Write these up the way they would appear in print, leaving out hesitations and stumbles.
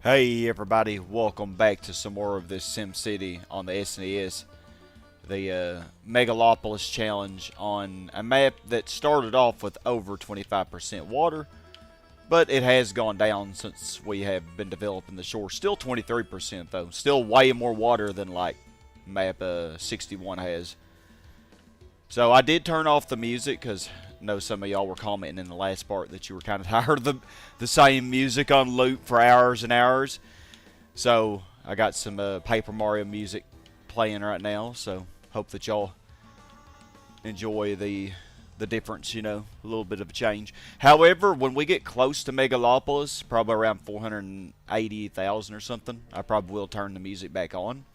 Hey everybody, welcome back to some more of this SimCity on the SNES. The Megalopolis challenge on a map that started off with over 25% water, but it has gone down since we have been developing the shore. Still 23% though, still way more water than like map 61 has. So I did turn off the music because I know some of y'all were commenting in the last part that you were kind of tired of the same music on loop for hours and hours. So I got some Paper Mario music playing right now. So hope that y'all enjoy the difference, you know, a little bit of a change. However, when we get close to Megalopolis, probably around 480,000 or something, I probably will turn the music back on.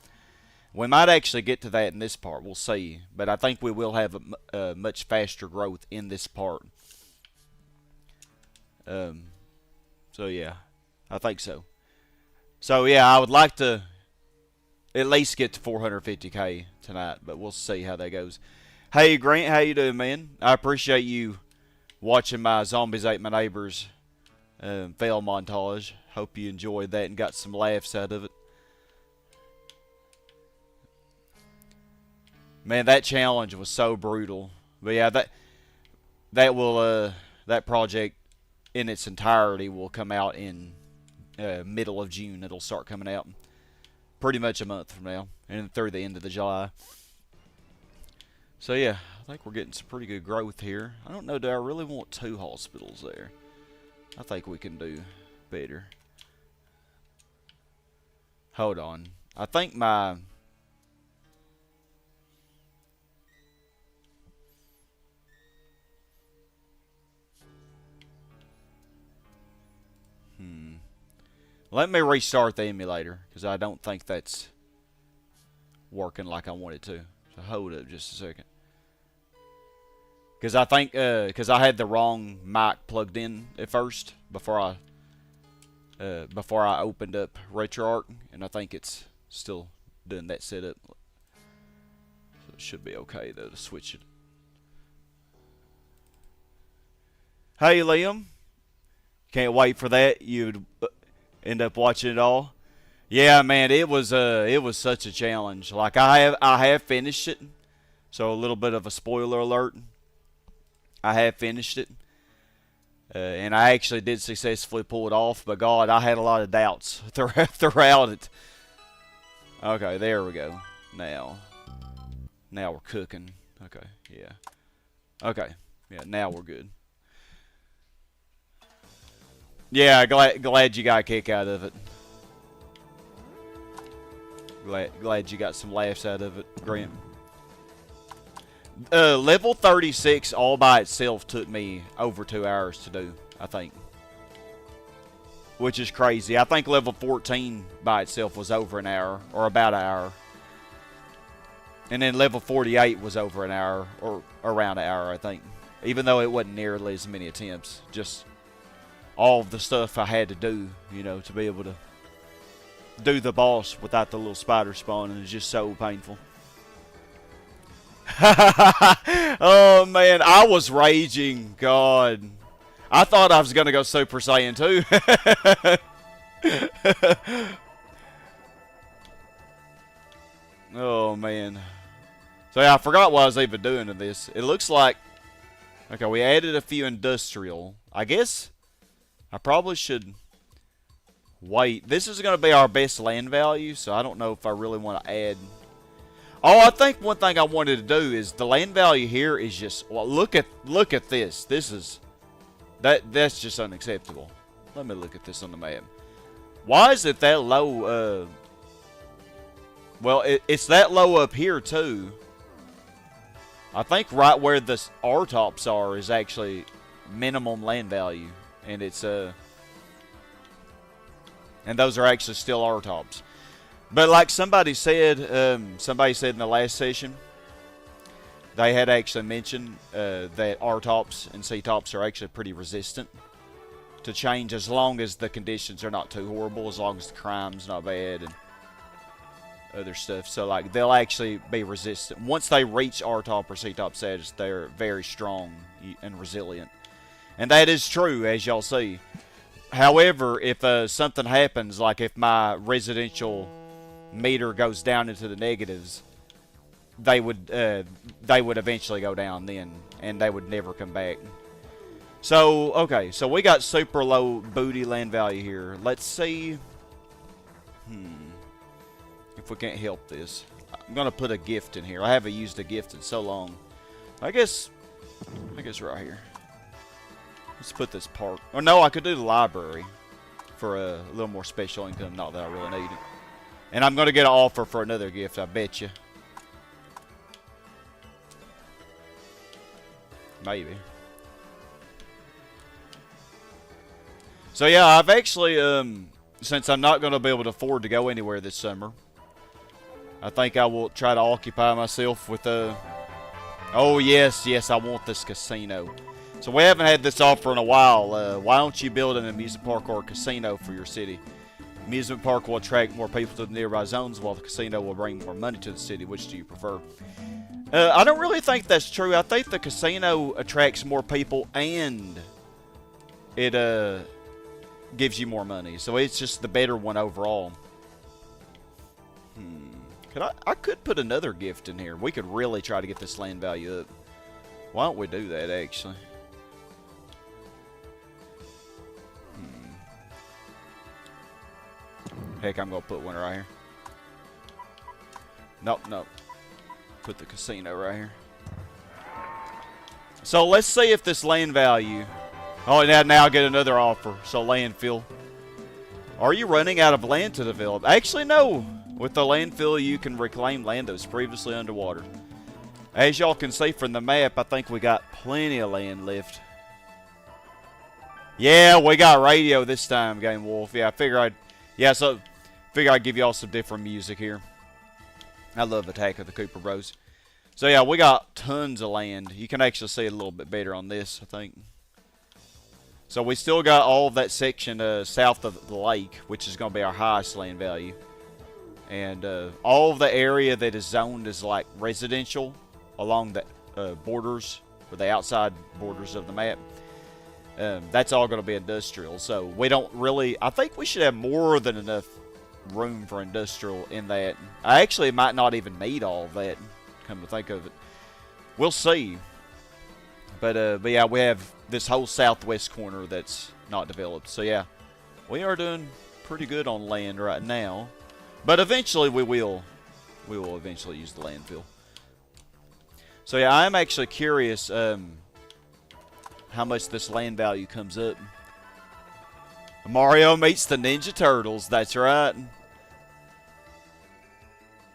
We might actually get to that in this part. We'll see. But I think we will have a much faster growth in this part. So, yeah. I think so. So, yeah, I would like to at least get to 450k tonight. But we'll see how that goes. Hey, Grant. How you doing, man? I appreciate you watching my Zombies Ate My Neighbors fail montage. Hope you enjoyed that and got some laughs out of it. Man, that challenge was so brutal. But yeah, that project in its entirety will come out in middle of June. It'll start coming out pretty much a month from now, and through the end of the July. So yeah, I think we're getting some pretty good growth here. I don't know, do I really want 2 hospitals there? I think we can do better. Hold on. I think my... Let me restart the emulator, because I don't think that's working like I want it to. So hold up just a second. Because I think, because I had the wrong mic plugged in at first, before I opened up RetroArch, and I think it's still doing that setup. So it should be okay, though, to switch it. Hey, Liam. Can't wait for that. You'd end up watching it all. Yeah, man, it was such a challenge. Like I have finished it. So a little bit of a spoiler alert. I have finished it. And I actually did successfully pull it off, but God, I had a lot of doubts throughout it. Okay, there we go. Now we're cooking. Okay, yeah. Okay. Yeah, now we're good. Yeah, glad you got a kick out of it. Glad you got some laughs out of it, Grant. Level 36 all by itself took me over 2 hours to do, I think. Which is crazy. I think level 14 by itself was over an hour, or about an hour. And then level 48 was over an hour, or around an hour, I think. Even though it wasn't nearly as many attempts. Just all of the stuff I had to do, you know, to be able to do the boss without the little spider spawning is just so painful. Oh man, I was raging. God, I thought I was gonna go Super Saiyan too. Oh man. So yeah, I forgot what I was even doing to this. It looks like, okay, we added a few industrial. I guess I probably should wait. This is going to be our best land value, so I don't know if I really want to add. Oh, I think one thing I wanted to do is the land value here is just, well, look at this. This is that's just unacceptable. Let me look at this on the map. Why is it that low? Well, it's that low up here too. I think right where the R-tops are is actually minimum land value. And it's and those are actually still R-tops. But like somebody said in the last session, they had actually mentioned that R-tops and C-tops are actually pretty resistant to change as long as the conditions are not too horrible, as long as the crime's not bad and other stuff. So like they'll actually be resistant. Once they reach R-top or C-top status, they're very strong and resilient. And that is true, as y'all see. However, if something happens, like if my residential meter goes down into the negatives, they would eventually go down then, and they would never come back. So, okay, so we got super low booty land value here. Let's see if we can't help this. I'm gonna put a gift in here. I haven't used a gift in so long. I guess right here. Let's put this park. Or no, I could do the library for a little more special income. Not that I really need it. And I'm gonna get an offer for another gift, I bet you. Maybe. So yeah, I've actually, since I'm not going to be able to afford to go anywhere this summer, I think I will try to occupy myself with oh yes, I want this casino. So we haven't had this offer in a while. Why don't you build an amusement park or a casino for your city? Amusement park will attract more people to the nearby zones, while the casino will bring more money to the city. Which do you prefer? I don't really think that's true. I think the casino attracts more people and it gives you more money. So it's just the better one overall. I could put another gift in here. We could really try to get this land value up. Why don't we do that, actually? Heck, I'm going to put one right here. Nope. Put the casino right here. So let's see if this land value... Oh, now I get another offer. So landfill. Are you running out of land to develop? Actually, no. With the landfill, you can reclaim land that was previously underwater. As y'all can see from the map, I think we got plenty of land left. Yeah, we got radio this time, Game Wolf. Yeah, I figure I'd give y'all some different music here. I love Attack of the Cooper Bros. So yeah, we got tons of land. You can actually see it a little bit better on this, I think. So we still got all of that section south of the lake, which is going to be our highest land value. And all of the area that is zoned as like residential along the borders, or the outside borders of the map, that's all going to be industrial. So we don't really... I think we should have more than enough room for industrial in that. I actually might not even need all of that, come to think of it. We'll see. But yeah, we have this whole southwest corner that's not developed. So yeah, we are doing pretty good on land right now. But eventually we will eventually use the landfill. So yeah, I'm actually curious how much this land value comes up. Mario meets the Ninja Turtles, that's right.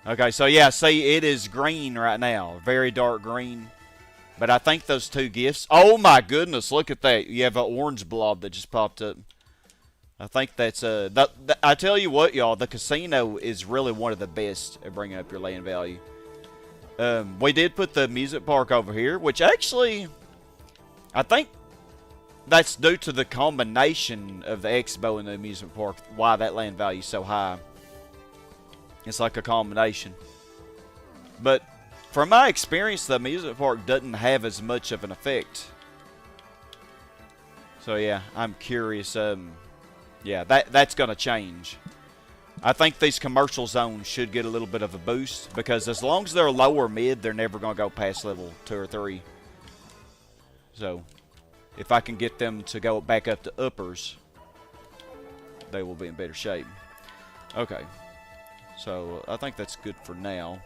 Okay, so yeah, see, it is green right now. Very dark green. But I think those two gifts... Oh my goodness, look at that. You have an orange blob that just popped up. I think that's... I tell you what, y'all, the casino is really one of the best at bringing up your land value. We did put the music park over here, which actually... I think that's due to the combination of the expo and the amusement park, why that land value is so high. It's like a combination. But from my experience, the amusement park doesn't have as much of an effect. So yeah, I'm curious. Yeah, that's going to change. I think these commercial zones should get a little bit of a boost, because as long as they're lower mid, they're never going to go past level 2 or 3. So if I can get them to go back up to uppers, they will be in better shape. Okay. So I think that's good for now.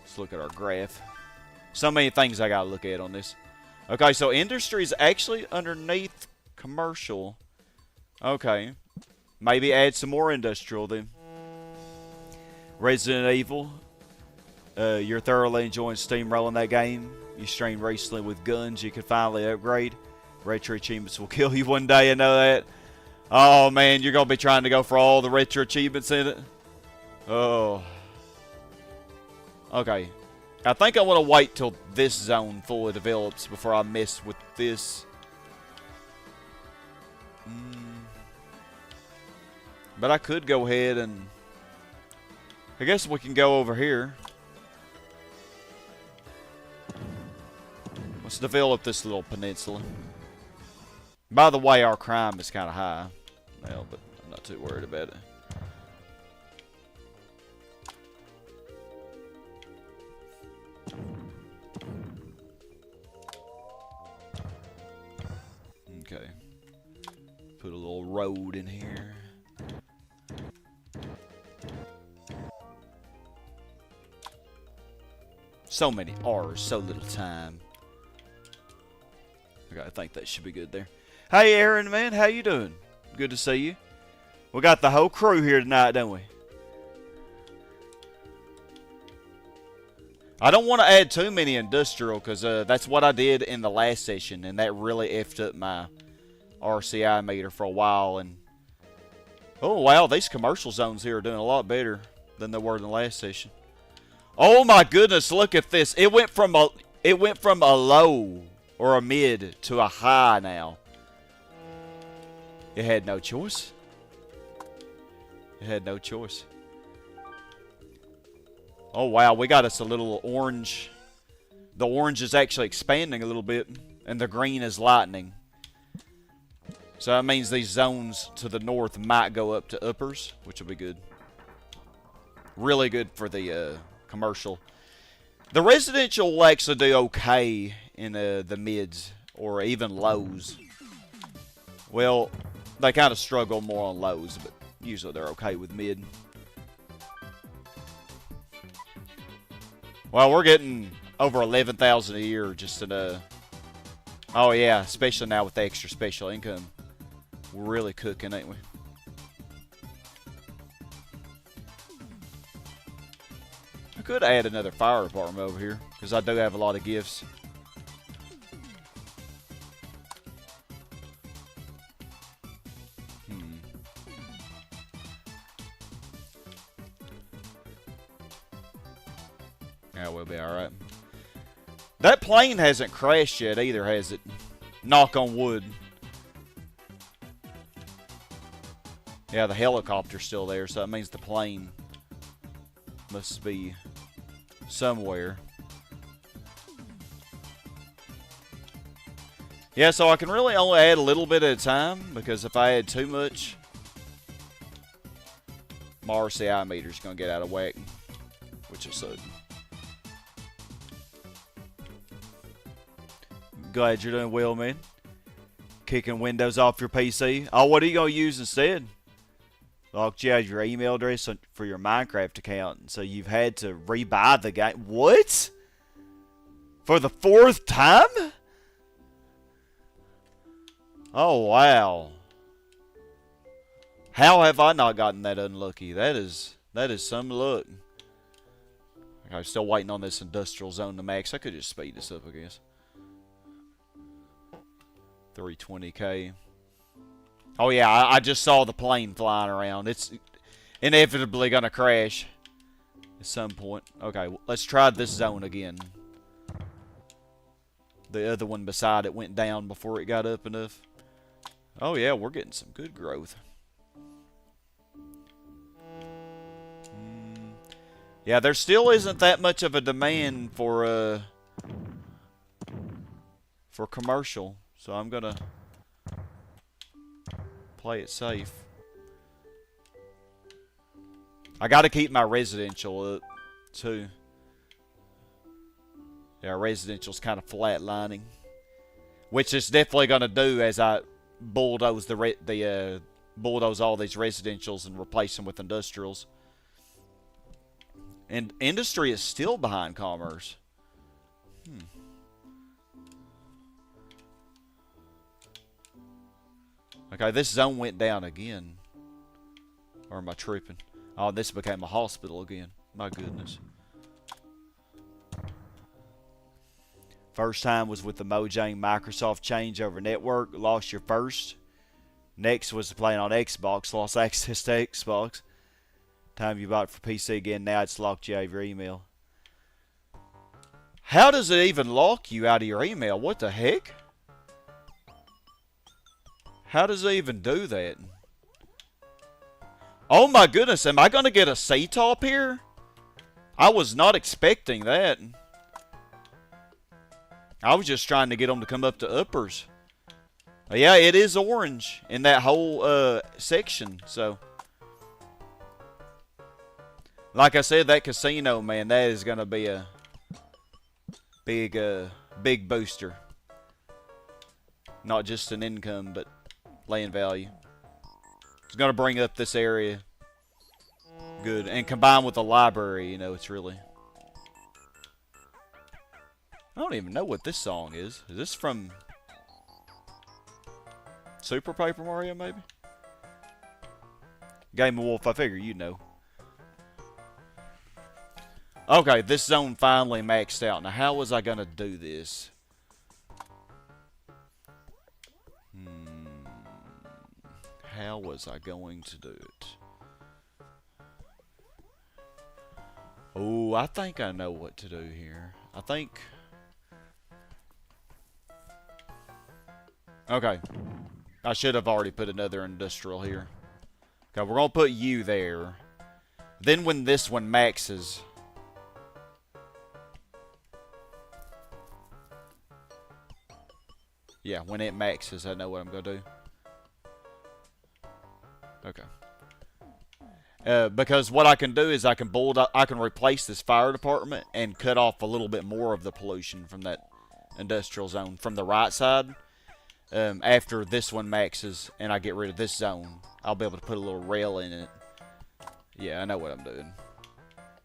Let's look at our graph. So many things I gotta look at on this. Okay, so industry is actually underneath commercial. Okay. Maybe add some more industrial then. Resident Evil. You're thoroughly enjoying steamrolling that game. You streamed recently with guns you could finally upgrade. Retro achievements will kill you one day, I know that. Oh man, you're going to be trying to go for all the retro achievements in it? Oh. Okay. I think I want to wait till this zone fully develops before I mess with this. But I could go ahead and... I guess we can go over here. Let's develop this little peninsula. By the way, our crime is kind of high. Well, but I'm not too worried about it. Okay. Put a little road in here. So many R's, so little time. Okay, I think that should be good there. Hey, Aaron, man, how you doing? Good to see you. We got the whole crew here tonight, don't we? I don't want to add too many industrial, because that's what I did in the last session, and that really effed up my RCI meter for a while. And oh, wow, these commercial zones here are doing a lot better than they were in the last session. Oh my goodness, look at this. It went from a low or a mid to a high now. It had no choice. It had no choice. Oh wow, we got us a little orange. The orange is actually expanding a little bit, and the green is lightening. So that means these zones to the north might go up to uppers, which will be good. Really good for the commercial. The residential will actually do okay in the mids or even lows. Well, they kind of struggle more on lows, but usually they're okay with mid. Well, we're getting over 11,000 a year just in a... Oh yeah, especially now with the extra special income. We're really cooking, ain't we? I could add another fire department over here, because I do have a lot of gifts. Yeah, we'll be alright. That plane hasn't crashed yet either, has it? Knock on wood. Yeah, the helicopter's still there, so that means the plane must be somewhere. Yeah, so I can really only add a little bit at a time, because if I add too much, my RCI meter's going to get out of whack, which is sudden. Glad you're doing well, man. Kicking Windows off your PC. Oh, what are you going to use instead? Locked you out of your email address for your Minecraft account, so you've had to rebuy the game. What? For the 4th time? Oh, wow. How have I not gotten that unlucky? That is some luck. I'm still waiting on this industrial zone to max. I could just speed this up, I guess. 320k. Oh yeah, I just saw the plane flying around. It's inevitably gonna crash at some point. Okay, let's try this zone again. The other one beside it went down before it got up enough. Oh yeah, we're getting some good growth. Yeah, there still isn't that much of a demand for commercial. So I'm gonna play it safe. I gotta keep my residential up too. Yeah, residential's kind of flatlining, which is definitely gonna do as I bulldoze bulldoze all these residentials and replace them with industrials. And industry is still behind commerce. Okay, this zone went down again. Or am I tripping? Oh, this became a hospital again. My goodness. First time was with the Mojang Microsoft changeover network. Lost your first. Next was playing on Xbox. Lost access to Xbox. Time you bought it for PC again. Now it's locked you out of your email. How does it even lock you out of your email? What the heck? How does it even do that? Oh my goodness, am I going to get a C-top here? I was not expecting that. I was just trying to get them to come up to uppers. Yeah, it is orange in that whole section. So, like I said, that casino, man, that is gonna be a big booster. Not just an income, but land value. It's gonna bring up this area good, and combined with the library, you know, it's really. I don't even know what this song is. Is this from Super Paper Mario, maybe? Game of Wolf, I figure you know. Okay, this zone finally maxed out. Now, how was I gonna do this? How was I going to do it? Oh, I think I know what to do here. I think... Okay. I should have already put another industrial here. Okay, we're going to put you there. Then when this one maxes... Yeah, when it maxes, I know what I'm going to do. Okay. Because what I can do is I can replace this fire department and cut off a little bit more of the pollution from that industrial zone from the right side. After this one maxes and I get rid of this zone, I'll be able to put a little rail in it. Yeah, I know what I'm doing.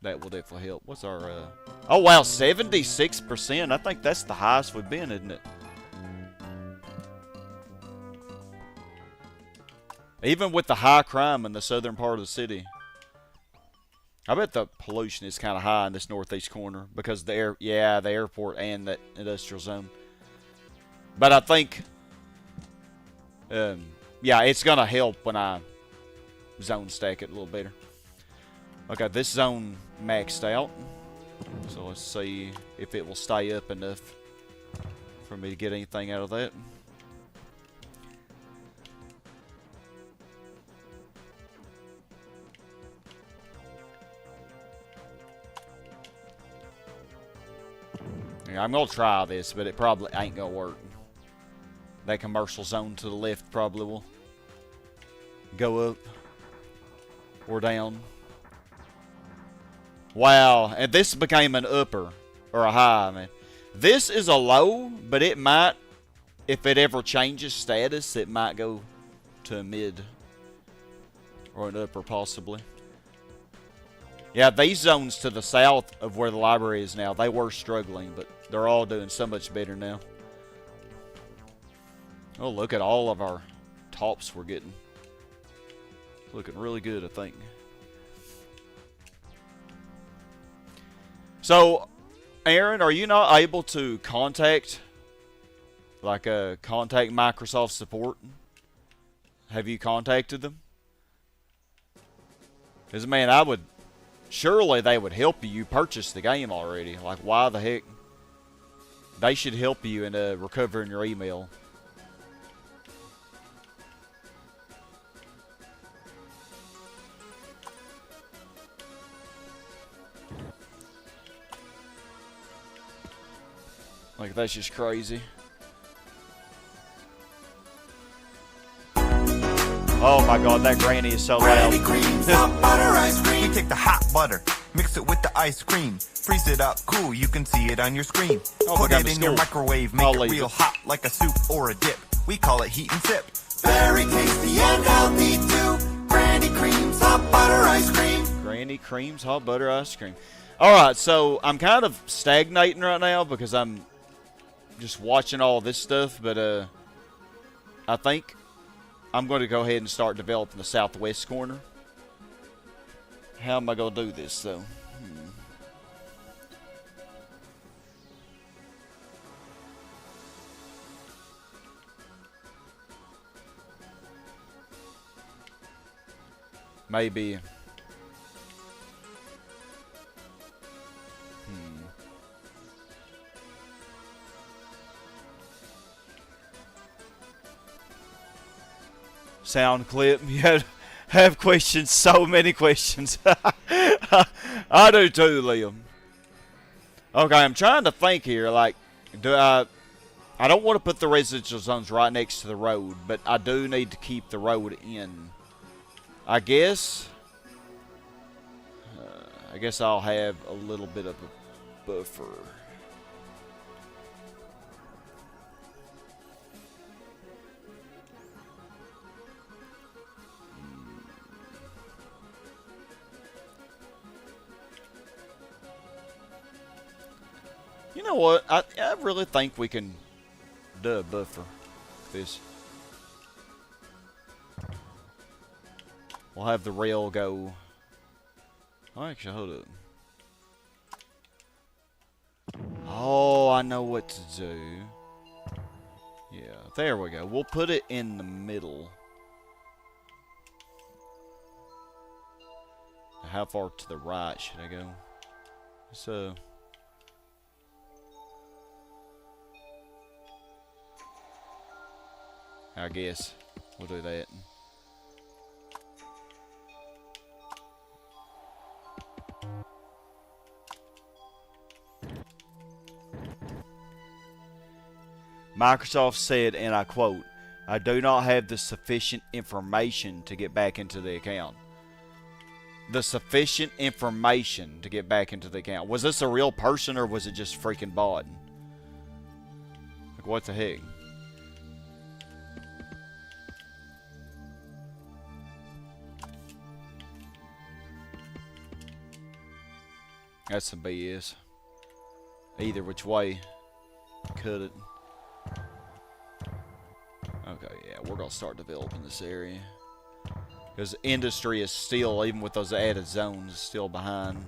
That will definitely help. What's our... Oh, wow, 76%. I think that's the highest we've been, isn't it? Even with the high crime in the southern part of the city. I bet the pollution is kind of high in this northeast corner because the airport and that industrial zone. But I think, yeah, it's gonna help when I zone stack it a little better. Okay, this zone maxed out, so let's see if it will stay up enough for me to get anything out of that. I'm going to try this, but it probably ain't going to work. That commercial zone to the left probably will go up or down. Wow, and this became an upper or a high, man. This is a low, but it might, if it ever changes status, it might go to a mid or an upper possibly. Yeah, these zones to the south of where the library is now, they were struggling, but they're all doing so much better now. Oh, look at all of our tops we're getting. Looking really good, I think. So, Aaron, are you not able to contact Microsoft support? Have you contacted them? Because, man, surely they would help you. You purchased the game already. Like, why the heck? They should help you in recovering your email. Like, that's just crazy. Oh my god, that granny is so loud. Hot butter ice cream. We take the hot butter, mix it with the ice cream, freeze it up cool, you can see it on your screen. Put it in your microwave, make it real hot like a soup or a dip. We call it heat and sip. Very tasty and healthy too. Granny Cream's hot butter ice cream. Granny Cream's hot butter ice cream. Alright, so I'm kind of stagnating right now because I'm just watching all this stuff, but I think I'm going to go ahead and start developing the southwest corner. How am I going to do this, though? Maybe... Sound clip. You have questions, so many questions. I do too, Liam. Okay, I'm trying to think here. Like, do I I don't want to put the residential zones right next to the road, but I do need to keep the road in. I guess I'll have a little bit of a buffer. You know what? I really think we can do a buffer. This. We'll have the rail go. Oh, actually, hold up. Oh, I know what to do. Yeah, there we go. We'll put it in the middle. How far to the right should I go? So. I guess we'll do that. Microsoft said, and I quote, "I do not have the sufficient information to get back into the account." The sufficient information to get back into the account. Was this a real person or was it just freaking bot? Like, what the heck? That's some BS. Either which way. Cut it. Okay, yeah, we're going to start developing this area. Because industry is still, even with those added zones, still behind.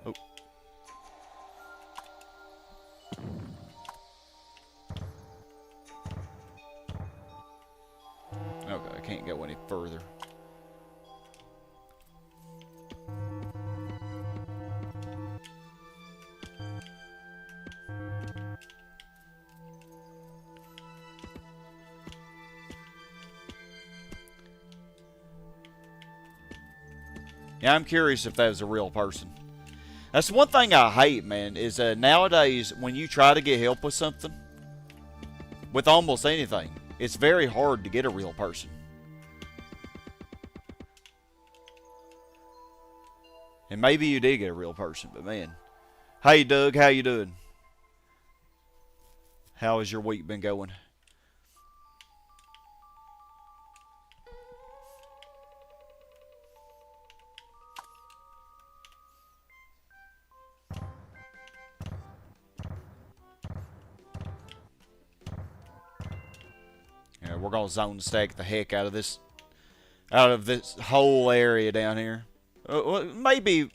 Oh. Okay, I can't go any further. Yeah, I'm curious if that was a real person. That's one thing I hate, man, is nowadays when you try to get help with something, with almost anything, it's very hard to get a real person. And maybe you did get a real person, but man. Hey, Doug, how you doing? How has your week been going? Yeah, we're gonna zone stack the heck out of this whole area down here. Maybe,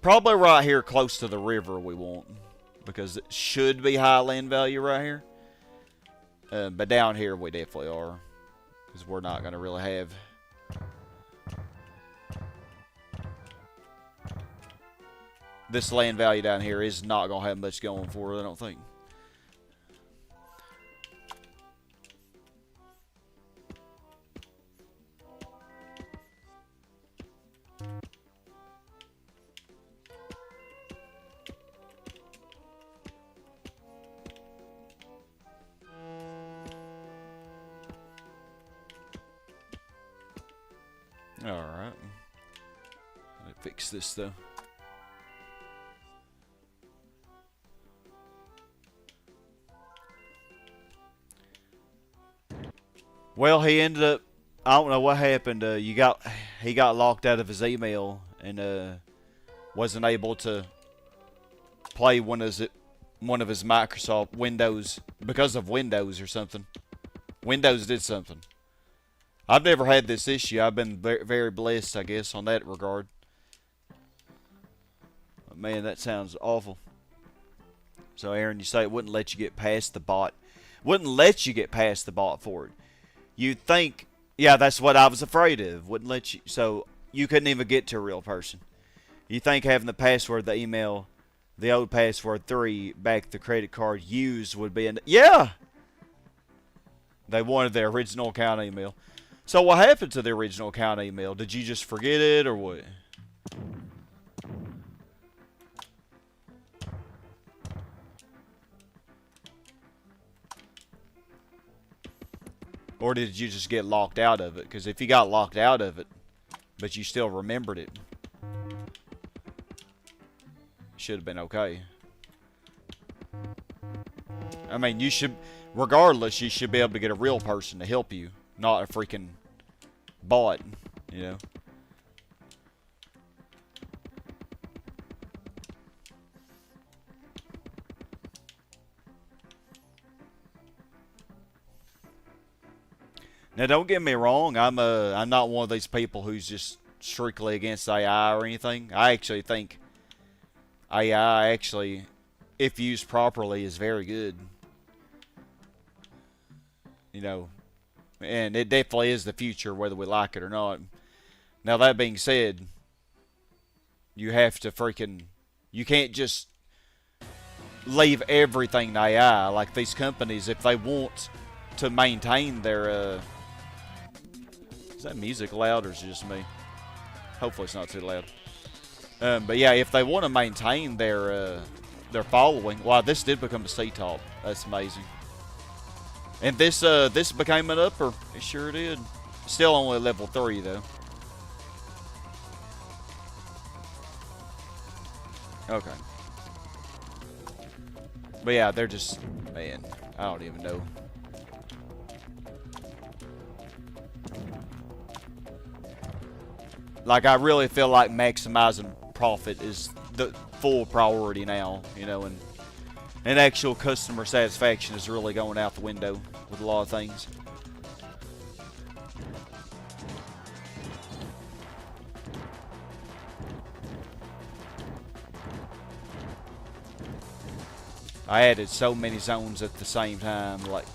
probably right here close to the river we want, because it should be high land value right here. But down here we definitely are, because we're not gonna really have. This land value down here is not gonna have much going for it, I don't think. Alright. Let me fix this though. Well, he ended up, I don't know what happened. He got locked out of his email and wasn't able to play one of his Microsoft Windows because of Windows or something. Windows did something. I've never had this issue. I've been very blessed, I guess, on that regard. But man, that sounds awful. So, Aaron, you say it wouldn't let you get past the bot. Wouldn't let you get past the bot for it. You'd think, yeah, that's what I was afraid of. Wouldn't let you, so you couldn't even get to a real person. You think having the password, the email, the old password 3 back the credit card used would be in, yeah! They wanted the original account email. So what happened to the original account email? Did you just forget it or what? Or did you just get locked out of it? Because if you got locked out of it, but you still remembered it, should have been okay. I mean, you should, regardless, you should be able to get a real person to help you, not a freaking bot, you know. Now, don't get me wrong. I'm not one of these people who's just strictly against AI or anything. I actually think AI, actually, if used properly, is very good. You know, and it definitely is the future, whether we like it or not. Now, that being said, you have to freaking, you can't just leave everything to AI. Like these companies, if they want to maintain their, is that music loud or is it just me? Hopefully it's not too loud. But yeah, if they want to maintain their following, wow, this did become a C-top. That's amazing. And this became an upper. It sure did. Still only level 3 though. Okay. But yeah, they're just, man, I don't even know. Like, I really feel like maximizing profit is the full priority now, you know, and actual customer satisfaction is really going out the window with a lot of things. I added so many zones at the same time, like,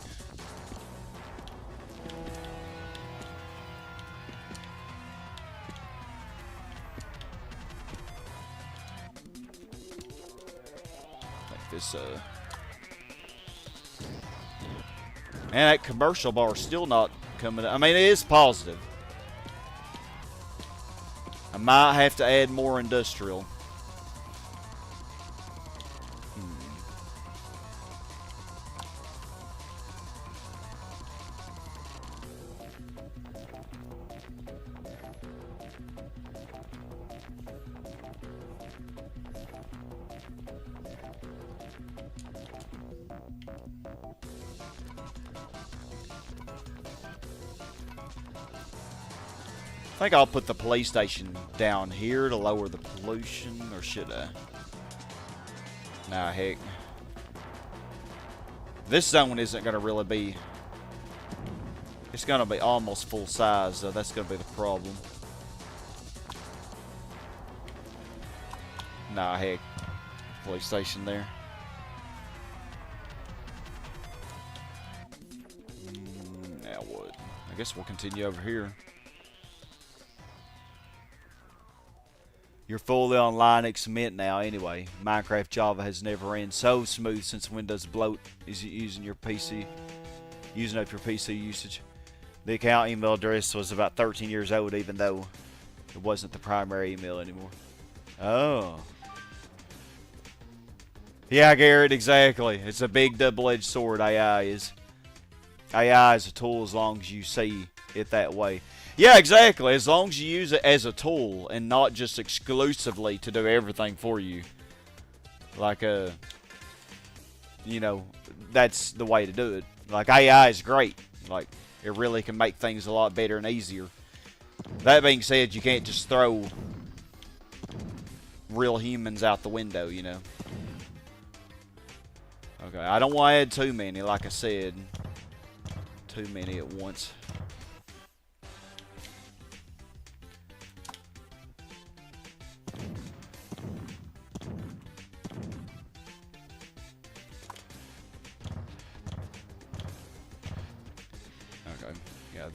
this, and that commercial bar is still not coming. I mean, it is positive. I might have to add more industrial. I think I'll put the police station down here to lower the pollution, or should I? Nah, heck. This zone isn't going to really be... It's going to be almost full size, so that's going to be the problem. Nah, heck. Police station there. Now what? I guess we'll continue over here. You're fully on Linux Mint now anyway. Minecraft Java has never ran so smooth since Windows bloat is using your PC, using up your PC usage. The account email address was about 13 years old, even though it wasn't the primary email anymore. Oh. Yeah, Garrett, exactly. It's a big double-edged sword, AI is. AI is a tool as long as you see it that way. Yeah, exactly. As long as you use it as a tool and not just exclusively to do everything for you. Like, you know, that's the way to do it. Like, AI is great. Like, it really can make things a lot better and easier. That being said, you can't just throw real humans out the window, you know. Okay, I don't want to add too many, like I said. Too many at once. Yeah,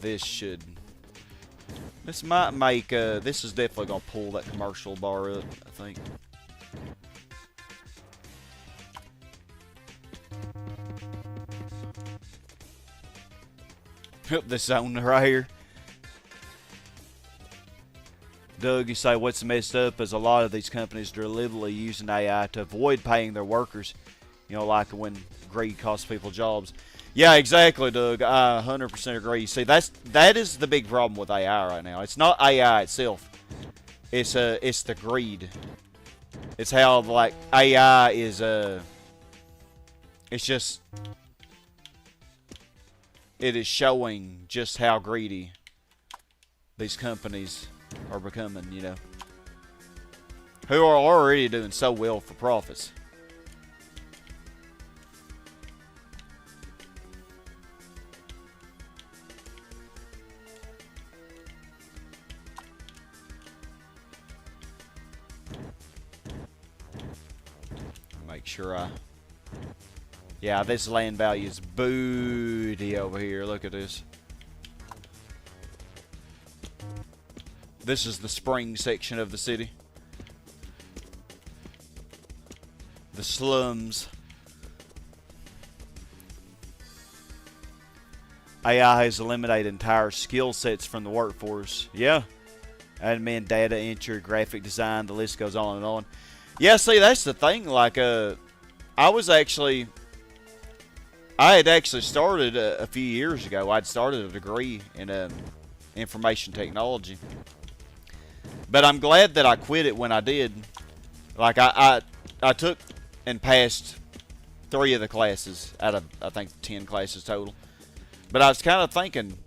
this might make, this is definitely going to pull that commercial bar up, I think. This zone right here. Doug, you say what's messed up is a lot of these companies are deliberately using AI to avoid paying their workers. You know, like when greed costs people jobs. Yeah, exactly, Doug. I 100% agree. See, that is the big problem with AI right now. It's not AI itself. It's the greed. It's how like AI is it's just it is showing just how greedy these companies are becoming, you know, who are already doing so well for profits. Make sure I... Yeah, this land value is booty over here. Look at this. This is the spring section of the city. The slums. AI has eliminated entire skill sets from the workforce. Yeah. Admin, data entry, graphic design, the list goes on and on. Yeah, see, that's the thing. Like, I had actually started a few years ago. I'd started a degree in information technology. But I'm glad that I quit it when I did. Like, I took and passed 3 of the classes out of, I think, 10 classes total. But I was kind of thinking,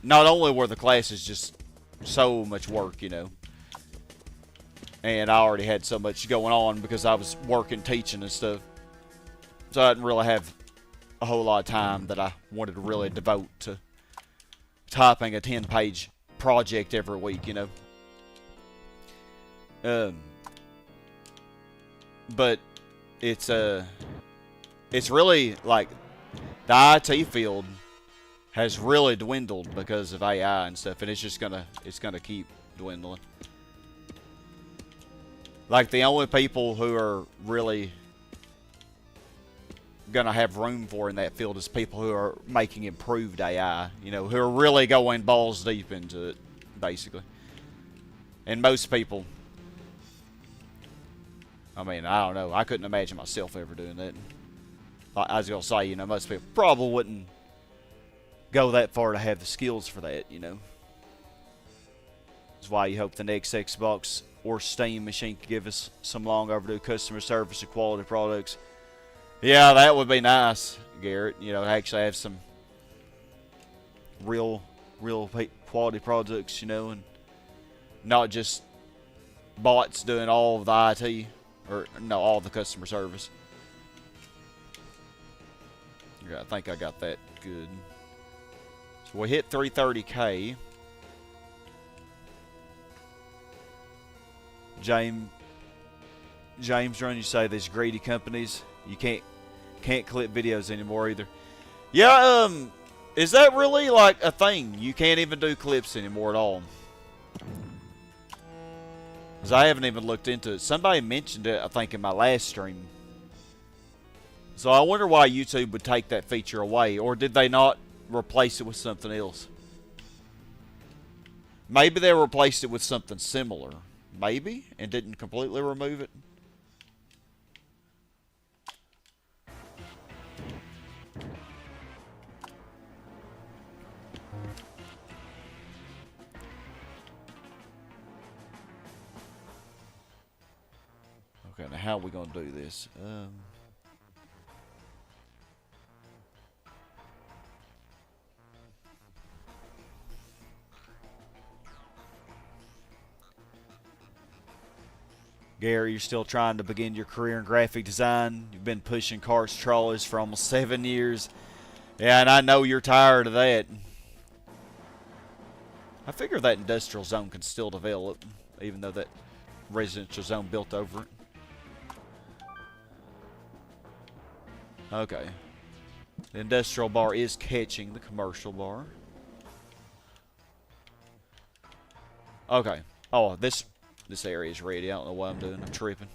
not only were the classes just so much work, you know, and I already had so much going on because I was working, teaching and stuff, so I didn't really have a whole lot of time that I wanted to really devote to typing a 10-page project every week, you know. But it's really like the IT field has really dwindled because of AI and stuff, and it's gonna keep dwindling. Like, the only people who are really gonna have room for in that field is people who are making improved AI, you know, who are really going balls deep into it, basically. And most people, I mean, I don't know, I couldn't imagine myself ever doing that. I was gonna say, you know, most people probably wouldn't go that far to have the skills for that, you know. That's why you hope the next Xbox or Steam machine could give us some long overdue customer service and quality products. Yeah, that would be nice, Garrett. You know, actually have some real quality products, you know, and not just bots doing all of the IT, or no, all the customer service. Yeah, I think I got that good. So we hit 330K. James Run, you say these greedy companies, you can't clip videos anymore either. Yeah, is that really like a thing? You can't even do clips anymore at all? Because I haven't even looked into it. Somebody mentioned it, I think, in my last stream. So I wonder why YouTube would take that feature away, or did they not replace it with something else? Maybe they replaced it with something similar. Maybe, and didn't completely remove it. Okay, now how are we going to do this? Gary, you're still trying to begin your career in graphic design. You've been pushing carts, trolleys for almost 7 years. Yeah, and I know you're tired of that. I figure that industrial zone can still develop, even though that residential zone built over it. Okay. The industrial bar is catching the commercial bar. Okay. Oh, this area is ready. I don't know what I'm doing. I'm tripping.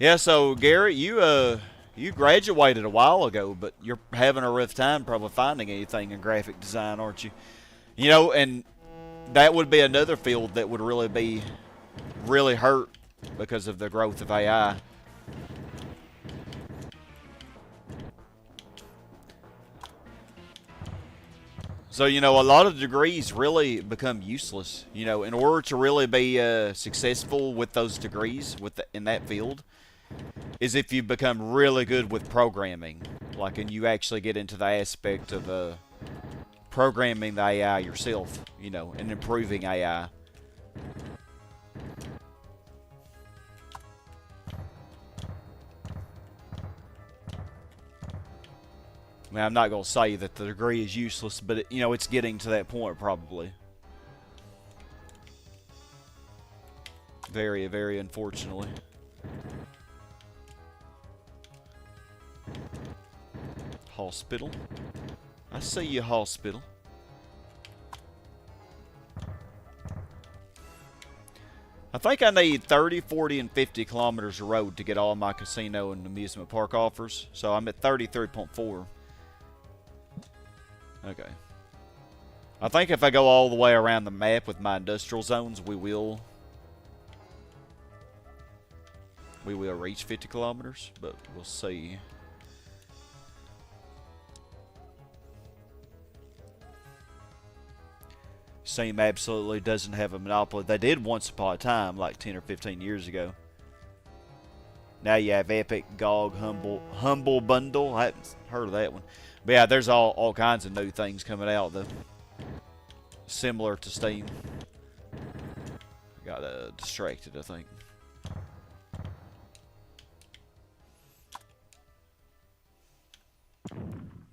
Yeah, so Gary, you graduated a while ago, but you're having a rough time probably finding anything in graphic design, aren't you? You know, and that would be another field that would really be really hurt because of the growth of AI. So, you know, a lot of degrees really become useless. You know, in order to really be successful with those degrees in that field, is if you become really good with programming. Like, and you actually get into the aspect of programming the AI yourself, you know, and improving AI. I mean, I'm not going to say that the degree is useless, but, you know, it's getting to that point, probably. Very, very unfortunately. Hospital. I see you, hospital. I think I need 30, 40, and 50 kilometers of road to get all my casino and amusement park offers. So I'm at 33.4. Okay. I think if I go all the way around the map with my industrial zones, we will reach 50 kilometers, but we'll see. Steam absolutely doesn't have a monopoly. They did once upon a time, like 10 or 15 years ago. Now you have Epic, GOG, Humble Bundle. I haven't heard of that one. But yeah, there's all kinds of new things coming out, though. Similar to Steam. Got distracted, I think.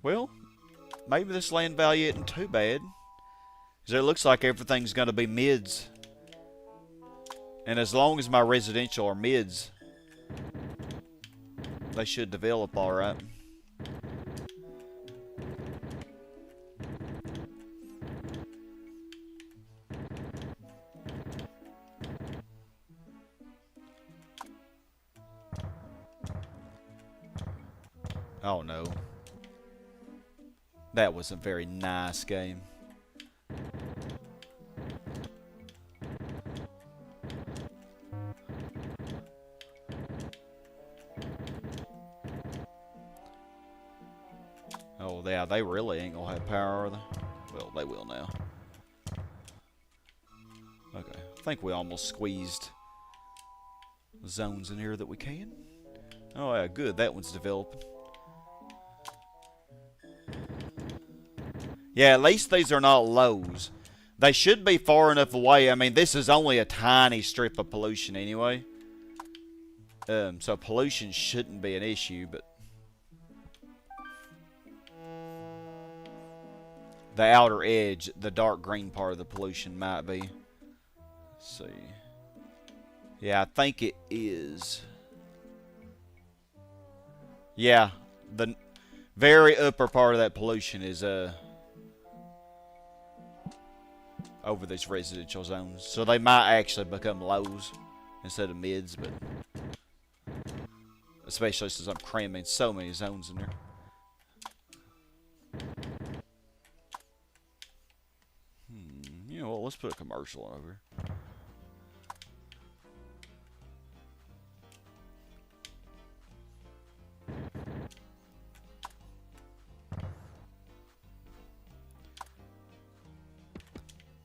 Well, maybe this land value isn't too bad. Because it looks like everything's going to be mids. And as long as my residential are mids, they should develop alright. Oh no. That was a very nice game. Oh, yeah, they really ain't gonna have power, are they? Well, they will now. Okay, I think we almost squeezed zones in here that we can. Oh, yeah, good. That one's developing. Yeah, at least these are not lows. They should be far enough away. I mean, this is only a tiny strip of pollution anyway. So pollution shouldn't be an issue, but the outer edge, the dark green part of the pollution might be. Let's see. Yeah, I think it is. Yeah, the very upper part of that pollution is over these residential zones. So they might actually become lows instead of mids, but especially since I'm cramming so many zones in there. You know what, let's put a commercial over.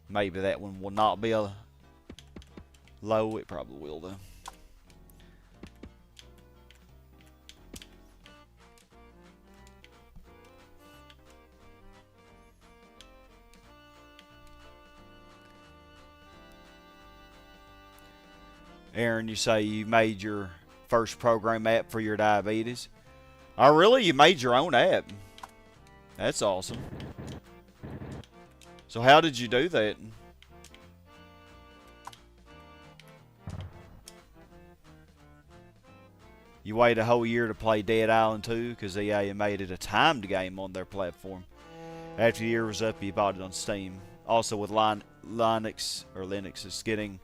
Maybe that one will not be a low. It probably will, though. Aaron, you say you made your first program app for your diabetes. Oh, really? You made your own app? That's awesome. So how did you do that? You wait a whole year to play Dead Island 2 because EA made it a timed game on their platform. After the year was up, you bought it on Steam. Also with Linux is getting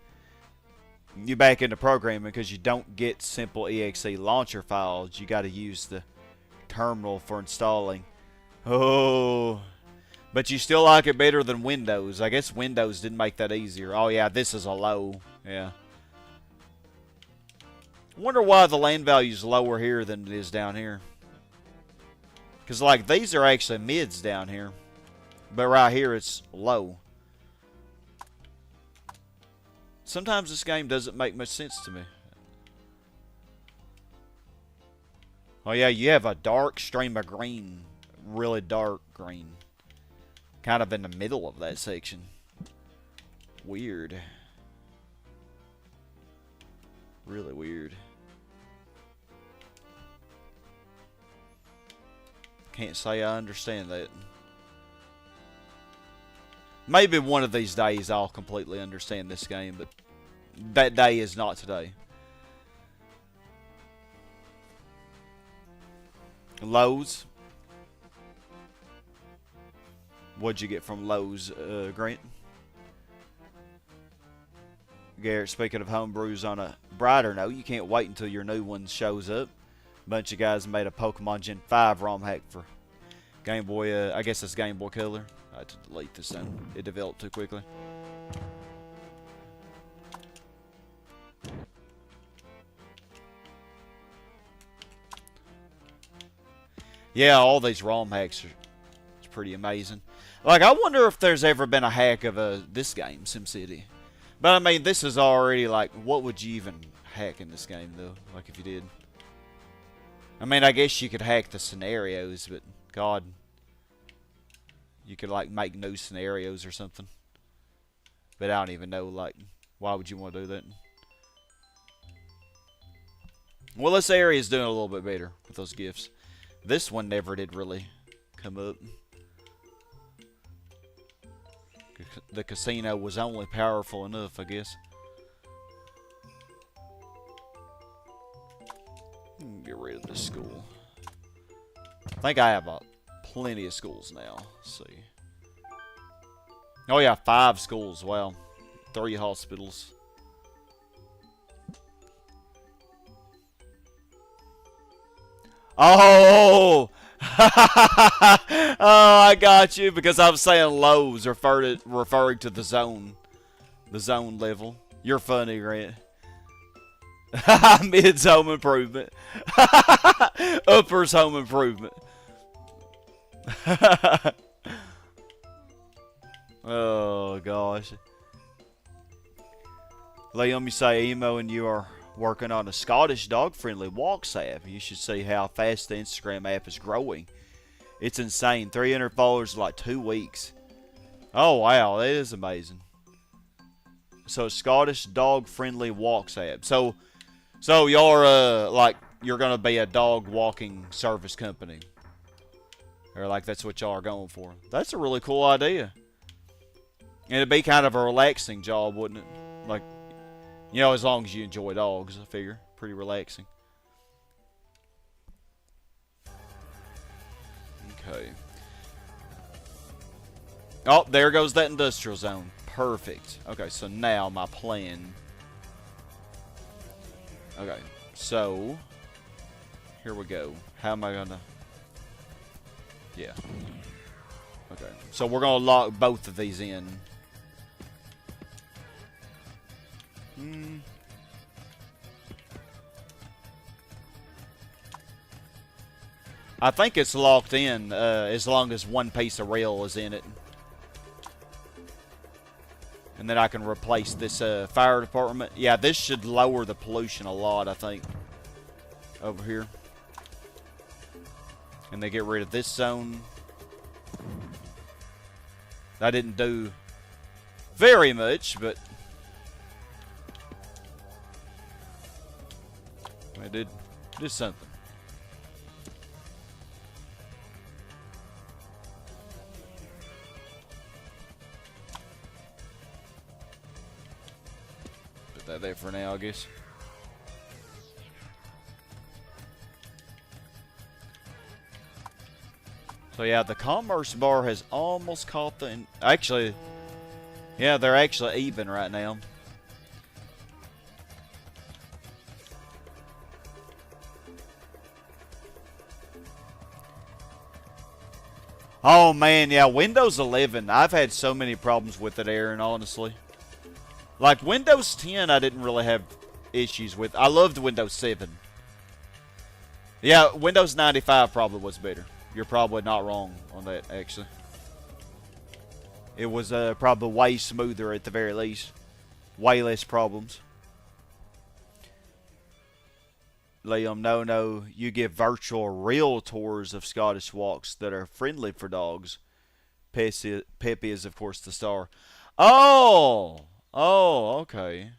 you back into programming because you don't get simple exe launcher files. You got to use the terminal for installing. Oh, but you still like it better than Windows. I guess Windows didn't make that easier. Oh yeah, this is a low. Yeah, Wonder why the land value is lower here than it is down here. Because, like, these are actually mids down here. But right here, it's low. Sometimes this game doesn't make much sense to me. Oh, yeah, you have a dark stream of green. Really dark green. Kind of in the middle of that section. Weird. Really weird. Can't say I understand that. Maybe one of these days I'll completely understand this game, but that day is not today. Lowe's. What'd you get from Lowe's, Grant? Garrett, speaking of homebrews on a brighter note, you can't wait until your new one shows up. A bunch of guys made a Pokemon Gen 5 ROM hack for Game Boy, I guess it's Game Boy Color. I had to delete this thing. It developed too quickly. Yeah, all these ROM hacks are it's pretty amazing. Like, I wonder if there's ever been a hack of this game, SimCity. But, I mean, this is already, like, what would you even hack in this game, though? Like, if you did. I mean, I guess you could hack the scenarios, but, God. You could, like, make new scenarios or something. But I don't even know, like, why would you want to do that? Well, this area is doing a little bit better with those gifts. This one never did really come up. The casino was only powerful enough, I guess. Get rid of this school. I think I have plenty of schools now. Let's see. Oh yeah, 5 schools. Wow. 3 hospitals. Oh! Oh, I got you because I'm saying Lowe's referring to the zone level. You're funny, Grant. Mid's home improvement. Upper's home improvement. Oh gosh. Liam, you say Emo and you are working on a Scottish dog-friendly walks app. You should see how fast the Instagram app is growing. It's insane. 300 followers in like 2 weeks. Oh, wow. That is amazing. So, Scottish dog-friendly walks app. So you're, like, you're going to be a dog walking service company. Or, like, that's what y'all are going for. That's a really cool idea. And it'd be kind of a relaxing job, wouldn't it? Like, you know, as long as you enjoy dogs, I figure. Pretty relaxing. Okay. Oh, there goes that industrial zone. Perfect. Okay, so now my plan. Okay, so here we go. How am I gonna? Yeah. Okay, so we're gonna lock both of these in. I think it's locked in as long as one piece of rail is in it. And then I can replace this fire department. Yeah, this should lower the pollution a lot, I think. Over here. And they get rid of this zone. That didn't do very much, but it did something. Put that there for now, I guess. So yeah, the commerce bar has almost caught the... Actually, yeah, they're actually even right now. Oh man, yeah, Windows 11, I've had so many problems with it, Aaron, honestly. Like, Windows 10, I didn't really have issues with. I loved Windows 7. Yeah, Windows 95 probably was better. You're probably not wrong on that, actually. It was probably way smoother at the very least. Way less problems. Liam, no, you give virtual real tours of Scottish walks that are friendly for dogs. Peppy is, of course, the star. Oh! Oh, okay.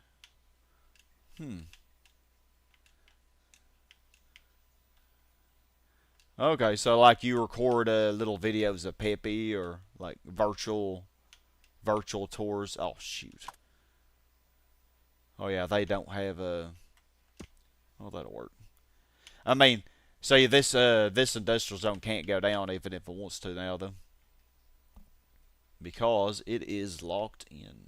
Okay, so like you record little videos of Peppy or like virtual tours. Oh, shoot. Oh, yeah, they don't have a... Oh, that'll work. I mean, say this industrial zone can't go down even if it wants to now, though. Because it is locked in.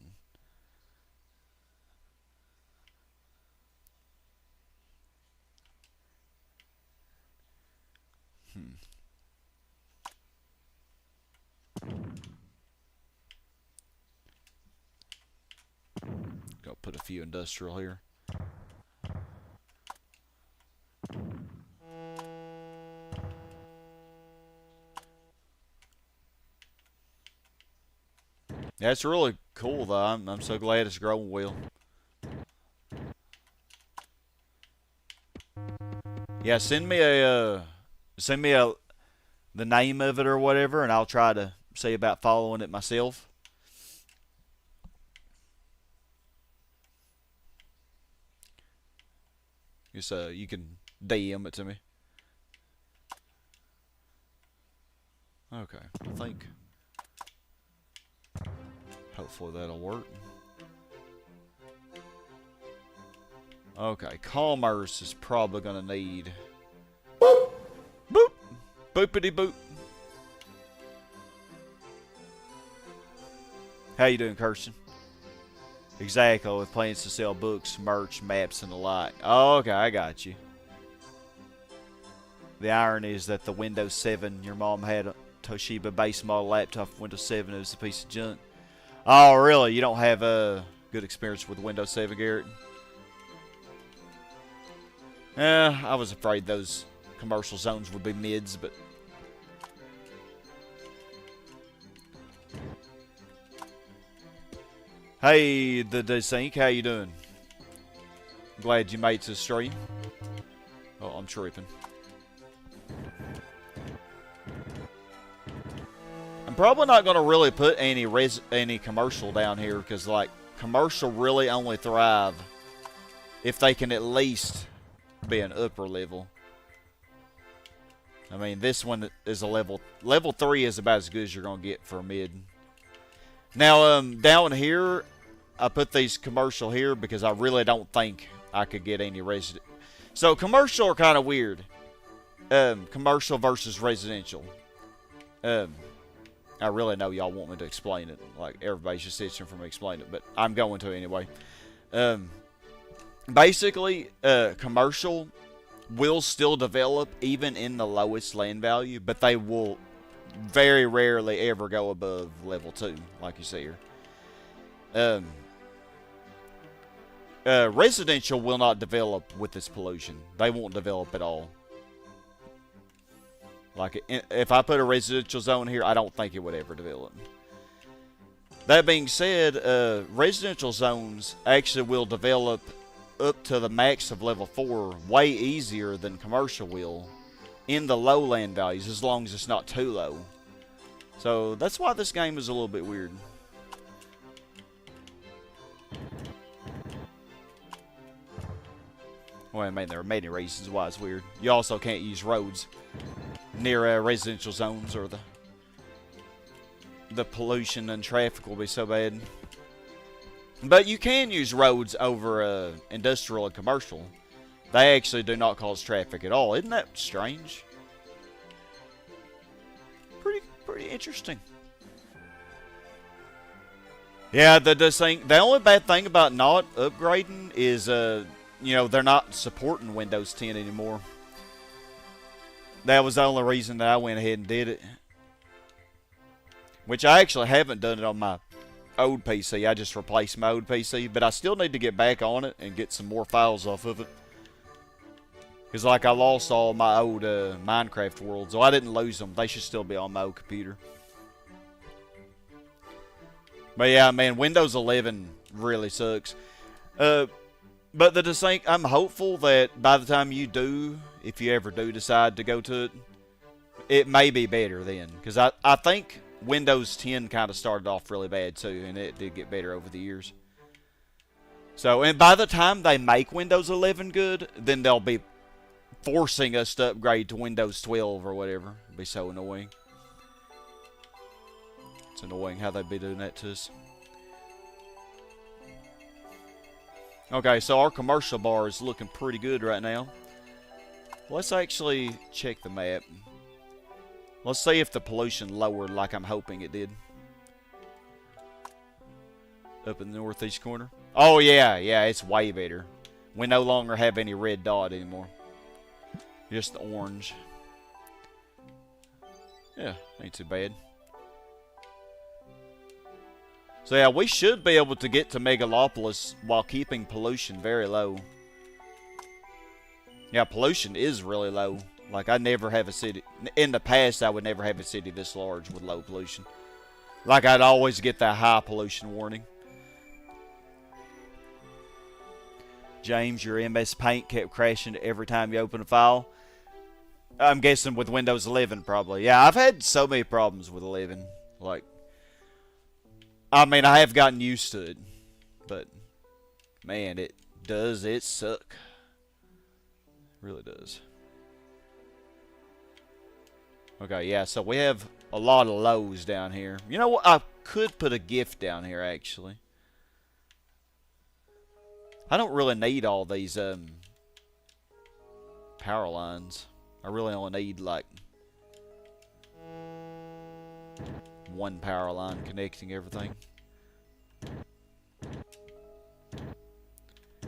Go put a few industrial here. That's really cool, though. I'm so glad it's growing well. Yeah, send me the name of it or whatever, and I'll try to see about following it myself. Just you can DM it to me. Okay, I think. Hopefully that'll work. Okay, commerce is probably gonna need. Boop! Boop! Boopity boop. How you doing, Kirsten? Exactly, with plans to sell books, merch, maps, and the like. Oh, okay, I got you. The irony is that the Windows 7 your mom had a Toshiba base model laptop for Windows 7 is a piece of junk. Oh, really? You don't have a good experience with Windows 7, Garrett? I was afraid those commercial zones would be mids, but... Hey, the Desync, how you doing? Glad you made it to the stream. Oh, I'm tripping. I'm probably not going to really put any commercial down here, because, like, commercial really only thrive if they can at least be an upper level. I mean, this one is a level 3 is about as good as you're going to get for a mid. Now, down here, I put these commercial here because I really don't think I could get any resident. So, commercial are kind of weird. Commercial versus residential. I really know y'all want me to explain it. Like, everybody's just itching for me to explain it, but I'm going to anyway. Basically, commercial will still develop even in the lowest land value, but they will very rarely ever go above level 2, like you see here. Residential will not develop with this pollution. They won't develop at all. Like, if I put a residential zone here, I don't think it would ever develop. That being said, residential zones actually will develop up to the max of level 4 way easier than commercial will in the low land values, as long as it's not too low. So that's why this game is a little bit weird. Well, I mean, there are many reasons why it's weird. You also can't use roads near residential zones, or the pollution and traffic will be so bad. But you can use roads over industrial and commercial. They actually do not cause traffic at all. Isn't that strange? Pretty interesting. Yeah, the only bad thing about not upgrading is, you know, they're not supporting Windows 10 anymore. That was the only reason that I went ahead and did it. Which I actually haven't done it on my old PC. I just replaced my old PC, but I still need to get back on it and get some more files off of it. Because, like, I lost all my old Minecraft worlds. So I didn't lose them. They should still be on my old computer. But, yeah, man, Windows 11 really sucks. But the desync, I'm hopeful that by the time you do, if you ever do decide to go to it, it may be better then. Because I think Windows 10 kind of started off really bad, too. And it did get better over the years. So, and by the time they make Windows 11 good, then they'll be forcing us to upgrade to Windows 12 or whatever. It'd be so annoying. It's annoying how they'd be doing that to us. Okay, so our commercial bar is looking pretty good right now. Let's actually check the map. Let's see if the pollution lowered like I'm hoping it did. Up in the northeast corner. Oh, yeah, it's way better. We no longer have any red dot anymore. Just the orange. Yeah, ain't too bad. So yeah, we should be able to get to Megalopolis while keeping pollution very low. Yeah, pollution is really low. Like, I never have a city... In the past, I would never have a city this large with low pollution. Like, I'd always get that high pollution warning. James, your MS Paint kept crashing every time you open a file. I'm guessing with Windows 11, probably. Yeah, I've had so many problems with 11. Like, I mean, I have gotten used to it. But, man, it suck. It really does. Okay, yeah, so we have a lot of lows down here. You know what? I could put a gift down here, actually. I don't really need all these power lines. I really only need, like, one power line connecting everything.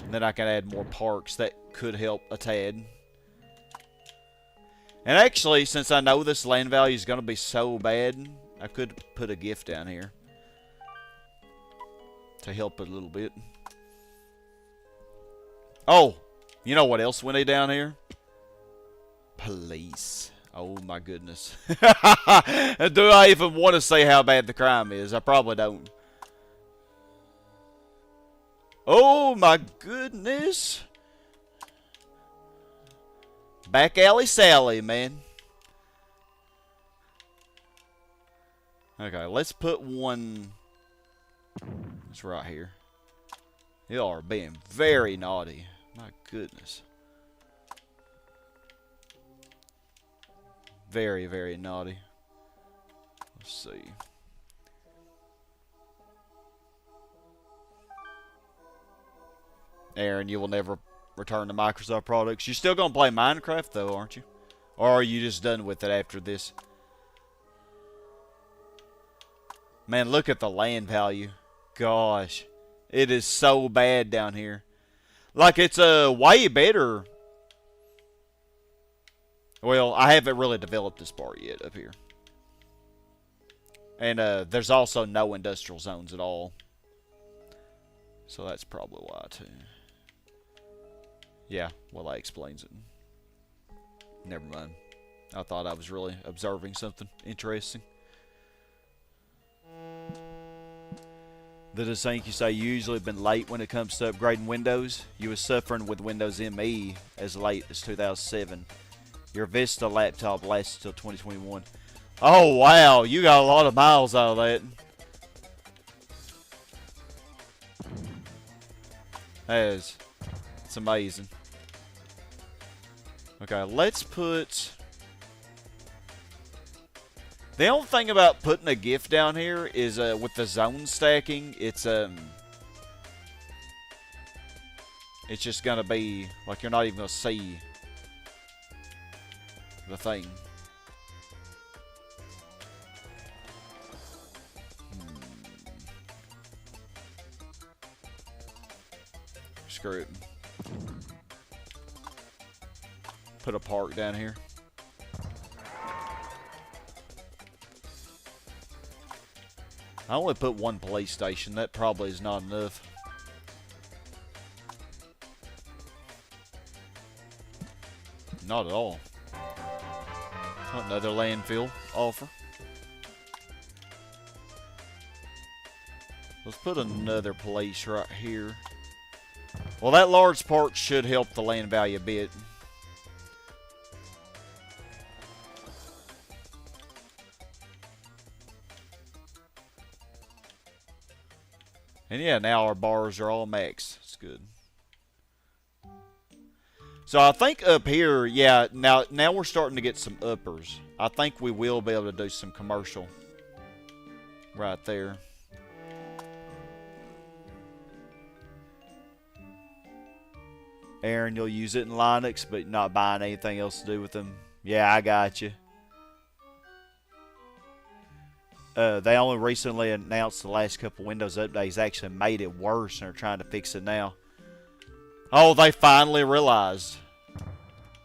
And then I can add more parks that could help a tad. And actually, since I know this land value is going to be so bad, I could put a gift down here to help it a little bit. Oh, you know what else we need down here? Police. Oh my goodness. Do I even want to say how bad the crime is? I probably don't. Oh my goodness. Back alley Sally, man. Okay, let's put one. It's right here. You are being very naughty. My goodness. Very, very naughty. Let's see. Aaron, you will never return to Microsoft products. You're still going to play Minecraft, though, aren't you? Or are you just done with it after this? Man, look at the land value. Gosh. It is so bad down here. Like, it's way better. Well, I haven't really developed this part yet up here. And there's also no industrial zones at all. So that's probably why, too. Yeah, well, that explains it. Never mind. I thought I was really observing something interesting. The desync you say usually been late when it comes to upgrading Windows. You were suffering with Windows ME as late as 2007. Your Vista laptop lasted till 2021. Oh, wow. You got a lot of miles out of that. It's amazing. Okay, let's put... The only thing about putting a gift down here is with the zone stacking, it's just gonna be like you're not even gonna see the thing. Screw it. Put a park down here. I only put one police station. That probably is not enough. Not at all. Another landfill offer. Let's put another place right here. Well, that large part should help the land value a bit. And yeah, now our bars are all max. It's good. So I think up here, yeah, now we're starting to get some uppers. I think we will be able to do some commercial right there. Aaron, you'll use it in Linux, but not buying anything else to do with them. Yeah, I got you. They only recently announced the last couple Windows updates actually made it worse, and are trying to fix it now. Oh, they finally realized.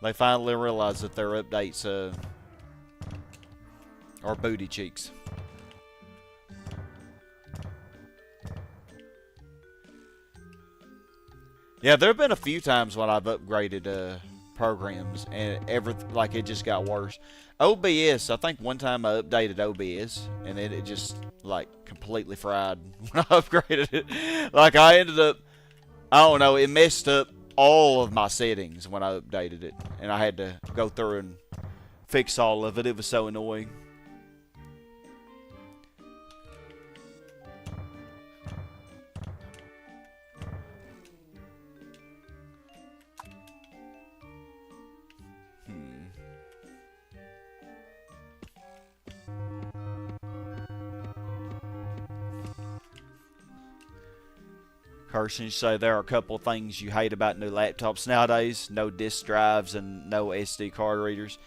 They finally realized that their updates are booty cheeks. Yeah, there have been a few times when I've upgraded programs and like it just got worse. OBS, I think one time I updated OBS and then it just like completely fried when I upgraded it. Like I ended up, I don't know, it messed up all of my settings when I updated it, and I had to go through and fix all of it. It was so annoying. Carson, you say there are a couple of things you hate about new laptops nowadays. No disk drives and no SD card readers.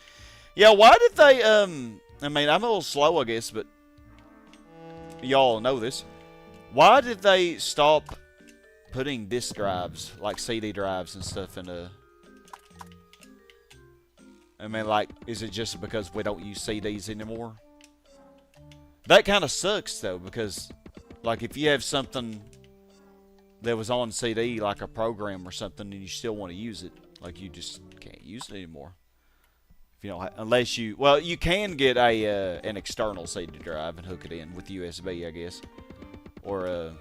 Yeah, why did they, I mean, I'm a little slow, I guess, but y'all know this. Why did they stop putting disk drives, like CD drives and stuff in a... I mean, like, is it just because we don't use CDs anymore? That kind of sucks, though, because, like, if you have something that was on CD, like a program or something, and you still want to use it, like you just can't use it anymore. If you don't, unless you, well, you can get a an external CD drive and hook it in with USB, I guess, or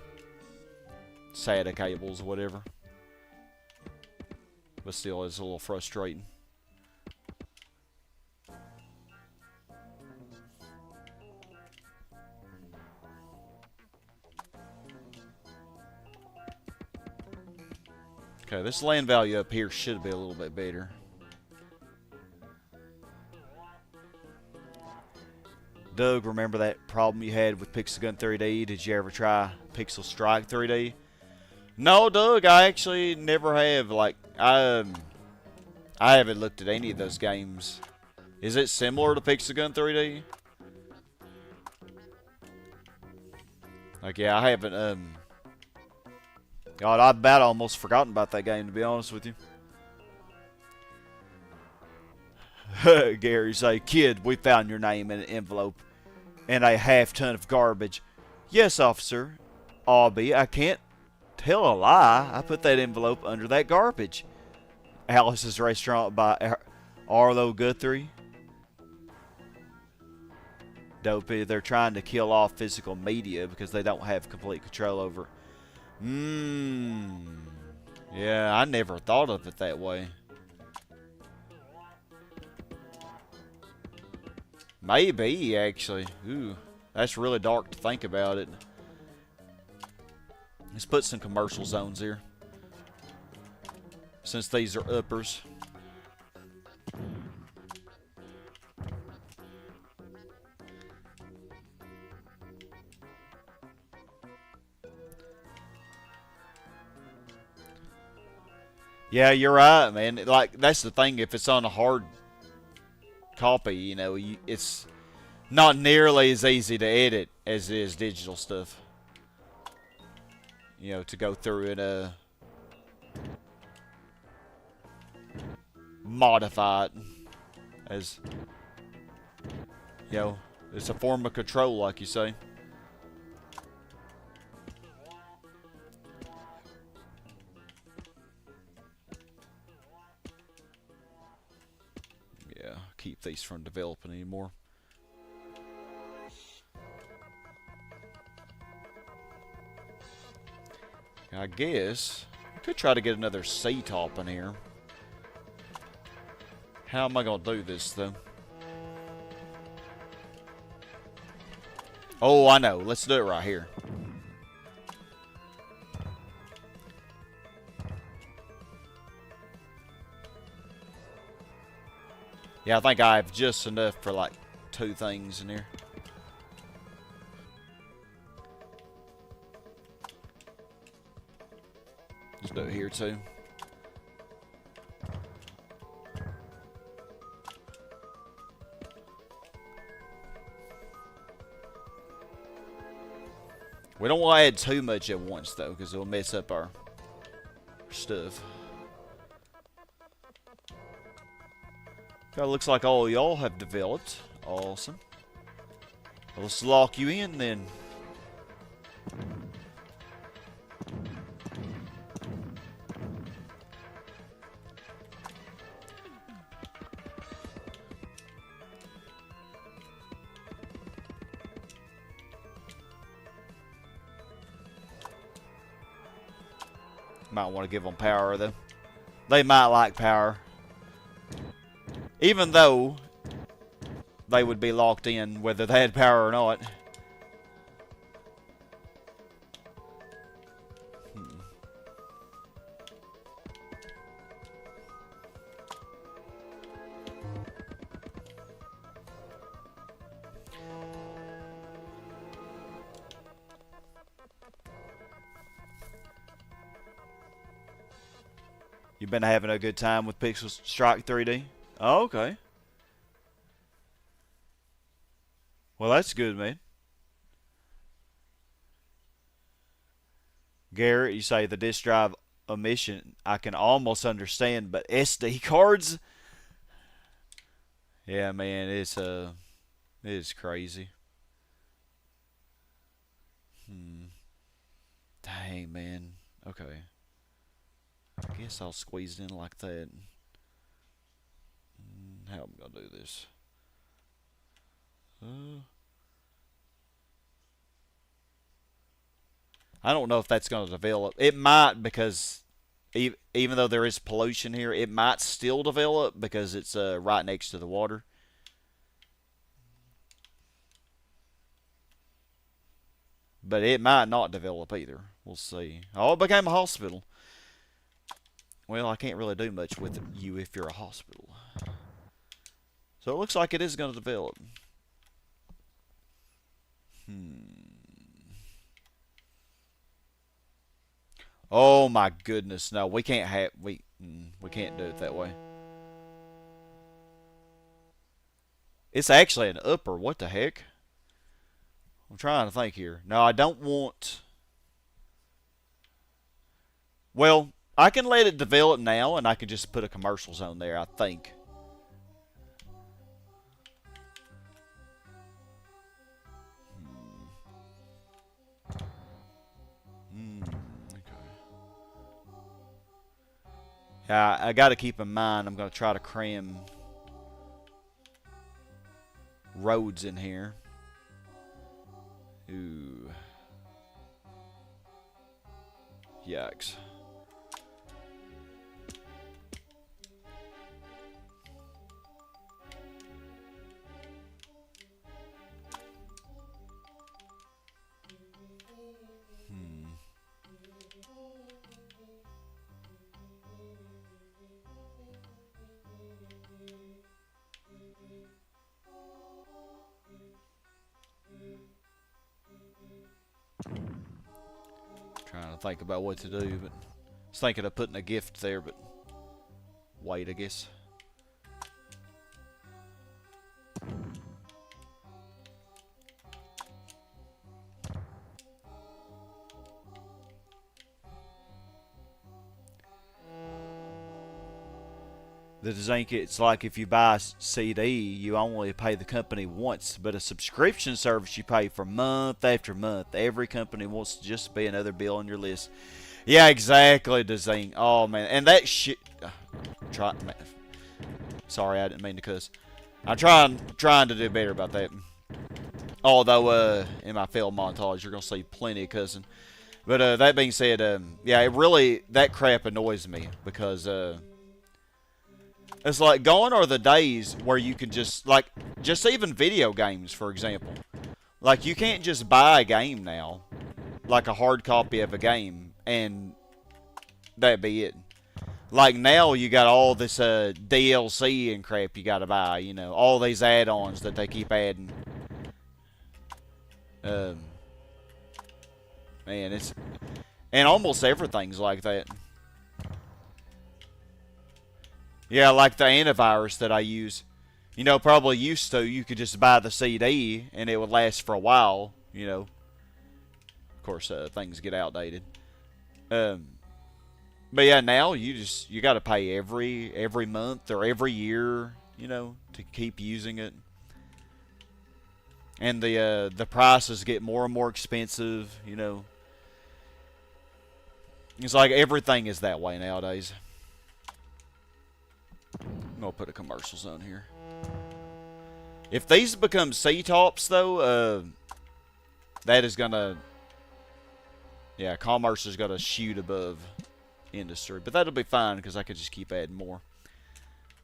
SATA cables or whatever. But still, it's a little frustrating. Okay, this land value up here should be a little bit better. Doug, remember that problem you had with Pixel Gun 3D? Did you ever try Pixel Strike 3D? No, Doug, I actually never have. Like, I haven't looked at any of those games. Is it similar to Pixel Gun 3D? Like, yeah, I haven't, God, I about almost forgotten about that game, to be honest with you. Gary say, kid, we found your name in an envelope and a half-ton of garbage. Yes, officer. Albie, I can't tell a lie. I put that envelope under that garbage. Alice's Restaurant by Arlo Guthrie. Dopey, they're trying to kill off physical media because they don't have complete control over it. Yeah, I never thought of it that way. Maybe, actually. Ooh, that's really dark to think about it. Let's put some commercial zones here, since these are uppers. Yeah, you're right, man. Like, that's the thing. If it's on a hard copy, you know, it's not nearly as easy to edit as it is digital stuff. You know, to go through and modify it as, you know, it's a form of control, like you say. keep these from developing anymore. I guess I could try to get another C-top in here. How am I going to do this, though? Oh, I know. Let's do it right here. Yeah, I think I have just enough for like 2 things in here. Let's do it here too. We don't want to add too much at once though, because it'll mess up our stuff. Okay, looks like all y'all have developed. Awesome. Well, let's lock you in then. Might want to give them power though. They might like power. Even though they would be locked in whether they had power or not. You've been having a good time with Pixel Strike 3D? Oh, okay. Well, that's good, man. Garrett, you say the disk drive omission, I can almost understand, but SD cards? Yeah, man, it is crazy. Dang, man. Okay. I guess I'll squeeze it in like that. How am I gonna do this? I don't know if that's gonna develop. It might, because even though there is pollution here, it might still develop because it's right next to the water. But it might not develop either. We'll see. Oh, it became a hospital. Well, I can't really do much with you if you're a hospital. So it looks like it is going to develop. Oh my goodness, no, we can't have we can't do it that way. It's actually an upper. What the heck? I'm trying to think here. No, I don't want. Well, I can let it develop now, and I can just put a commercial zone there, I think. I got to keep in mind I'm going to try to cram roads in here. Ooh. Yikes. Trying to think about what to do, but I was thinking of putting a gift there, but wait, I guess. The design kit's like if you buy a CD, you only pay the company once, but a subscription service you pay for month after month. Every company wants to just be another bill on your list. Yeah, exactly, design. Oh man, and that shit. Man. Sorry, I didn't mean to cuss. I'm trying to do better about that. Although, in my failed montage, you're gonna see plenty of cussing. But that being said, yeah, it really, that crap annoys me because it's like, gone are the days where you can just even video games, for example. Like, you can't just buy a game now, like a hard copy of a game, and that be it. Like, now you got all this DLC and crap you gotta buy, you know, all these add-ons that they keep adding. Man, and almost everything's like that. Yeah, like the antivirus that I use. You know, probably used to, you could just buy the CD and it would last for a while, you know. Of course, things get outdated. But yeah, now you got to pay every month or every year, you know, to keep using it. And the prices get more and more expensive, you know. It's like everything is that way nowadays. I'm gonna put a commercial zone here. If these become C-tops, though, that is gonna... Yeah, commerce is gonna shoot above industry. But that'll be fine, because I could just keep adding more.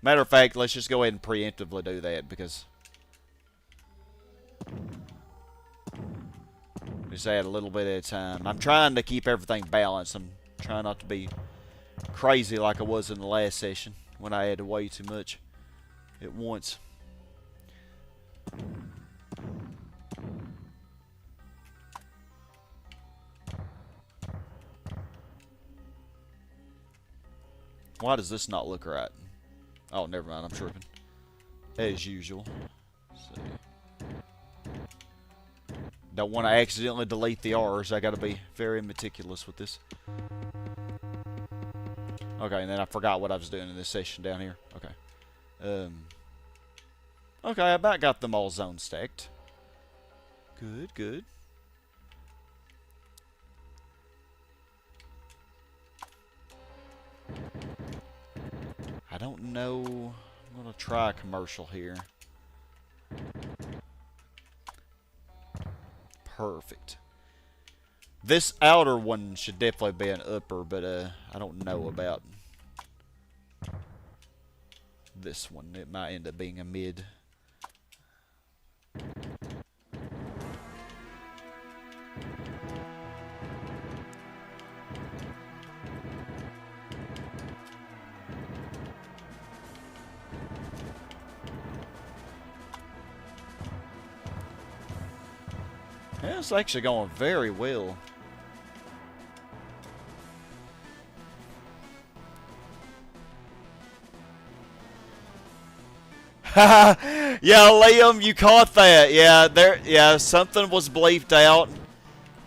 Matter of fact, let's just go ahead and preemptively do that, because... Just add a little bit at a time. I'm trying to keep everything balanced. I'm trying not to be crazy like I was in the last session, when I added way too much at once. Why does this not look right? Oh, never mind, I'm tripping. As usual. Let's see. Don't want to accidentally delete the R's. I gotta be very meticulous with this. Okay, and then I forgot what I was doing in this session down here. Okay. Okay, I about got them all zone stacked. Good, good. I don't know. I'm gonna try a commercial here. Perfect. This outer one should definitely be an upper, but I don't know about this one. It might end up being a mid. Yeah, it's actually going very well. Yeah, Liam, you caught that. Yeah, yeah, something was bleeped out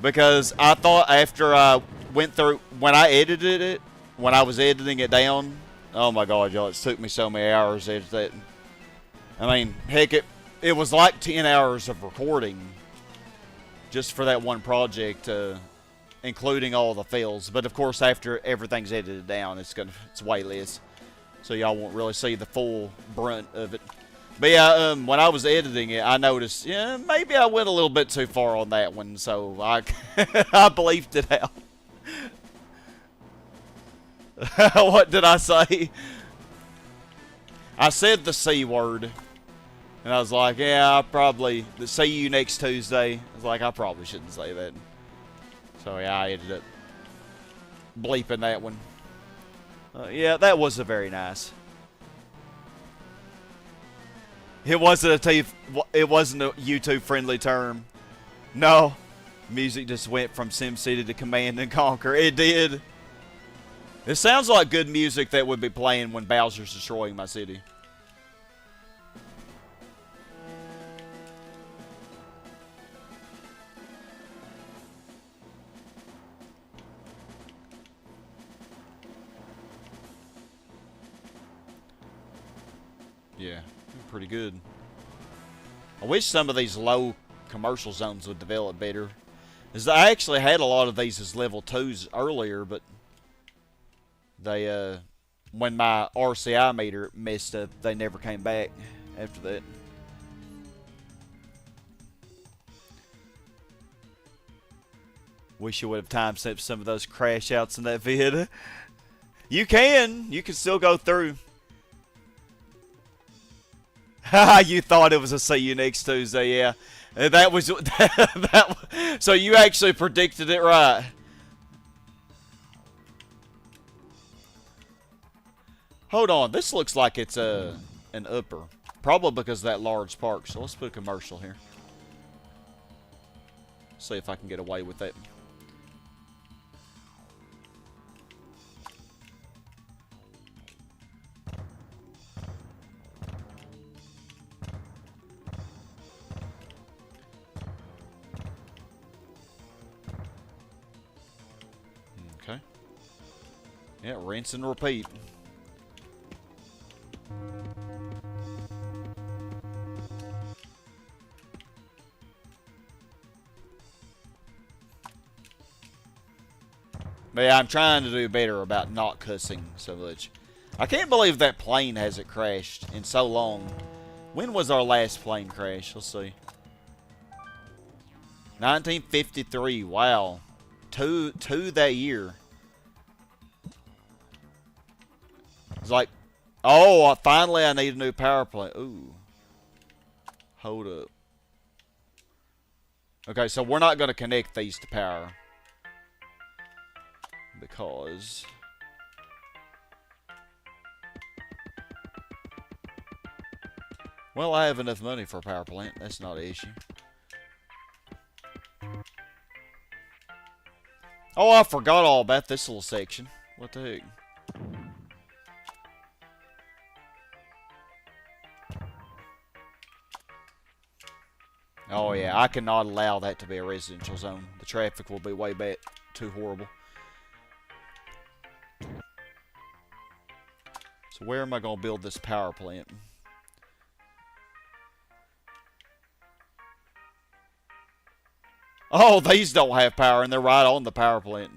because I thought after I went through, when I edited it, when I was editing it down, oh my god, y'all, it took me so many hours to edit that. I mean, heck, it was like 10 hours of recording just for that one project, including all the fails. But of course, after everything's edited down, it's way less, so y'all won't really see the full brunt of it. But yeah, when I was editing it, I noticed, yeah, maybe I went a little bit too far on that one, so I I bleeped it out. What did I say? I said the C word, and I was like, yeah, I probably, see you next Tuesday. I was like, I probably shouldn't say that. So yeah, I ended up bleeping that one. Yeah, that wasn't very nice. It wasn't a YouTube friendly term. No, music just went from SimCity to Command and Conquer. It did. It sounds like good music that would be playing when Bowser's destroying my city. Yeah, pretty good. I wish some of these low commercial zones would develop better. As I actually had a lot of these as level 2s earlier, but they, when my RCI meter messed up, they never came back after that. Wish you would have time-stamped some of those crash outs in that vid. You can still go through. Haha, you thought it was a see you next Tuesday, yeah. That was so you actually predicted it right. Hold on, this looks like it's an upper. Probably because of that large park. So let's put a commercial here. See if I can get away with that. Okay. Yeah, rinse and repeat. But yeah, I'm trying to do better about not cussing so much. I can't believe that plane hasn't crashed in so long. When was our last plane crash? Let's see. 1953. Wow. Two that year. It's like, oh, finally I need a new power plant. Ooh. Hold up. Okay, so we're not going to connect these to power. Because... well, I have enough money for a power plant. That's not an issue. Oh, I forgot all about this little section. What the heck? Oh, yeah. I cannot allow that to be a residential zone. The traffic will be way back too horrible. So where am I going to build this power plant? Oh, these don't have power, and they're right on the power plant.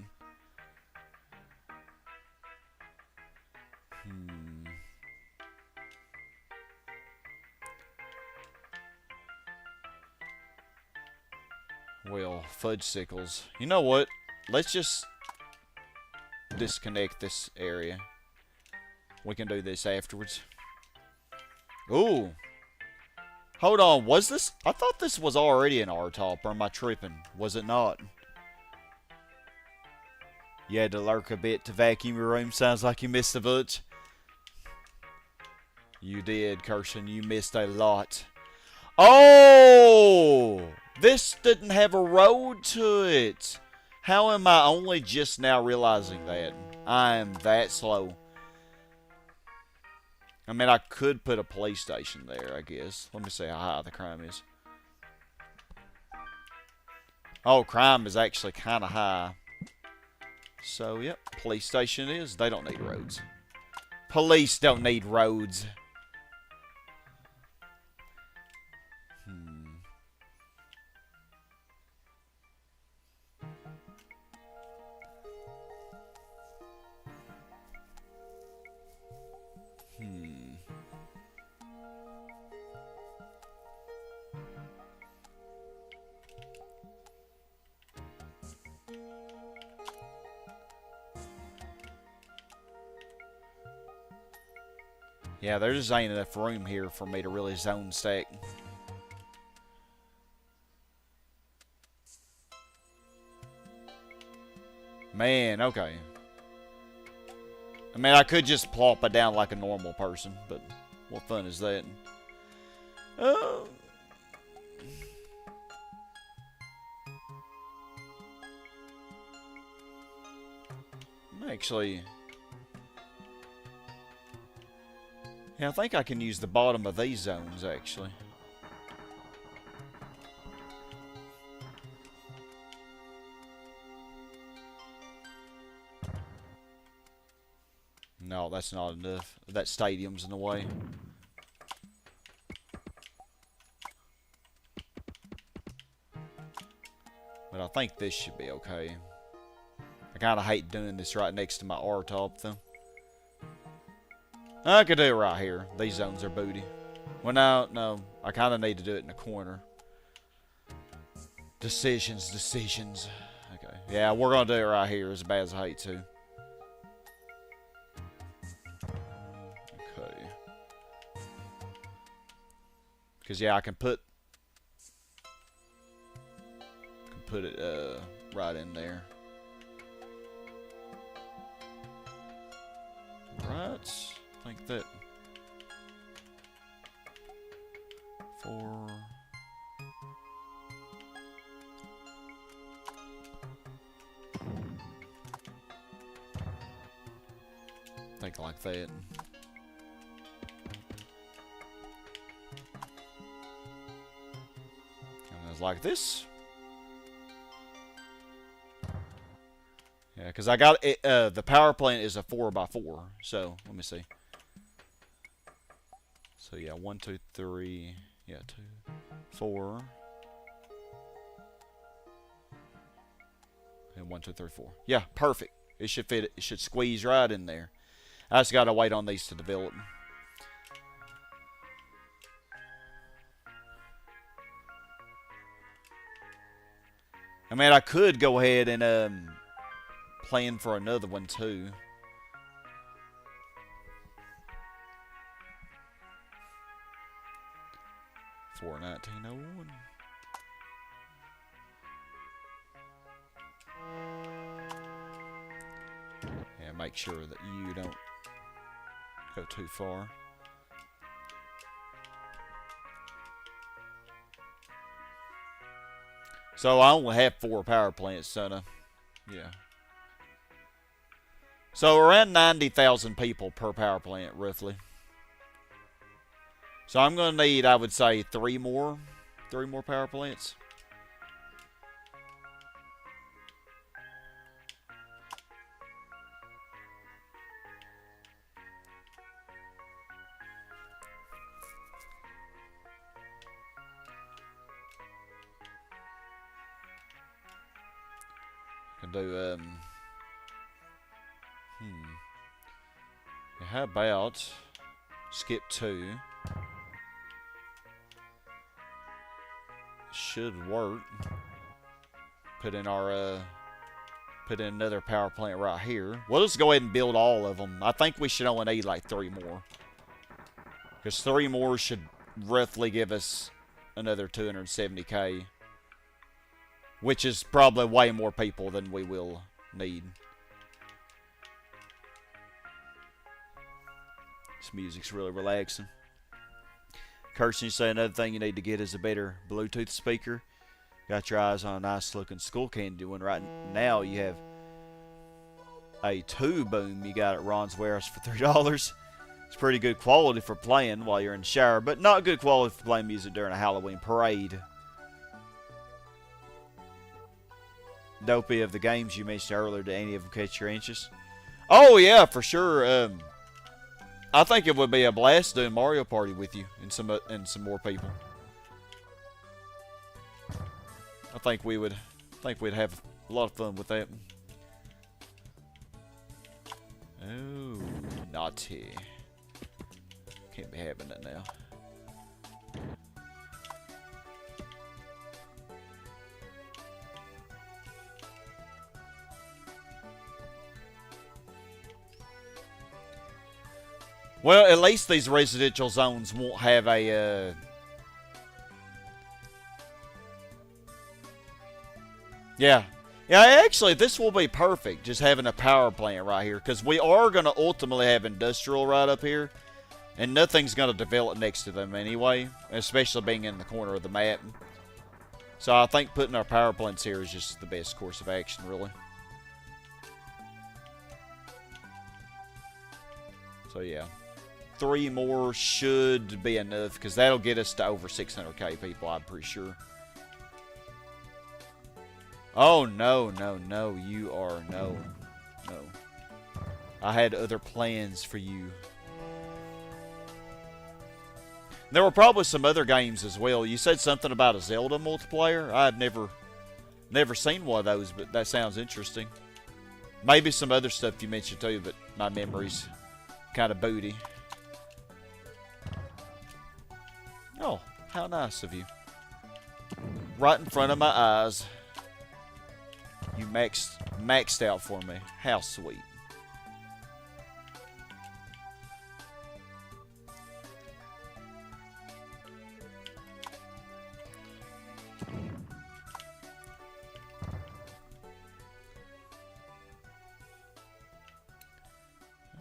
Well, fudge sickles. You know what? Let's just disconnect this area. We can do this afterwards. Ooh. Hold on, was this? I thought this was already an R-top, or am I tripping? Was it not? You had to lurk a bit to vacuum your room. Sounds like you missed a bunch. You did, Kirsten. You missed a lot. Oh! This didn't have a road to it. How am I only just now realizing that? I am that slow. I mean, I could put a police station there, I guess. Let me see how high the crime is. Oh, crime is actually kind of high. So, yep, police station it is. They don't need roads. Police don't need roads. Yeah, there just ain't enough room here for me to really zone stack. Man, okay. I mean, I could just plop it down like a normal person, but what fun is that? Actually... yeah, I think I can use the bottom of these zones, actually. No, that's not enough. That stadium's in the way. But I think this should be okay. I kind of hate doing this right next to my R-top, though. I could do it right here. These zones are booty. Well, no. I kind of need to do it in the corner. Decisions. Okay. Yeah, we're going to do it right here, as bad as I hate to. Okay. Because, yeah, I can put it right in there. Right. I think that 4. Think like that. And it's like this. Yeah, because I got it, the power plant is a 4x4. So let me see. So yeah, 1, 2, 3. Yeah, 2, 4. And 1, 2, 3, 4. Yeah, perfect. It should fit. It should squeeze right in there. I just gotta wait on these to develop. I mean, I could go ahead and plan for another one too. For 1901. Yeah, make sure that you don't go too far. So I only have 4 power plants, son. Yeah. So around 90,000 people per power plant, roughly. So I'm going to need, I would say, 3 more power plants. Can do, how about skip 2? Should work. Put in our put in another power plant right here. We'll just go ahead and build all of them. I think we should only need like 3 more. Because 3 more should roughly give us another 270k. Which is probably way more people than we will need. This music's really relaxing. Kirsten, you say another thing you need to get is a better Bluetooth speaker. Got your eyes on a nice looking Skull Candy one right now. You have a 2-boom you got at Ron's Warehouse for $3. It's pretty good quality for playing while you're in the shower, but not good quality for playing music during a Halloween parade. Dopey, of the games you mentioned earlier, did any of them catch your interest? Oh yeah, for sure. I think it would be a blast doing Mario Party with you and some more people. I think we'd have a lot of fun with that. Oh, naughty! Can't be having that now. Well, at least these residential zones won't have a, Yeah, actually, this will be perfect, just having a power plant right here, because we are going to ultimately have industrial right up here, and nothing's going to develop next to them anyway, especially being in the corner of the map. So I think putting our power plants here is just the best course of action, really. So, yeah. 3 more should be enough, because that'll get us to over 600k people, I'm pretty sure. Oh, no, you are, no. I had other plans for you. There were probably some other games as well. You said something about a Zelda multiplayer. I've never seen one of those, but that sounds interesting. Maybe some other stuff you mentioned too, but my memory's kind of booty. How nice of you. Right in front of my eyes. You maxed out for me. How sweet.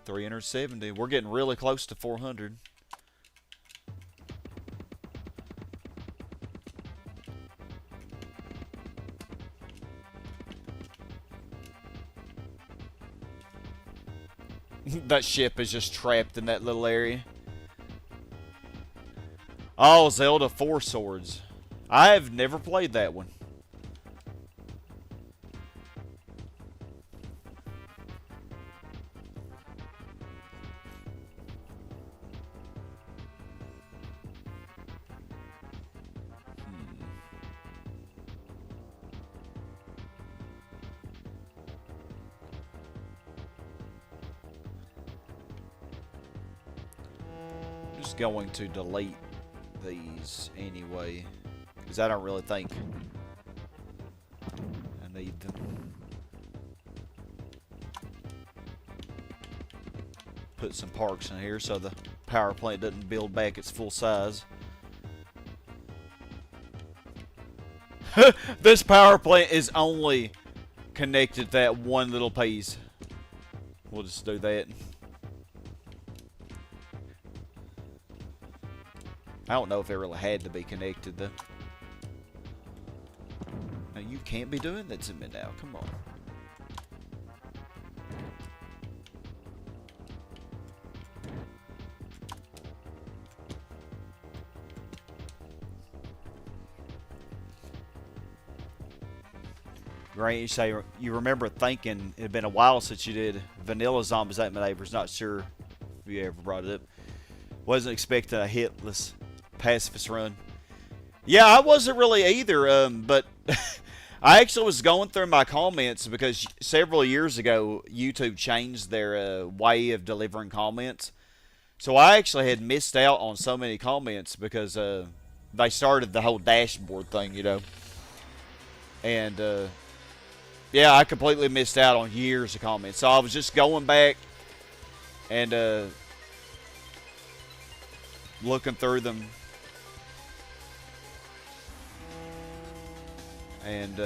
$370. We're getting really close to 400. That ship is just trapped in that little area. Oh, Zelda 4 Swords. I have never played that one. Going to delete these anyway, because I don't really think I need them. Put some parks in here so the power plant doesn't build back its full size. This power plant is only connected to that one little piece. We'll just do that. I don't know if it really had to be connected, though. Now, you can't be doing that to me now. Come on. Grant, you say you remember thinking it had been a while since you did Vanilla Zombies Ate My Neighbors. Not sure if you ever brought it up. Wasn't expecting a hitless pacifist run. Yeah, I wasn't really either, but I actually was going through my comments because several years ago YouTube changed their way of delivering comments. So I actually had missed out on so many comments because they started the whole dashboard thing, you know. And yeah, I completely missed out on years of comments. So I was just going back and looking through them. And,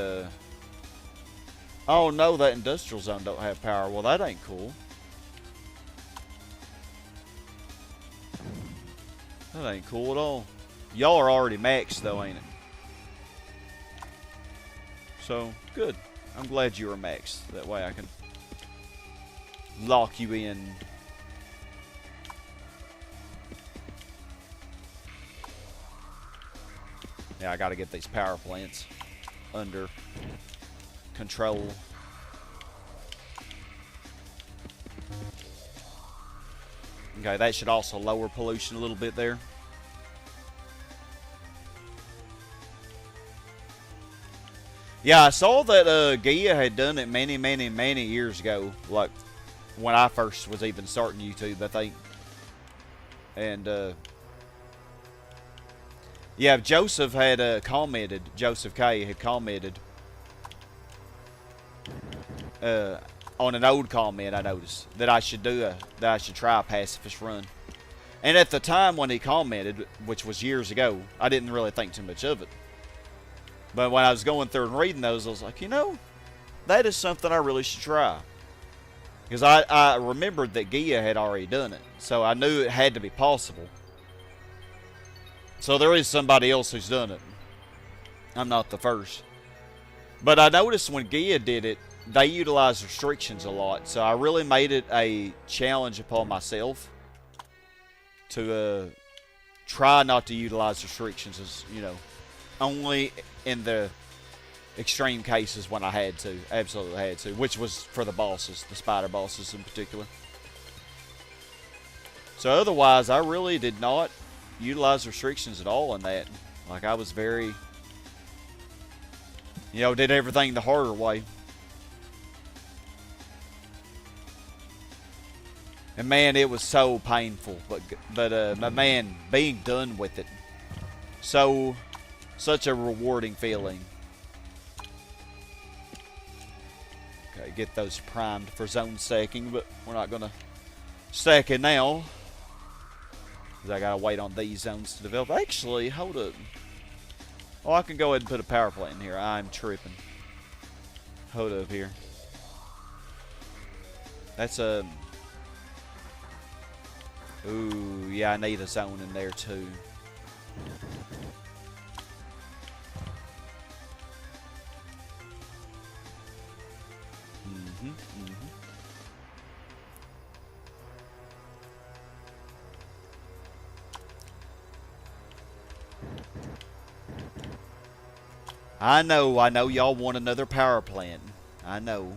oh no, that industrial zone don't have power. Well, that ain't cool. That ain't cool at all. Y'all are already maxed, though, ain't it? So, good. I'm glad you were maxed. That way I can lock you in. Yeah, I gotta get these power plants under control. Okay, that should also lower pollution a little bit there. Yeah, I saw that Gia had done it many years ago, like when I first was even starting YouTube, I think. And yeah, Joseph had commented, Joseph K had commented on an old comment I noticed that I should try a pacifist run. And at the time when he commented, which was years ago, I didn't really think too much of it. But when I was going through and reading those, I was like, you know, that is something I really should try. Because I remembered that Gia had already done it, so I knew it had to be possible. So there is somebody else who's done it. I'm not the first. But I noticed when Gia did it, they utilized restrictions a lot. So I really made it a challenge upon myself to try not to utilize restrictions, as you know, only in the extreme cases when I had to, absolutely had to, which was for the bosses, the spider bosses in particular. So otherwise, I really did not utilize restrictions at all in that. Like, I was very, you know, did everything the harder way. And man, it was so painful, but man, being done with it Such a rewarding feeling. Okay, get those primed for zone stacking, but we're not gonna stack it now. Cause I gotta wait on these zones to develop. Actually, hold up. Oh, I can go ahead and put a power plant in here. I'm tripping. Hold up here. That's a... Ooh, yeah, I need a zone in there too. I know y'all want another power plant. I know.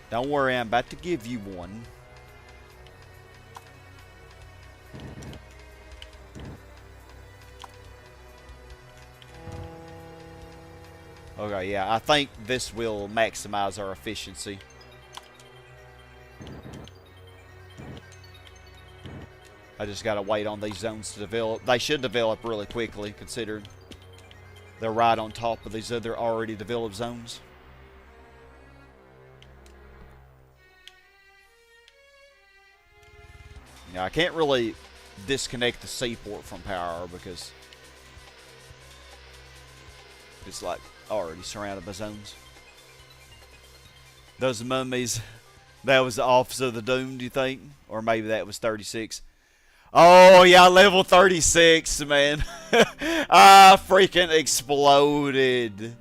Don't worry, I'm about to give you one. Okay, yeah, I think this will maximize our efficiency. I just gotta wait on these zones to develop. They should develop really quickly, considering they're right on top of these other already developed zones. Yeah, I can't really disconnect the seaport from power because it's like already surrounded by zones. Those mummies, that was the Office of the Doomed, you think? Or maybe that was 36. Oh, yeah, level 36, man. I freaking exploded.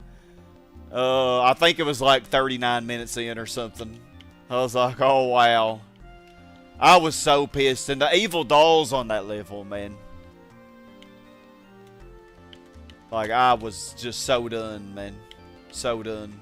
I think it was like 39 minutes in or something. I was like, oh, wow. I was so pissed. And the evil dolls on that level, man. Like, I was just so done, man. So done.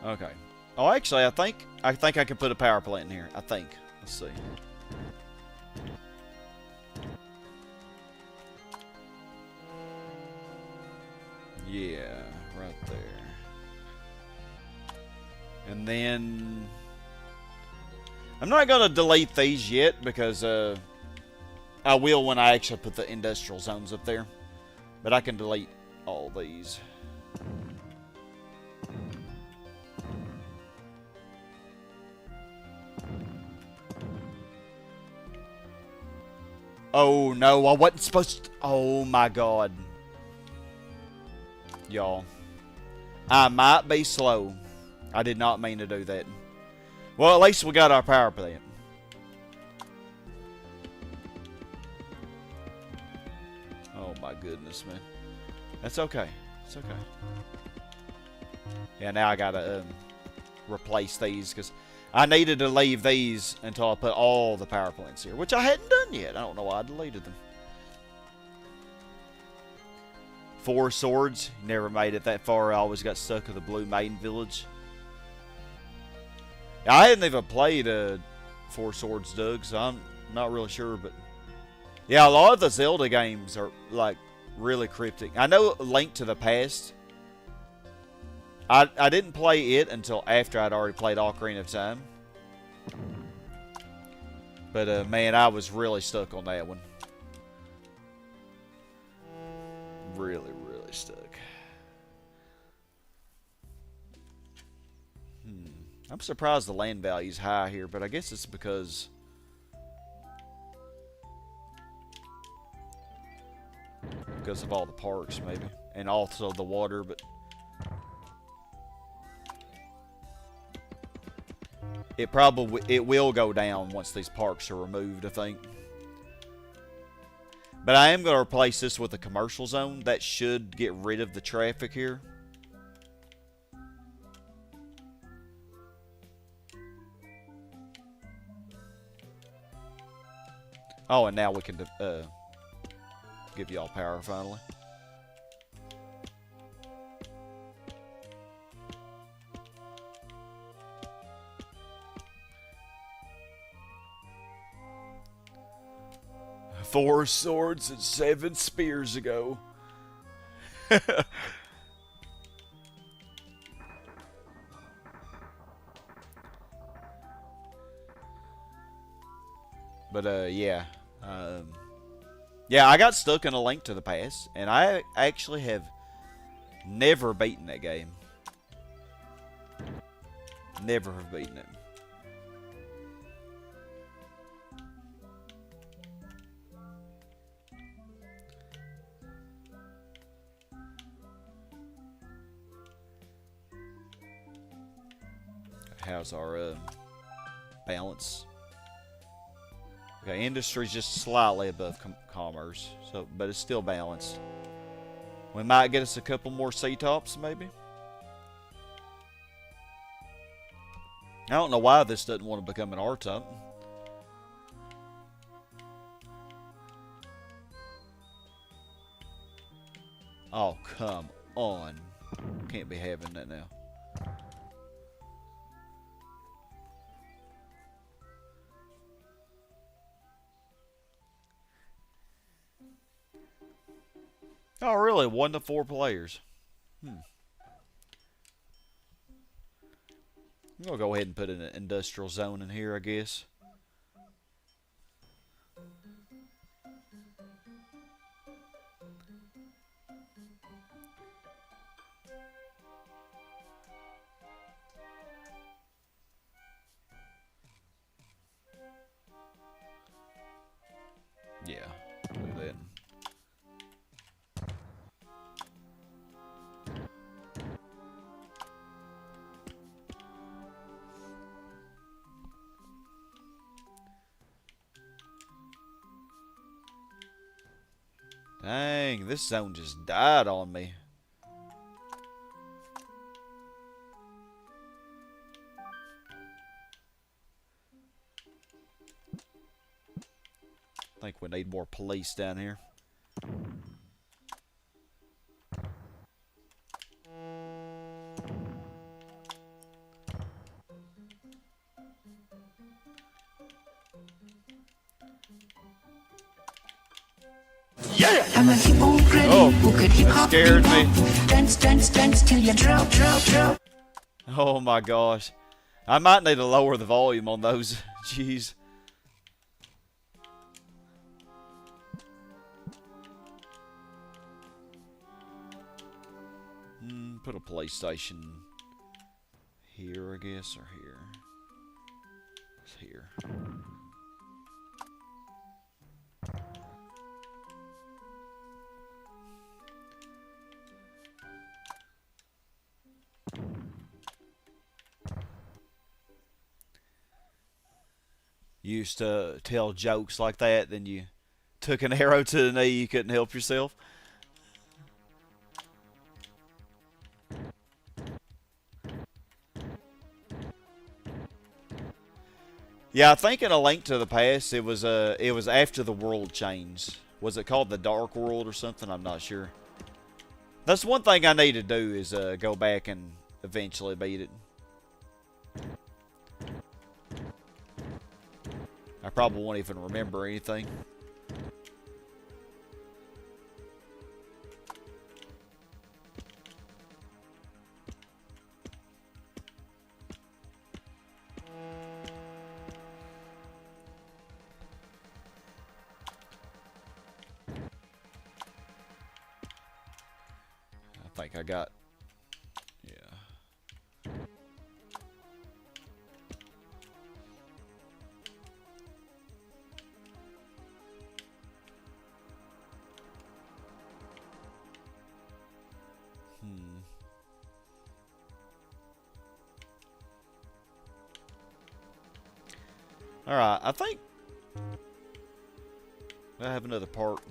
Okay. Oh, actually, I think I can put a power plant in here. I think. Let's see. Yeah, right there. And then I'm not gonna delete these yet because I will when I actually put the industrial zones up there. But I can delete all these. Oh no, I wasn't supposed to. Oh my god. Y'all. I might be slow. I did not mean to do that. Well, at least we got our power plant. Oh my goodness, man. That's okay. It's okay. Yeah, now I gotta replace these because I needed to leave these until I put all the power plants here, which I hadn't done yet. I don't know why I deleted them. 4 swords. Never made it that far. I always got stuck at the Blue Maiden Village. I hadn't even played 4 Swords, Doug, so I'm not really sure. But yeah, a lot of the Zelda games are like really cryptic. I know Link to the Past. I didn't play it until after I'd already played Ocarina of Time. But man, I was really stuck on that one. Really, really stuck. I'm surprised the land value's high here, but I guess it's because of all the parks, maybe, and also the water. But it will go down once these parks are removed, I think. But I am going to replace this with a commercial zone. That should get rid of the traffic here. Oh, and now we can give y'all power finally. 4 swords and 7 spears ago. But yeah, yeah, I got stuck in A Link to the Past, and I actually have never beaten that game. Never have beaten it. How's our balance? Okay, industry's just slightly above commerce, so but it's still balanced. We might get us a couple more C-tops, maybe. I don't know why this doesn't want to become an R-top. Oh, come on. Can't be having that now. Oh, really? 1 to 4 players. I'm going to go ahead and put an industrial zone in here, I guess. Yeah, do that. Dang, this zone just died on me. I think we need more police down here. Yeah. I'm a hip hop granny who could hip hop. That scared me. Dance, dance, dance till you drop, drop, drop. Oh my gosh. I might need to lower the volume on those. Jeez. Put a police station here, I guess, or here. It's here. You used to tell jokes like that, then you took an arrow to the knee, you couldn't help yourself. Yeah, I think in A Link to the Past, it was after the world changed. Was it called the Dark World or something? I'm not sure. That's one thing I need to do is go back and eventually beat it. I probably won't even remember anything. I think I got, yeah. Alright, I think I have another part.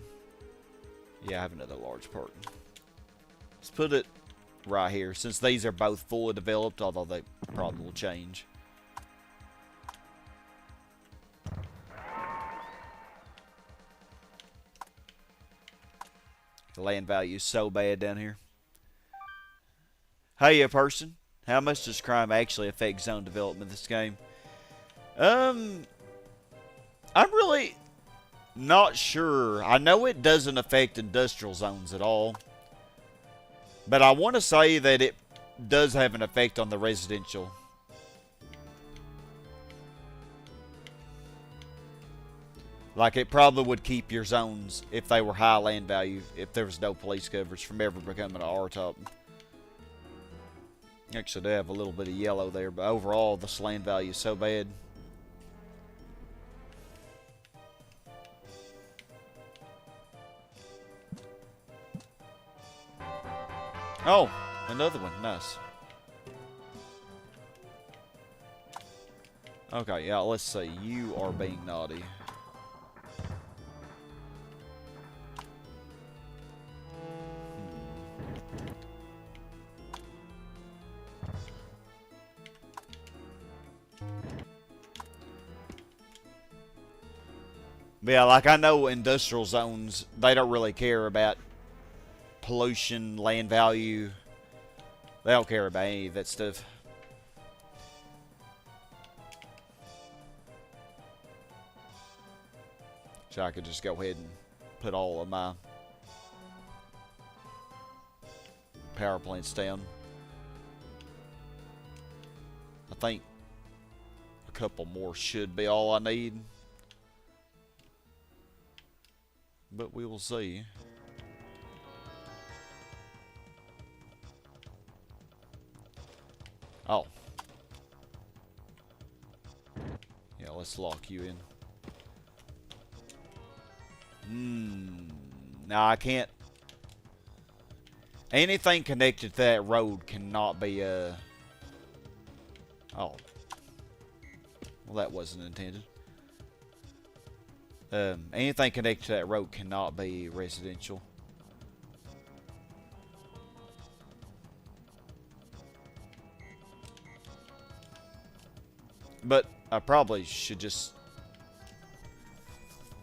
Yeah, I have another large part. Let's put it right here, since these are both fully developed, although they probably will change. The land value is so bad down here. Hey, a person. How much does crime actually affect zone development in this game? I'm really... Not sure. I know it doesn't affect industrial zones at all. But I want to say that it does have an effect on the residential. Like, it probably would keep your zones, if they were high land value, if there was no police coverage, from ever becoming an R-top. Actually, they have a little bit of yellow there, but overall, this land value is so bad. Oh, another one. Nice. Okay, yeah, let's see. You are being naughty. Yeah, like I know industrial zones, they don't really care about pollution, land value. They don't care about any of that stuff. So I could just go ahead and put all of my power plants down. I think a couple more should be all I need. But we will see. Oh. Yeah, let's lock you in. Now I can't. Anything connected to that road cannot be, Oh. Well, that wasn't intended. Anything connected to that road cannot be residential. But I probably should just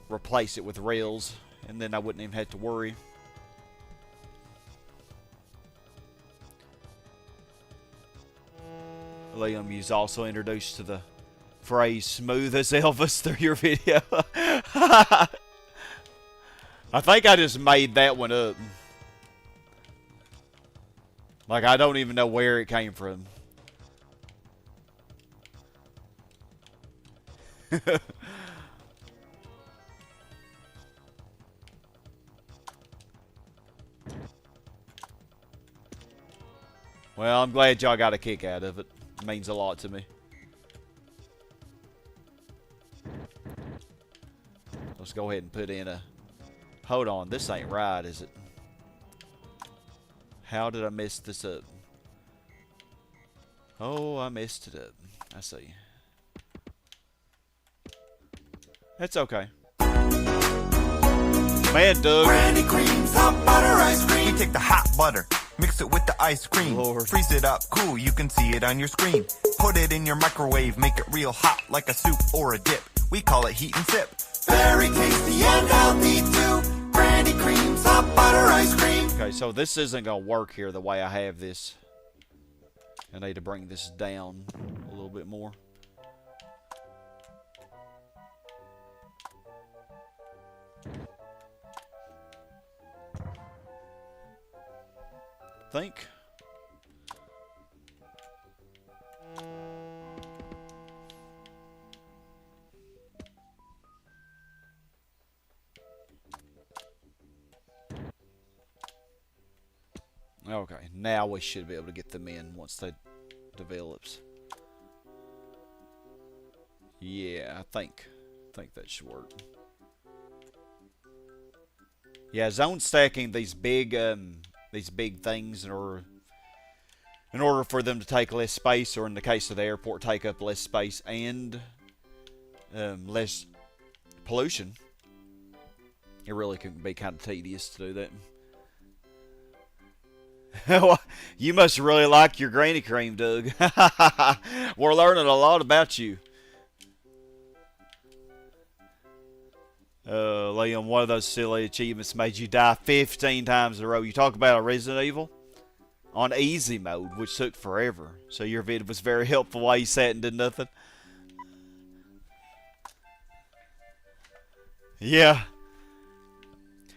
replace it with rails, and then I wouldn't even have to worry. Liam, you's also introduced to the phrase "smooth as Elvis" through your video. I think I just made that one up. Like, I don't even know where it came from. Well, I'm glad y'all got a kick out of it. It means a lot to me. Let's go ahead and put in a... Hold on, this ain't right, is it? How did I mess this up? Oh, I messed it up. I see. That's okay. Man, Doug. Brandy creams, hot butter ice cream. We take the hot butter, mix it with the ice cream. Lord. Freeze it up, cool, you can see it on your screen. Put it in your microwave, make it real hot like a soup or a dip. We call it heat and sip. Very tasty and healthy too. Brandy creams, hot butter ice cream. Okay, so this isn't going to work here the way I have this. I need to bring this down a little bit more. Think. Okay, now we should be able to get them in once that develops. Yeah, I think that should work. Yeah, zone stacking these big things in order for them to take less space, or in the case of the airport, take up less space and less pollution. It really can be kind of tedious to do that. You must really like your granny cream, Doug. We're learning a lot about you. Liam, one of those silly achievements made you die 15 times in a row. You talk about a Resident Evil on easy mode, which took forever. So your vid was very helpful while you sat and did nothing. Yeah.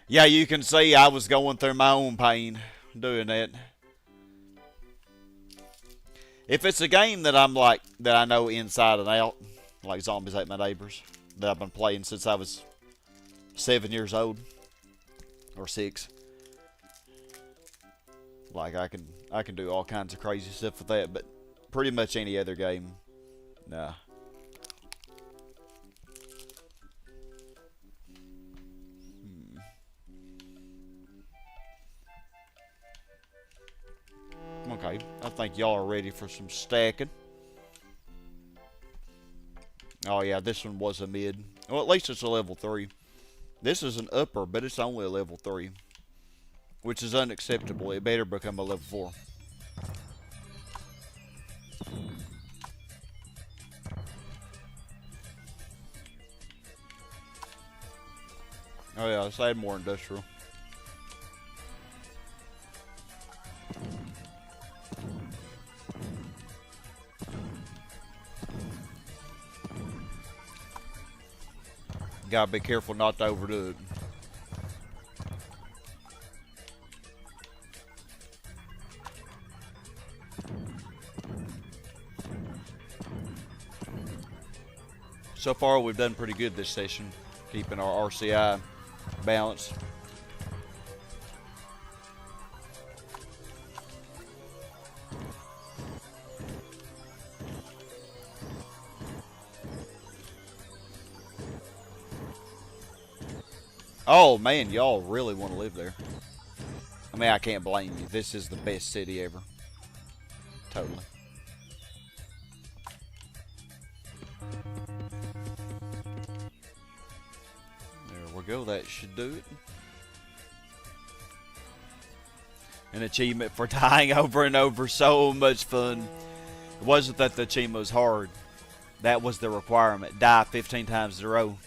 Yeah, you can see I was going through my own pain doing that. If it's a game that I'm like, that I know inside and out, like Zombies Ate My Neighbors, that I've been playing since I was 7 years old, or 6. Like I can do all kinds of crazy stuff with that, but pretty much any other game, nah. Okay, I think y'all are ready for some stacking. Oh yeah, this one was a mid. Well, at least it's a level 3. This is an upper, but it's only a level 3. Which is unacceptable. It better become a level 4. Oh yeah, let's add more industrial. Gotta be careful not to overdo it. So far, we've done pretty good this session, keeping our RCI balanced. Oh man, y'all really want to live there. I mean, I can't blame you. This is the best city ever. Totally. There we go. That should do it. An achievement for dying over and over. So much fun. It wasn't that the achievement was hard. That was the requirement. Die 15 times in a row.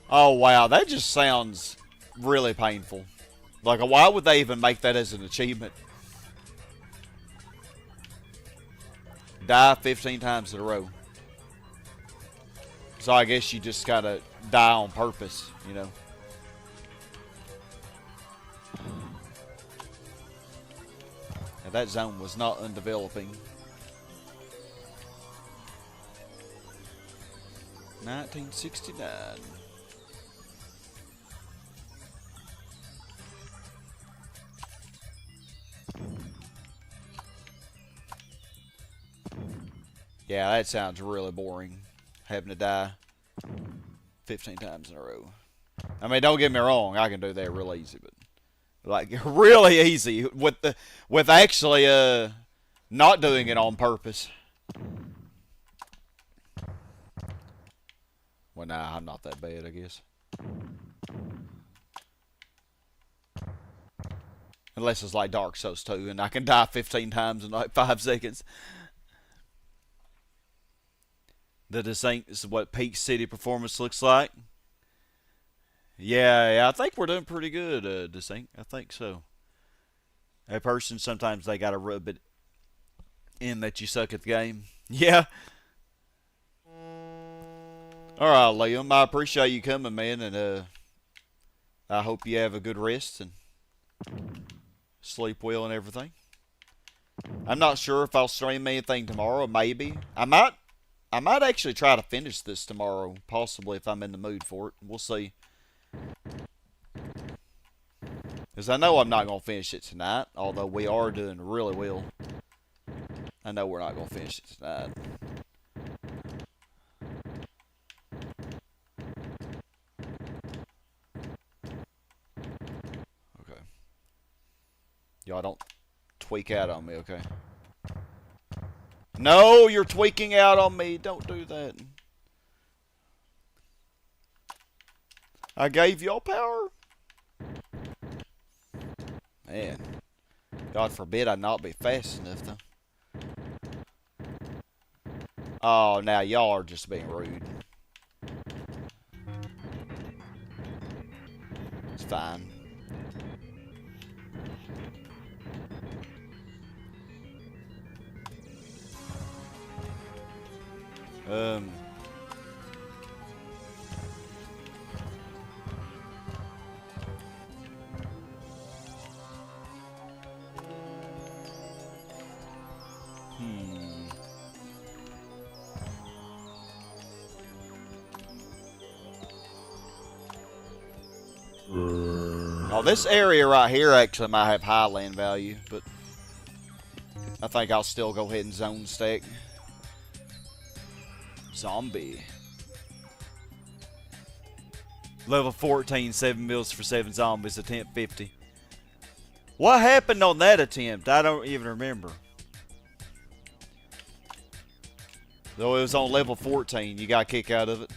Oh, wow. That just sounds really painful. Like, why would they even make that as an achievement? Die 15 times in a row. So I guess you just gotta die on purpose, you know. Now, that zone was not undeveloping. 1969. Yeah, that sounds really boring. Having to die 15 times in a row. I mean, don't get me wrong, I can do that real easy, but like really easy with actually not doing it on purpose. Well, nah, I'm not that bad, I guess. Unless it's like Dark Souls 2 and I can die 15 times in like 5 seconds. The Descent is what peak city performance looks like. Yeah, I think we're doing pretty good, Descent. I think so. A person, sometimes they gotta rub it in that you suck at the game. Yeah. Alright, Liam, I appreciate you coming, man, and I hope you have a good rest and sleep well and everything. I'm not sure if I'll stream anything tomorrow, maybe. I might actually try to finish this tomorrow, possibly if I'm in the mood for it. We'll see. Because I know I'm not going to finish it tonight, although we are doing really well. I know we're not going to finish it tonight. Okay. Y'all don't tweak out on me, okay? No, you're tweaking out on me. Don't do that. I gave y'all power. Man. God forbid I not be fast enough, though. Oh, now y'all are just being rude. It's fine. Oh, this area right here actually might have high land value, but I think I'll still go ahead and zone stack. Zombie. Level 14, 7 meals for 7 zombies, attempt 50. What happened on that attempt? I don't even remember. Though it was on level 14, you got a kick out of it.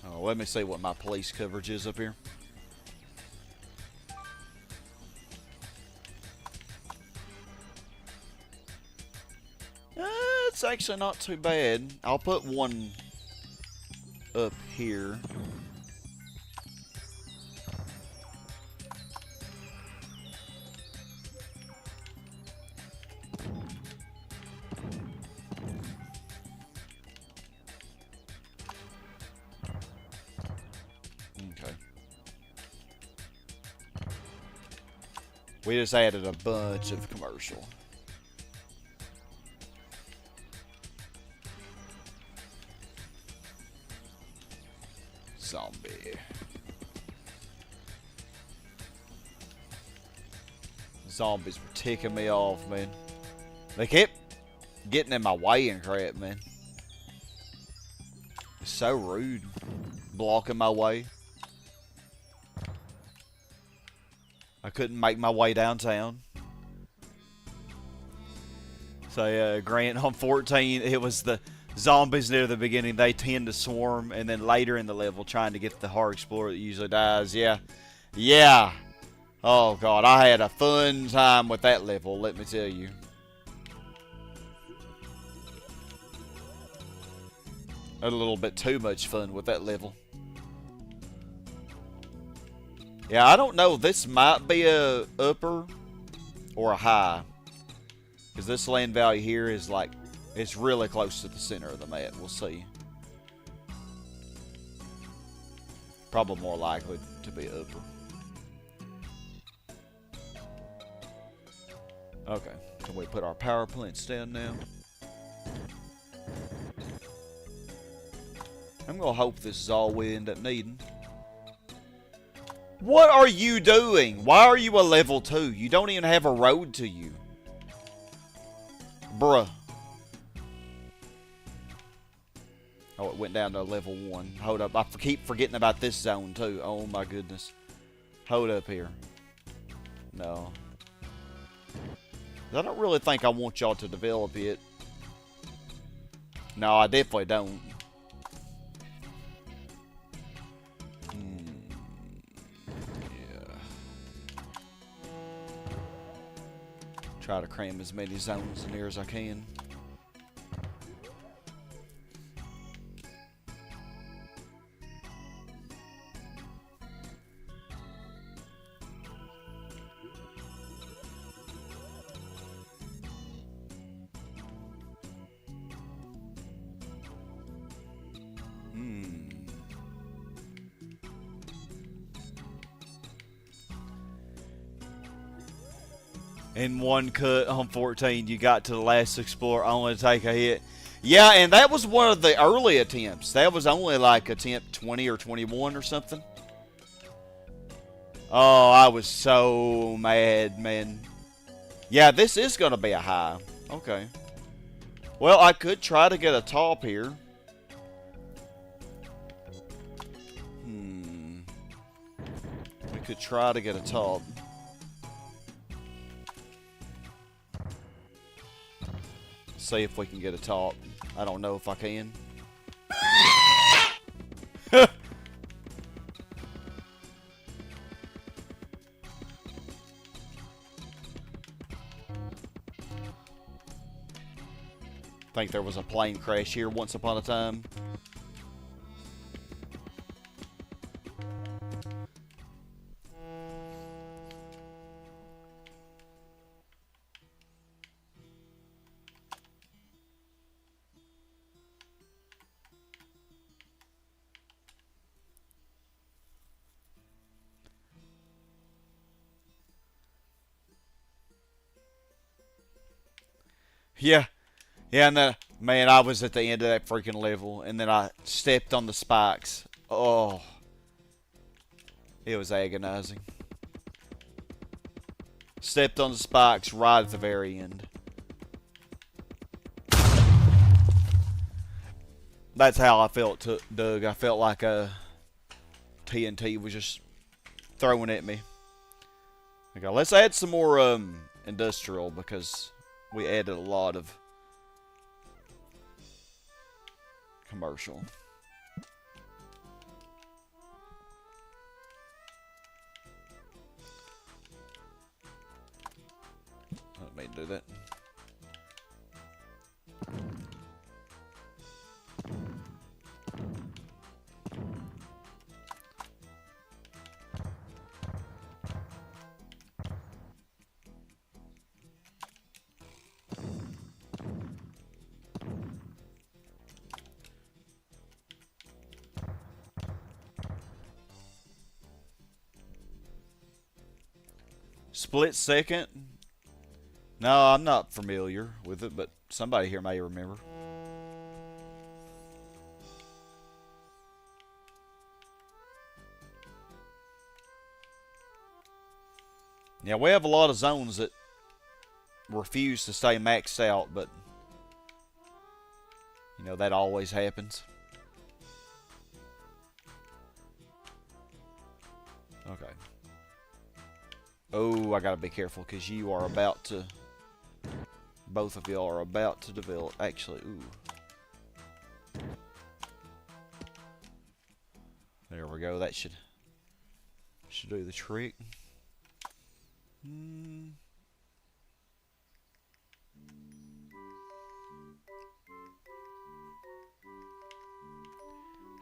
Oh, let me see what my police coverage is up here. It's actually not too bad. I'll put one up here. Okay. We just added a bunch of commercial. Zombie. Zombies were ticking me off, man. They kept getting in my way and crap, man. It's so rude. Blocking my way. I couldn't make my way downtown. So, yeah, Grant, on 14, it was the zombies near the beginning. They tend to swarm, and then later in the level, trying to get the hard explorer that usually dies. Yeah. Yeah. Oh, God. I had a fun time with that level, let me tell you. A little bit too much fun with that level. Yeah, I don't know. This might be a upper or a high. Because this land value here is like, it's really close to the center of the map. We'll see. Probably more likely to be upper. Okay. Can we put our power plants down now? I'm going to hope this is all we end up needing. What are you doing? Why are you a level 2? You don't even have a road to you. Bruh. Oh, it went down to level 1. Hold up. I keep forgetting about this zone, too. Oh, my goodness. Hold up here. No. I don't really think I want y'all to develop it. No, I definitely don't. Try to cram as many zones in here as I can. In one cut on 14, you got to the last explorer only to take a hit. Yeah, and that was one of the early attempts. That was only like attempt 20 or 21 or something. Oh, I was so mad, man. Yeah, this is going to be a high. Okay. Well, I could try to get a top here. We could try to get a top. See if we can get a top. I don't know if I can. Think there was a plane crash here once upon a time. Yeah, and Man, I was at the end of that freaking level, and then I stepped on the spikes. Oh. It was agonizing. Stepped on the spikes right at the very end. That's how I felt, Doug. I felt like TNT was just throwing at me. Okay, let's add some more industrial, because we added a lot of commercial. Let me do that. Split second? No, I'm not familiar with it, but somebody here may remember. Yeah, we have a lot of zones that refuse to stay maxed out, but you know, that always happens. Okay. Oh, I gotta be careful, because you are about to... Both of y'all are about to develop. Actually, ooh. There we go. That should do the trick.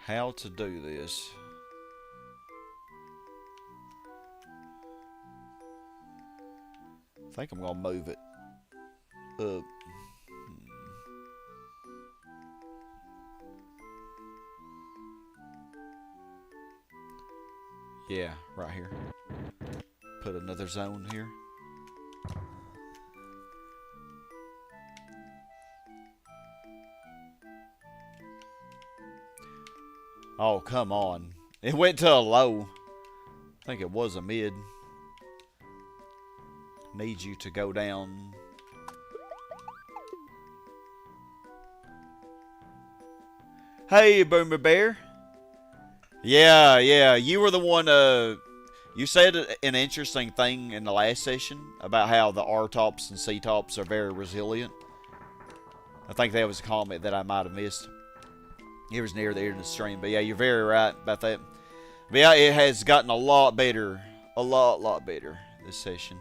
How to do this? I think I'm gonna move it up. Yeah, right here. Put another zone here. Oh, come on. It went to a low. I think it was a mid. Need you to go down. Hey, Boomer Bear. Yeah, you were the one, you said an interesting thing in the last session about how the R-tops and C-tops are very resilient. I think that was a comment that I might have missed. It was near the end of the stream, but yeah, you're very right about that. But yeah, it has gotten a lot better. A lot better this session.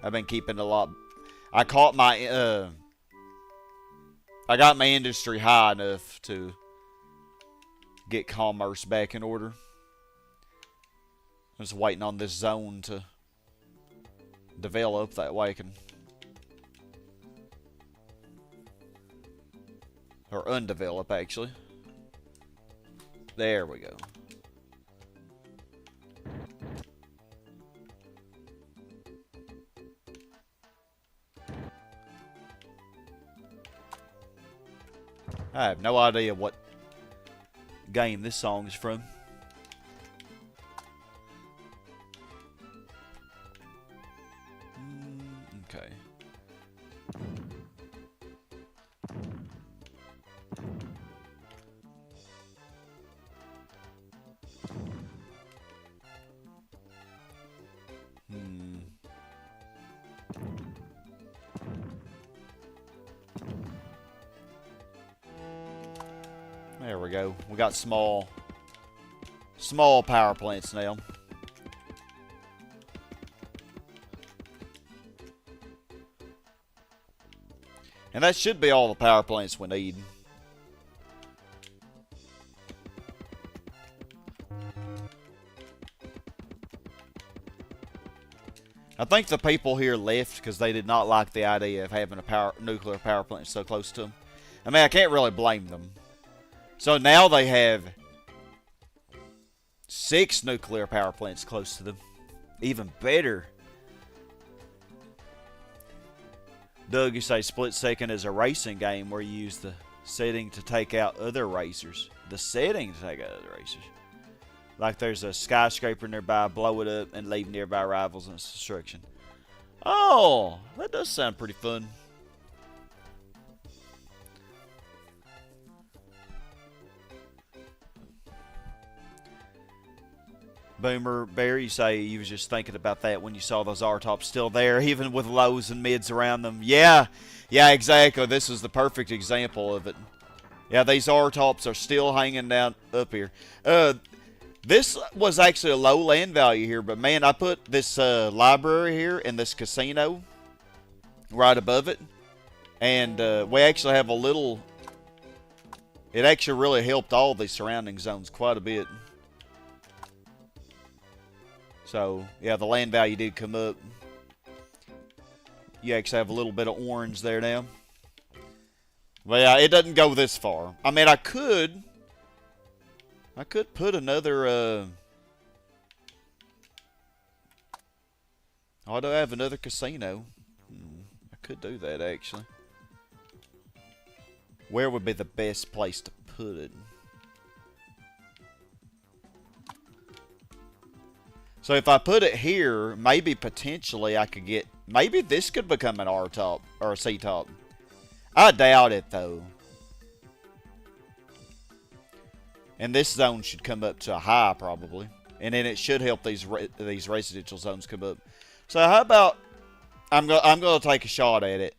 I've been keeping a lot. I caught my, I got my industry high enough to get commerce back in order. I'm just waiting on this zone to develop. That way I can, or undevelop actually. There we go. I have no idea what game this song is from. Okay. There we go. We got small power plants now. And that should be all the power plants we need. I think the people here left because they did not like the idea of having a nuclear power plant so close to them. I mean, I can't really blame them. So now they have 6 nuclear power plants close to them. Even better. Doug, you say split second is a racing game where you use the Setting to take out other racers. The setting to take out other racers. Like there's a skyscraper nearby, blow it up, and leave nearby rivals in its destruction. Oh, that does sound pretty fun. Boomer Bear, you say you was just thinking about that when you saw those R-tops still there, even with lows and mids around them. Yeah, exactly. This is the perfect example of it. Yeah, these R-tops are still hanging down up here. This was actually a low land value here, but man, I put this library here and this casino right above it, and we actually have a little. It actually really helped all the surrounding zones quite a bit. So, yeah, the land value did come up. You actually have a little bit of orange there now. But yeah, it doesn't go this far. I mean, I could put another, oh, I do have another casino. I could do that, actually. Where would be the best place to put it? So if I put it here, maybe potentially I could get... Maybe this could become an R-top or a C-top. I doubt it, though. And this zone should come up to a high, probably. And then it should help these residential zones come up. So how about... I'm gonna take a shot at it.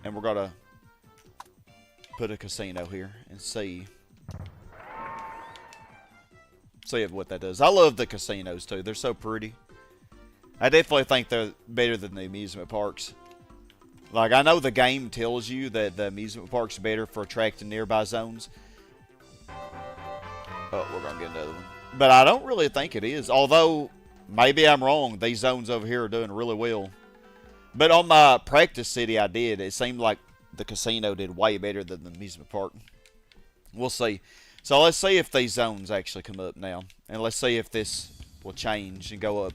And we're going to put a casino here and see... See what that does. I love the casinos too. They're so pretty. I definitely think they're better than the amusement parks. Like, I know the game tells you that the amusement parks are better for attracting nearby zones. Oh, we're going to get another one. But I don't really think it is. Although, maybe I'm wrong. These zones over here are doing really well. But on my practice city I did, it seemed like the casino did way better than the amusement park. We'll see. So let's see if these zones actually come up now. And let's see if this will change and go up.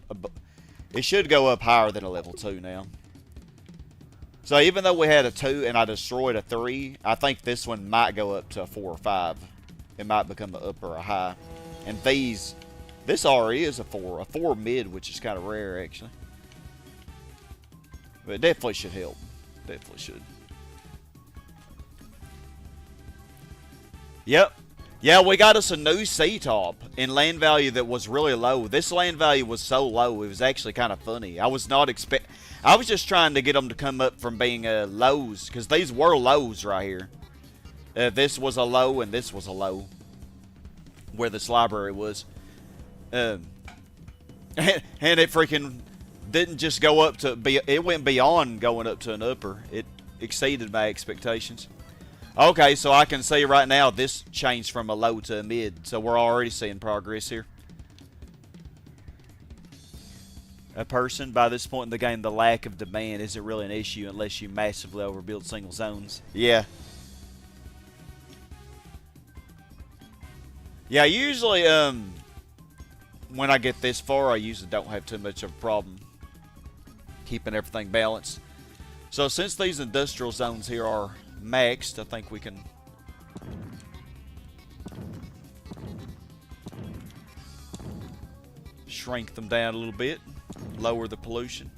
It should go up higher than a level 2 now. So even though we had a 2 and I destroyed a 3, I think this one might go up to a 4 or 5. It might become an up or a high. And this already is a 4 mid, which is kind of rare actually. But it definitely should help. Definitely should. Yep. Yeah, we got us a new C-top in land value that was really low. This land value was so low, it was actually kind of funny. I was just trying to get them to come up from being lows, because these were lows right here. This was a low, and this was a low, where this library was. And it freaking didn't just go up to, it went beyond going up to an upper. It exceeded my expectations. Okay, so I can see right now this changed from a low to a mid. So we're already seeing progress here. A person, by this point in the game, the lack of demand isn't really an issue unless you massively overbuild single zones. Yeah. Yeah, usually, when I get this far, I usually don't have too much of a problem keeping everything balanced. So since these industrial zones here are maxed, I think we can shrink them down a little bit, lower the pollution.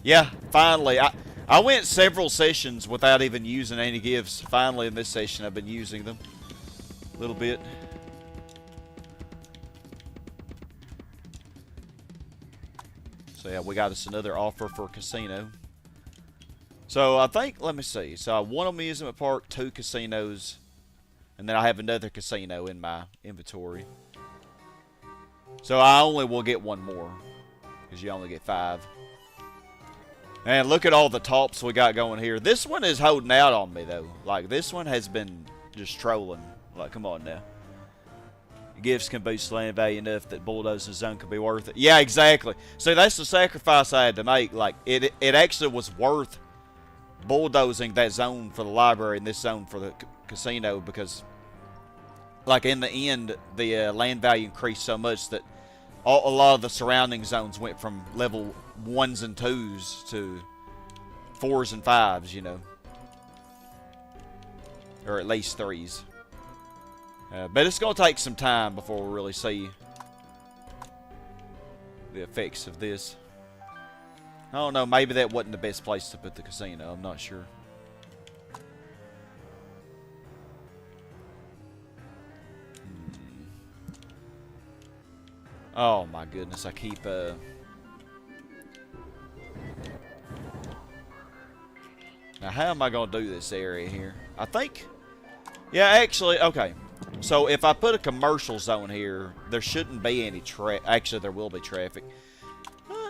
Yeah, finally. I went several sessions without even using any gifts. Finally, in this session, I've been using them a little bit. So yeah, we got us another offer for a casino. So I think, let me see. So I have 1 amusement park, 2 casinos, and then I have another casino in my inventory. So I only will get 1 more, because you only get 5. And look at all the tops we got going here. This one is holding out on me, though. Like, this one has been just trolling. Like, come on now. Gifts can boost land value enough that bulldozing zone could be worth it. Yeah, exactly. So that's the sacrifice I had to make. Like, it actually was worth bulldozing that zone for the library and this zone for the casino, because, like, in the end, the land value increased so much that a lot of the surrounding zones went from level 1s and 2s to 4s and 5s, you know. Or at least 3s. But it's going to take some time before we really see the effects of this. I don't know, maybe that wasn't the best place to put the casino. I'm not sure. Oh my goodness, I keep now how am I going to do this area here? I think, yeah, actually, okay. So if I put a commercial zone here, there shouldn't be any actually there will be traffic.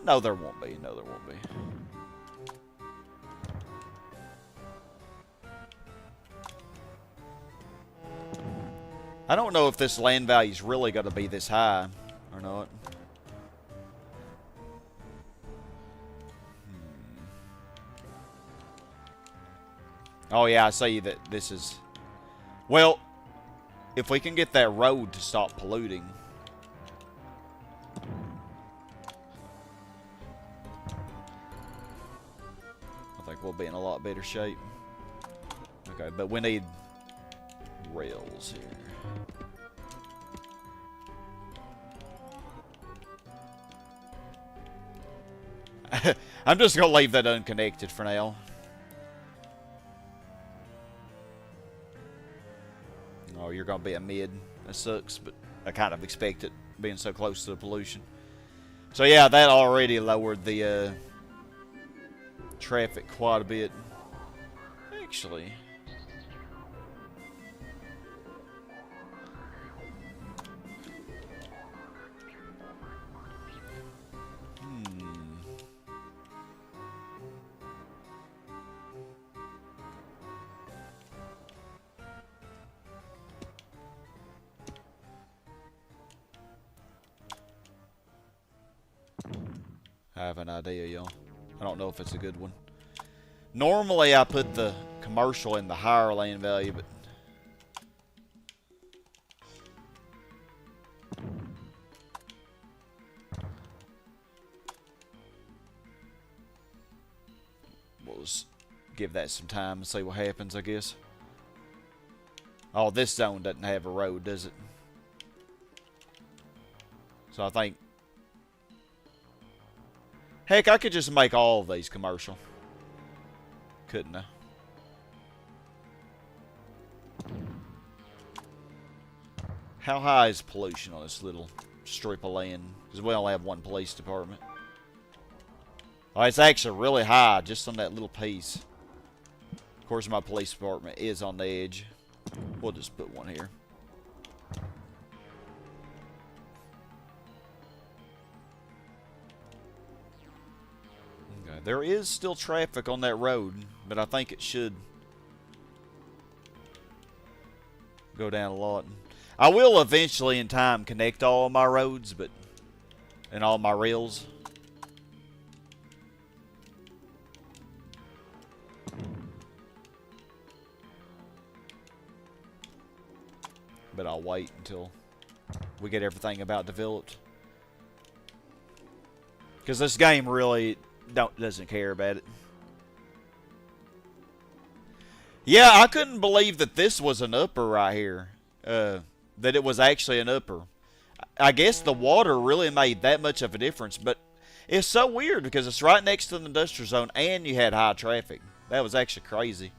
No, there won't be. No, there won't be. I don't know if this land value is really going to be this high or not. Oh yeah, I see that this is... Well, if we can get that road to stop polluting... I think we'll be in a lot better shape. Okay, but we need rails here. I'm just going to leave that unconnected for now. Oh, you're going to be a mid. That sucks, but I kind of expect it, being so close to the pollution. So yeah, that already lowered the traffic quite a bit. Actually... I have an idea, y'all. I don't know if it's a good one. Normally, I put the commercial in the higher land value, but... We'll just give that some time and see what happens, I guess. Oh, this zone doesn't have a road, does it? So I think... Heck, I could just make all of these commercial. Couldn't I? How high is pollution on this little strip of land? Because we only have one police department. Oh, it's actually really high just on that little piece. Of course, my police department is on the edge. We'll just put one here. Okay, there is still traffic on that road, but I think it should go down a lot. I will eventually in time connect all my roads, but and all my rails. But I'll wait until we get everything about developed. Because this game really doesn't care about it. Yeah, I couldn't believe that this was an upper right here. That it was actually an upper. I guess the water really made that much of a difference. But it's so weird because it's right next to the industrial zone and you had high traffic. That was actually crazy.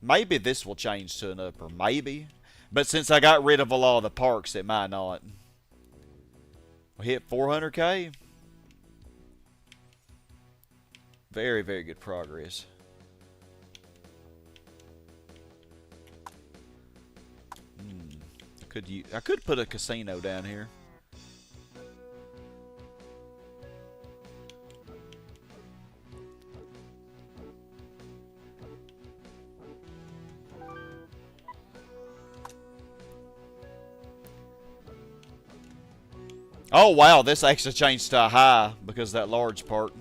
Maybe this will change to an upper. Maybe. But since I got rid of a lot of the parks, it might not. We hit 400K. Very, very good progress. I could put a casino down here. Oh wow, this actually changed to a high because of that large part.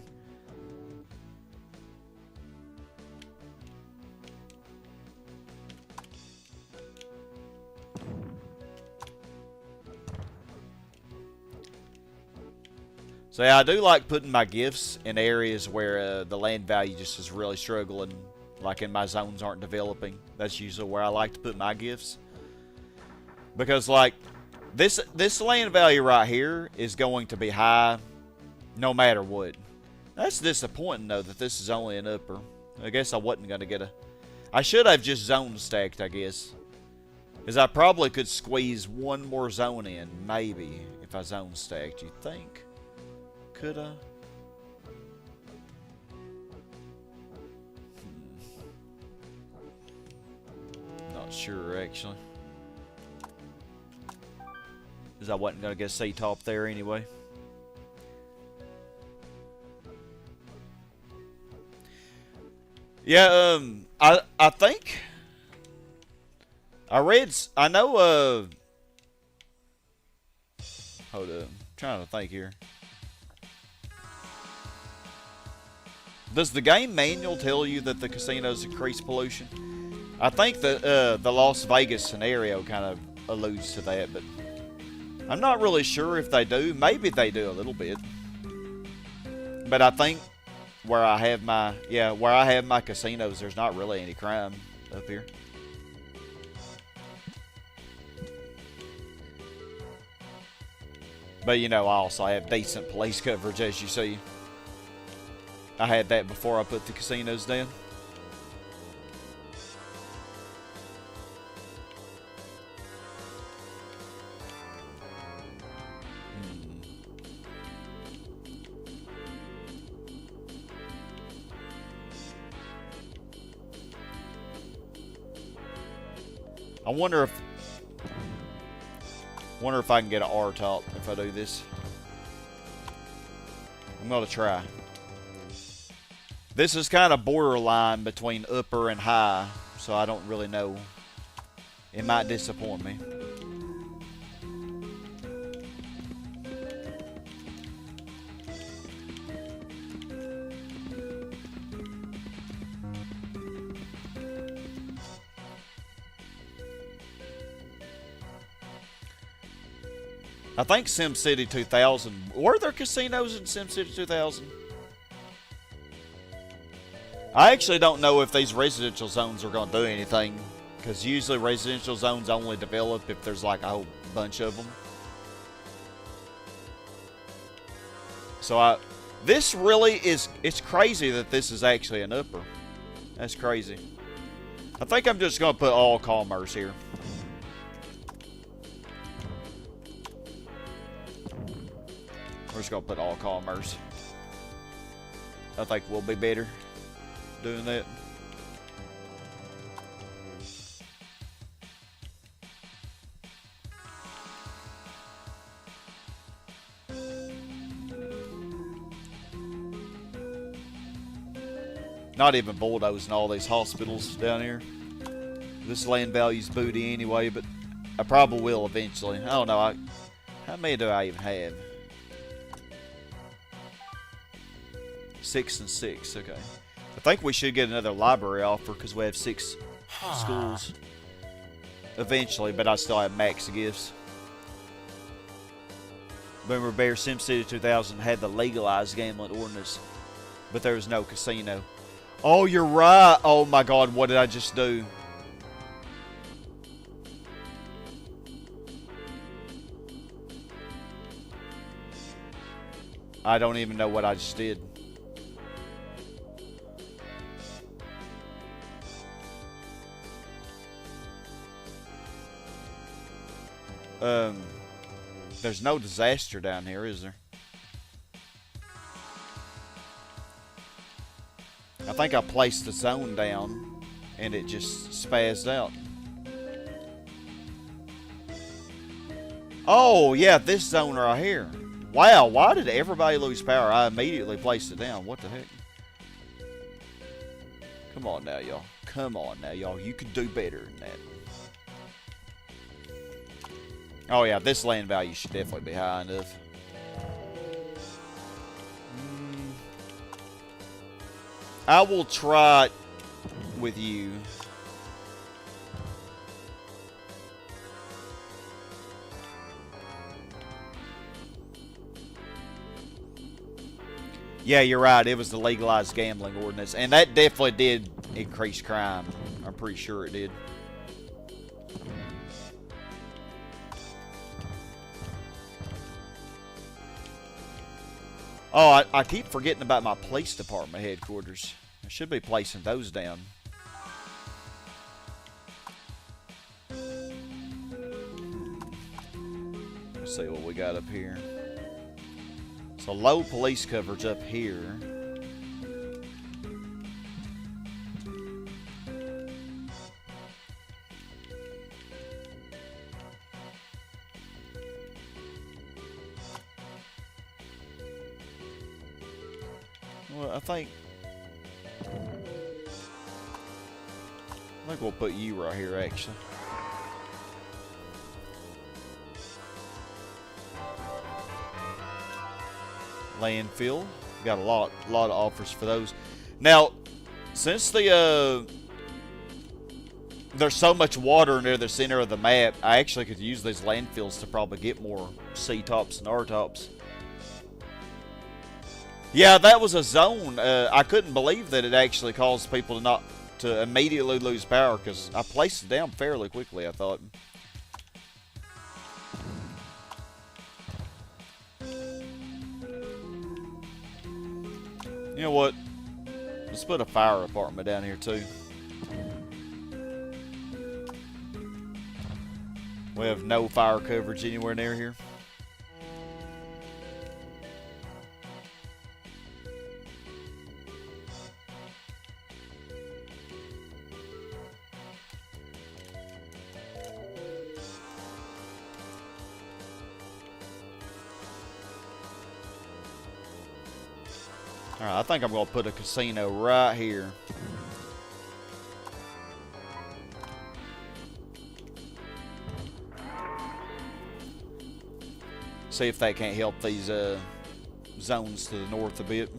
So yeah, I do like putting my gifts in areas where the land value just is really struggling, like in my zones aren't developing. That's usually where I like to put my gifts. Because like, this land value right here is going to be high no matter what. That's disappointing though that this is only an upper. I guess I wasn't going to get a... I should have just zone stacked, I guess. Because I probably could squeeze one more zone in, maybe, if I zone stacked, you think? Could I? Not sure, actually. Because I wasn't going to get a C-top there anyway. Yeah, I think... I know, hold up. I'm trying to think here. Does the game manual tell you that the casinos increase pollution? I think that the Las Vegas scenario kind of alludes to that, but I'm not really sure if they do. Maybe they do a little bit. But I think where I have my casinos, there's not really any crime up here. But you know, I also have decent police coverage, as you see. I had that before I put the casinos down. I wonder if I can get an R top if I do this. I'm gonna try. This is kind of borderline between upper and high, so I don't really know. It might disappoint me. I think SimCity 2000... Were there casinos in SimCity 2000? I actually don't know if these residential zones are going to do anything. Because usually residential zones only develop if there's like a whole bunch of them. So this really is... It's crazy that this is actually an upper. That's crazy. I think I'm just going to put all commerce here. We're just going to put all commerce. I think we'll be better doing that. Not even bulldozing all these hospitals down here. This land value's booty anyway, but I probably will eventually. I don't know. How many do I even have? 6 and 6, okay. I think we should get another library offer because we have 6 schools eventually, but I still have max gifts. Boomer Bear SimCity 2000 had the legalized gambling ordinance, but there was no casino. Oh, you're right. Oh my God, what did I just do? I don't even know what I just did. There's no disaster down here, is there? I think I placed the zone down and it just spazzed out. Oh, yeah, this zone right here. Wow, why did everybody lose power? I immediately placed it down. What the heck? Come on now, y'all. Come on now, y'all. You could do better than that. Oh yeah, this land value should definitely be high enough. I will try it with you. Yeah, you're right. It was the legalized gambling ordinance, and that definitely did increase crime. I'm pretty sure it did. Oh, I keep forgetting about my police department headquarters. I should be placing those down. Let's see what we got up here. So low police coverage up here. Well, I think we'll put you right here, actually. Landfill. Got a lot of offers for those. Now, since there's so much water near the center of the map, I actually could use these landfills to probably get more C-tops and R-tops. Yeah, that was a zone. I couldn't believe that it actually caused people to immediately lose power, because I placed it down fairly quickly, I thought. You know what? Let's put a fire department down here too. We have no fire coverage anywhere near here. Alright, I think I'm going to put a casino right here. See if that can't help these zones to the north a bit.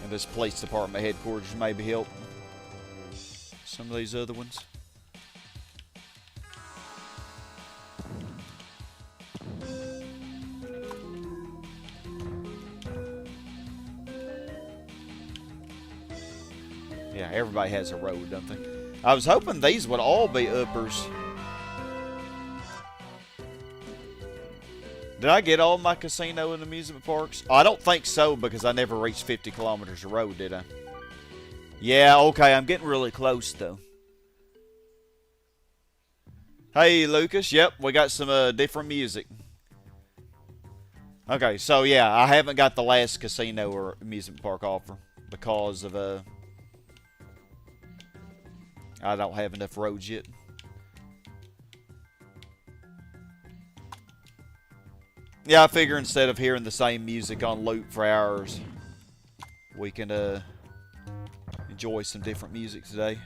And this police department headquarters maybe help some of these other ones. Yeah, everybody has a road, don't they? I was hoping these would all be uppers. Did I get all my casino and amusement parks? Oh, I don't think so, because I never reached 50 kilometers of road, did I? Yeah, okay, I'm getting really close, though. Hey, Lucas. Yep, we got some different music. Okay, so yeah, I haven't got the last casino or amusement park offer because of I don't have enough roads yet. Yeah, I figure instead of hearing the same music on loop for hours, we can enjoy some different music today.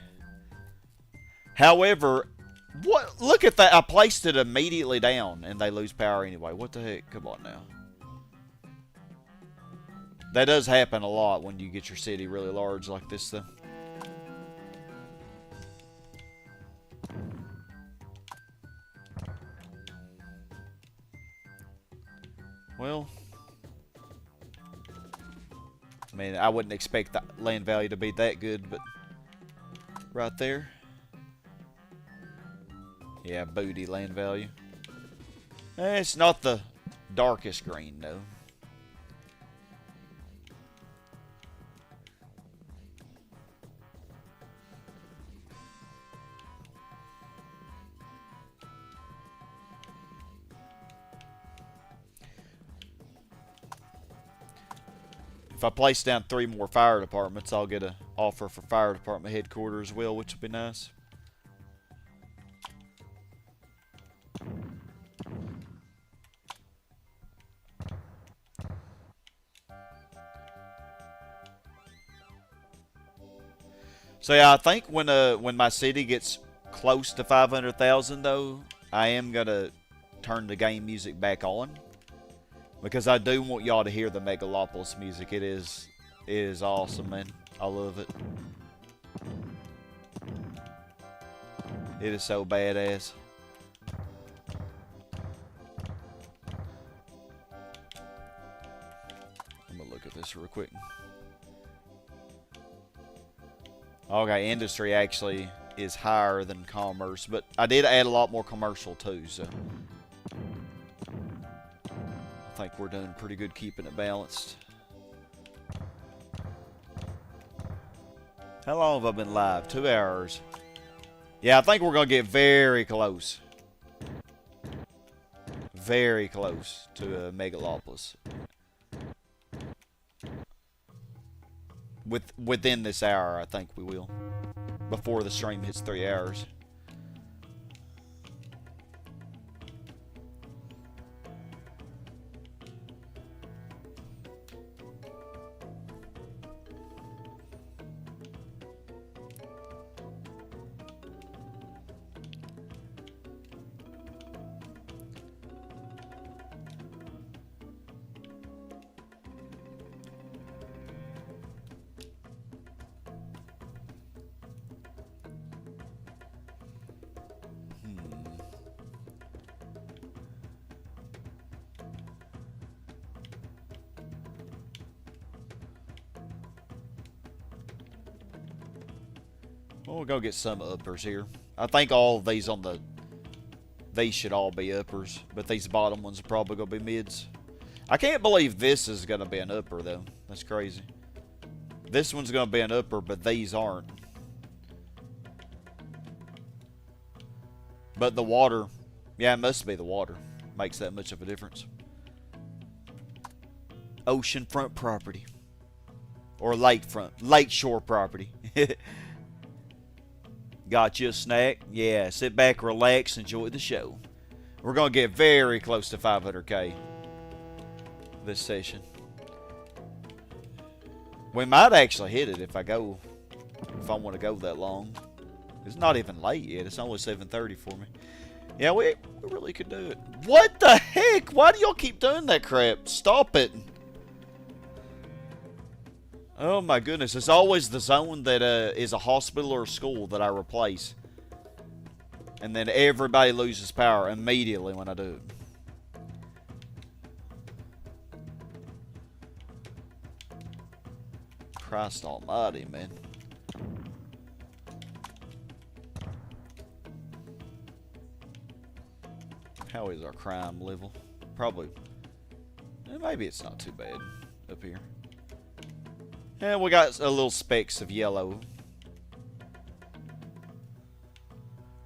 However, what? Look at that! I placed it immediately down, and they lose power anyway. What the heck? Come on now. That does happen a lot when you get your city really large like this, though. Well, I mean, I wouldn't expect the land value to be that good, but right there. Yeah, booty land value. It's not the darkest green, though. If I place down 3 more fire departments, I'll get an offer for fire department headquarters as well, which would be nice. So yeah, I think when my city gets close to 500,000 though, I am gonna turn the game music back on. Because I do want y'all to hear the Megalopolis music. It is awesome, man. I love it. It is so badass. this real quick. Okay, industry actually is higher than commerce, but I did add a lot more commercial too, so I think we're doing pretty good keeping it balanced. How long have I been live? 2 hours. Yeah, I think we're going to get very close. Very close to Megalopolis. Within this hour, I think we will. Before the stream hits 3 hours. Well, we'll go get some uppers here. I think all of these on the... These should all be uppers. But these bottom ones are probably going to be mids. I can't believe this is going to be an upper, though. That's crazy. This one's going to be an upper, but these aren't. But the water... Yeah, it must be the water. Makes that much of a difference. Oceanfront property. Or lakeshore property. Got you a snack? Yeah, sit back, relax, enjoy the show. We're going to get very close to 500k this session. We might actually hit it if I want to go that long. It's not even late yet. It's only 7:30 for me. Yeah, we really could do it. What the heck? Why do y'all keep doing that crap? Stop it. Oh my goodness, it's always the zone that is a hospital or a school that I replace. And then everybody loses power immediately when I do it. Christ almighty, man. How is our crime level? Probably. Maybe it's not too bad up here. Yeah, we got a little specks of yellow.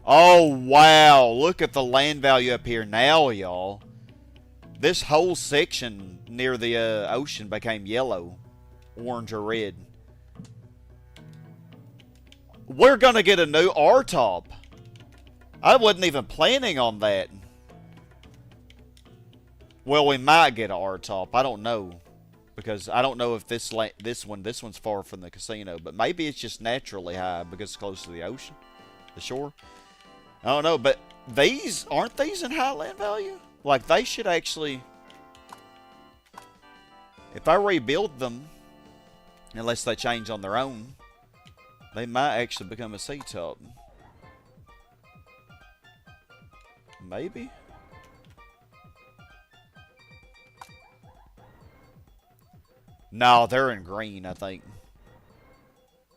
Oh, wow. Look at the land value up here now, y'all. This whole section near the ocean became yellow. Orange or red. We're going to get a new R-top. I wasn't even planning on that. Well, we might get an R-top. I don't know. Because I don't know if this one's far from the casino, but maybe it's just naturally high because it's close to the ocean, the shore. I don't know, but aren't these in high land value? Like they should actually, if I rebuild them, unless they change on their own, they might actually become a C-top. Maybe. No, they're in green, I think.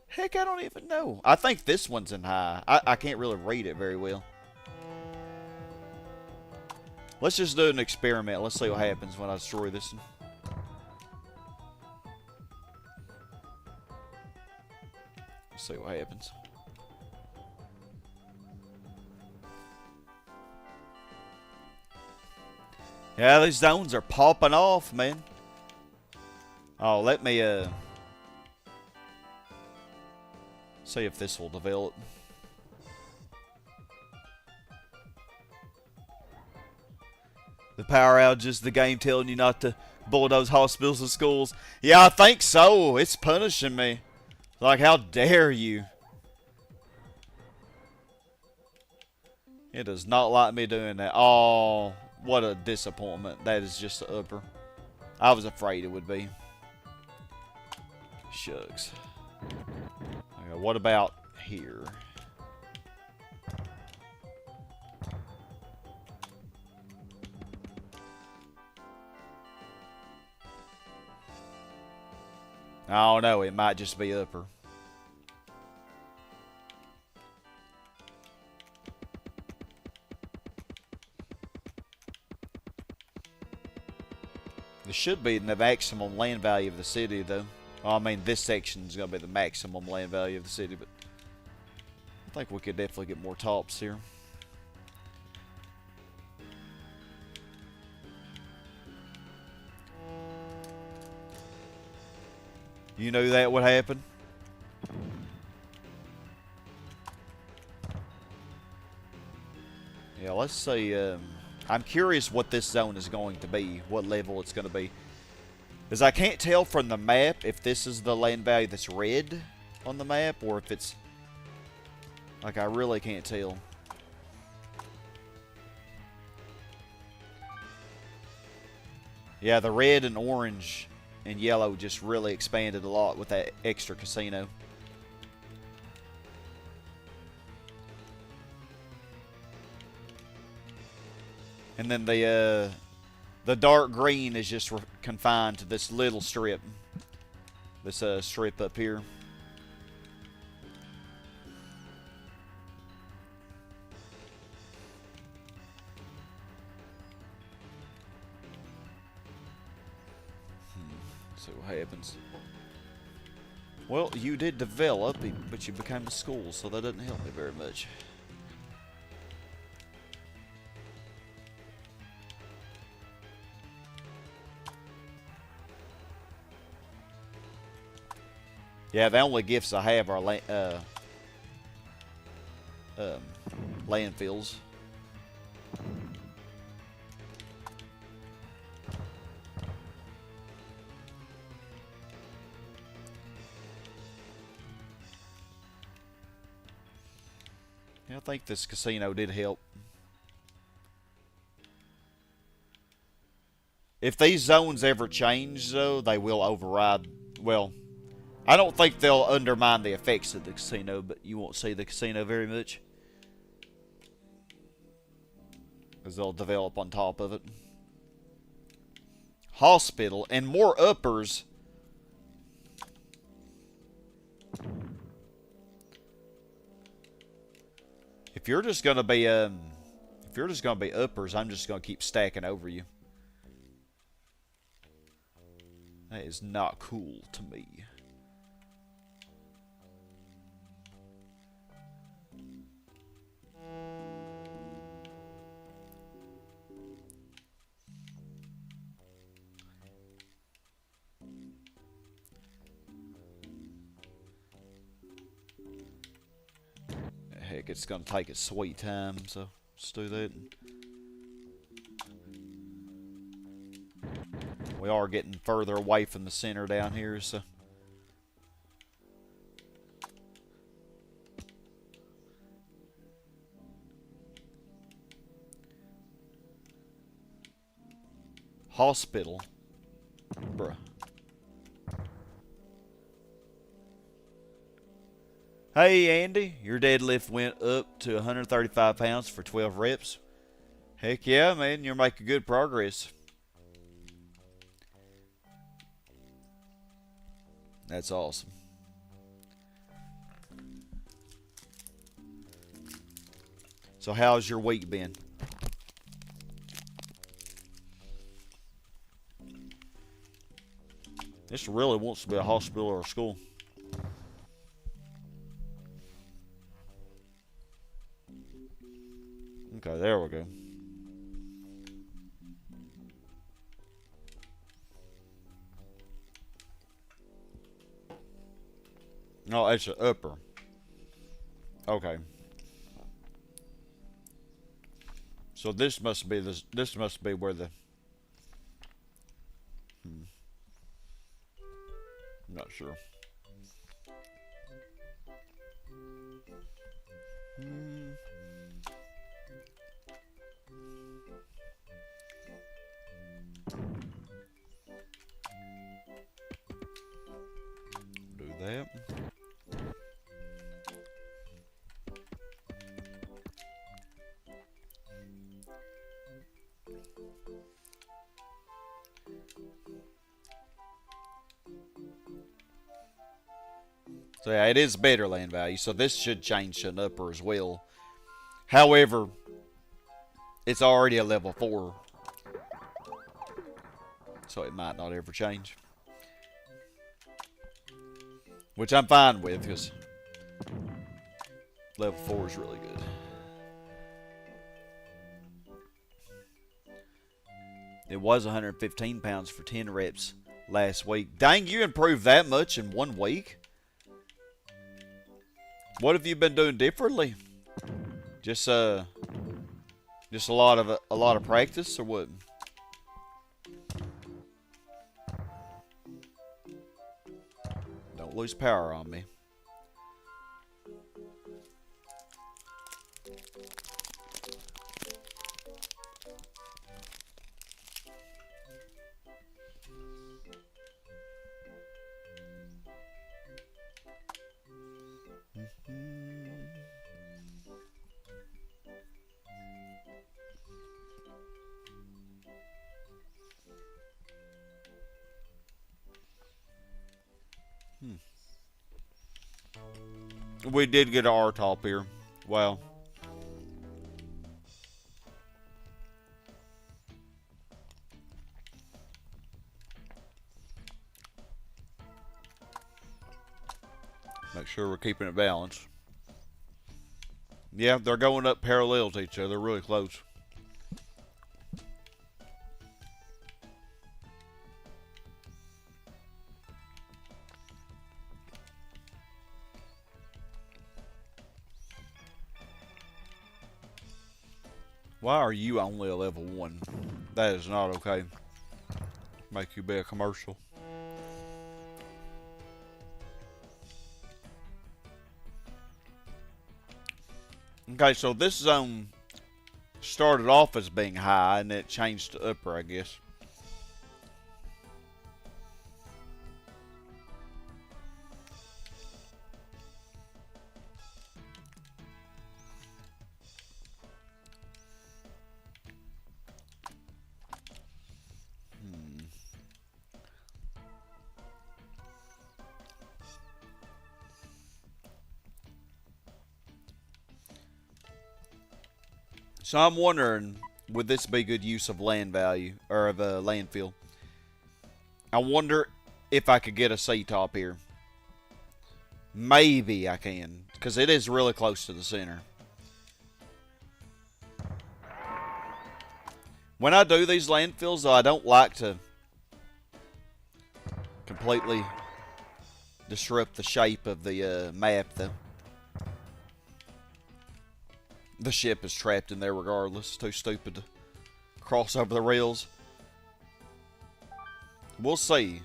Heck, I don't even know. I think this one's in high. I can't really read it very well. Let's just do an experiment. Let's see what happens when I destroy this one. Let's see what happens. Yeah, these zones are popping off, man. Oh, let me, see if this will develop. The power outage is the game telling you not to bulldoze hospitals and schools. Yeah, I think so. It's punishing me. Like, how dare you? It does not like me doing that. Oh, what a disappointment. That is just the upper. I was afraid it would be. Shucks. Okay, what about here? I don't know. It might just be upper. This should be the maximum land value of the city, though. Well, I mean, this section is going to be the maximum land value of the city, but I think we could definitely get more tops here. You knew that would happen? Yeah, let's see. I'm curious what this zone is going to be, what level it's going to be. Because I can't tell from the map if this is the land value that's red on the map, or if it's... Like, I really can't tell. Yeah, the red and orange and yellow just really expanded a lot with that extra casino. And then the dark green is just confined to this little strip. This strip up here. See what happens. Well, you did develop, but you became a school, so that doesn't help me very much. Yeah, the only gifts I have are landfills. Yeah, I think this casino did help. If these zones ever change, though, they will override. Well, I don't think they'll undermine the effects of the casino, but you won't see the casino very much, because they'll develop on top of it. Hospital and more uppers. If you're just gonna be uppers, I'm just gonna keep stacking over you. That is not cool to me. Heck, it's gonna take its sweet time, so let's do that. We are getting further away from the center down here, so. Hospital. Bruh. Hey, Andy, your deadlift went up to 135 pounds for 12 reps. Heck yeah, man, you're making good progress. That's awesome. So how's your week been? This really wants to be a hospital or a school. Okay, there we go. No, it's an upper. Okay. So this must be this must be where the I'm not sure. Do that. So yeah, it is better land value. So this should change to an upper as well. However, it's already a level 4. So it might not ever change. Which I'm fine with, because level 4 is really good. It was 115 pounds for 10 reps last week. Dang, you improved that much in 1 week? What have you been doing differently? Just a lot of practice, or what? Don't lose power on me. We did get our top here. Well, make sure we're keeping it balanced. Yeah, they're going up parallel to each other. They're really close. Why are you only a level 1? That is not okay. Make you be a commercial. Okay, so this zone started off as being high and it changed to upper, I guess. So I'm wondering, would this be good use of land value, or of a landfill? I wonder if I could get a C-top here. Maybe I can, because it is really close to the center. When I do these landfills, though, I don't like to completely disrupt the shape of the map, though. The ship is trapped in there regardless. It's too stupid to cross over the rails. We'll see.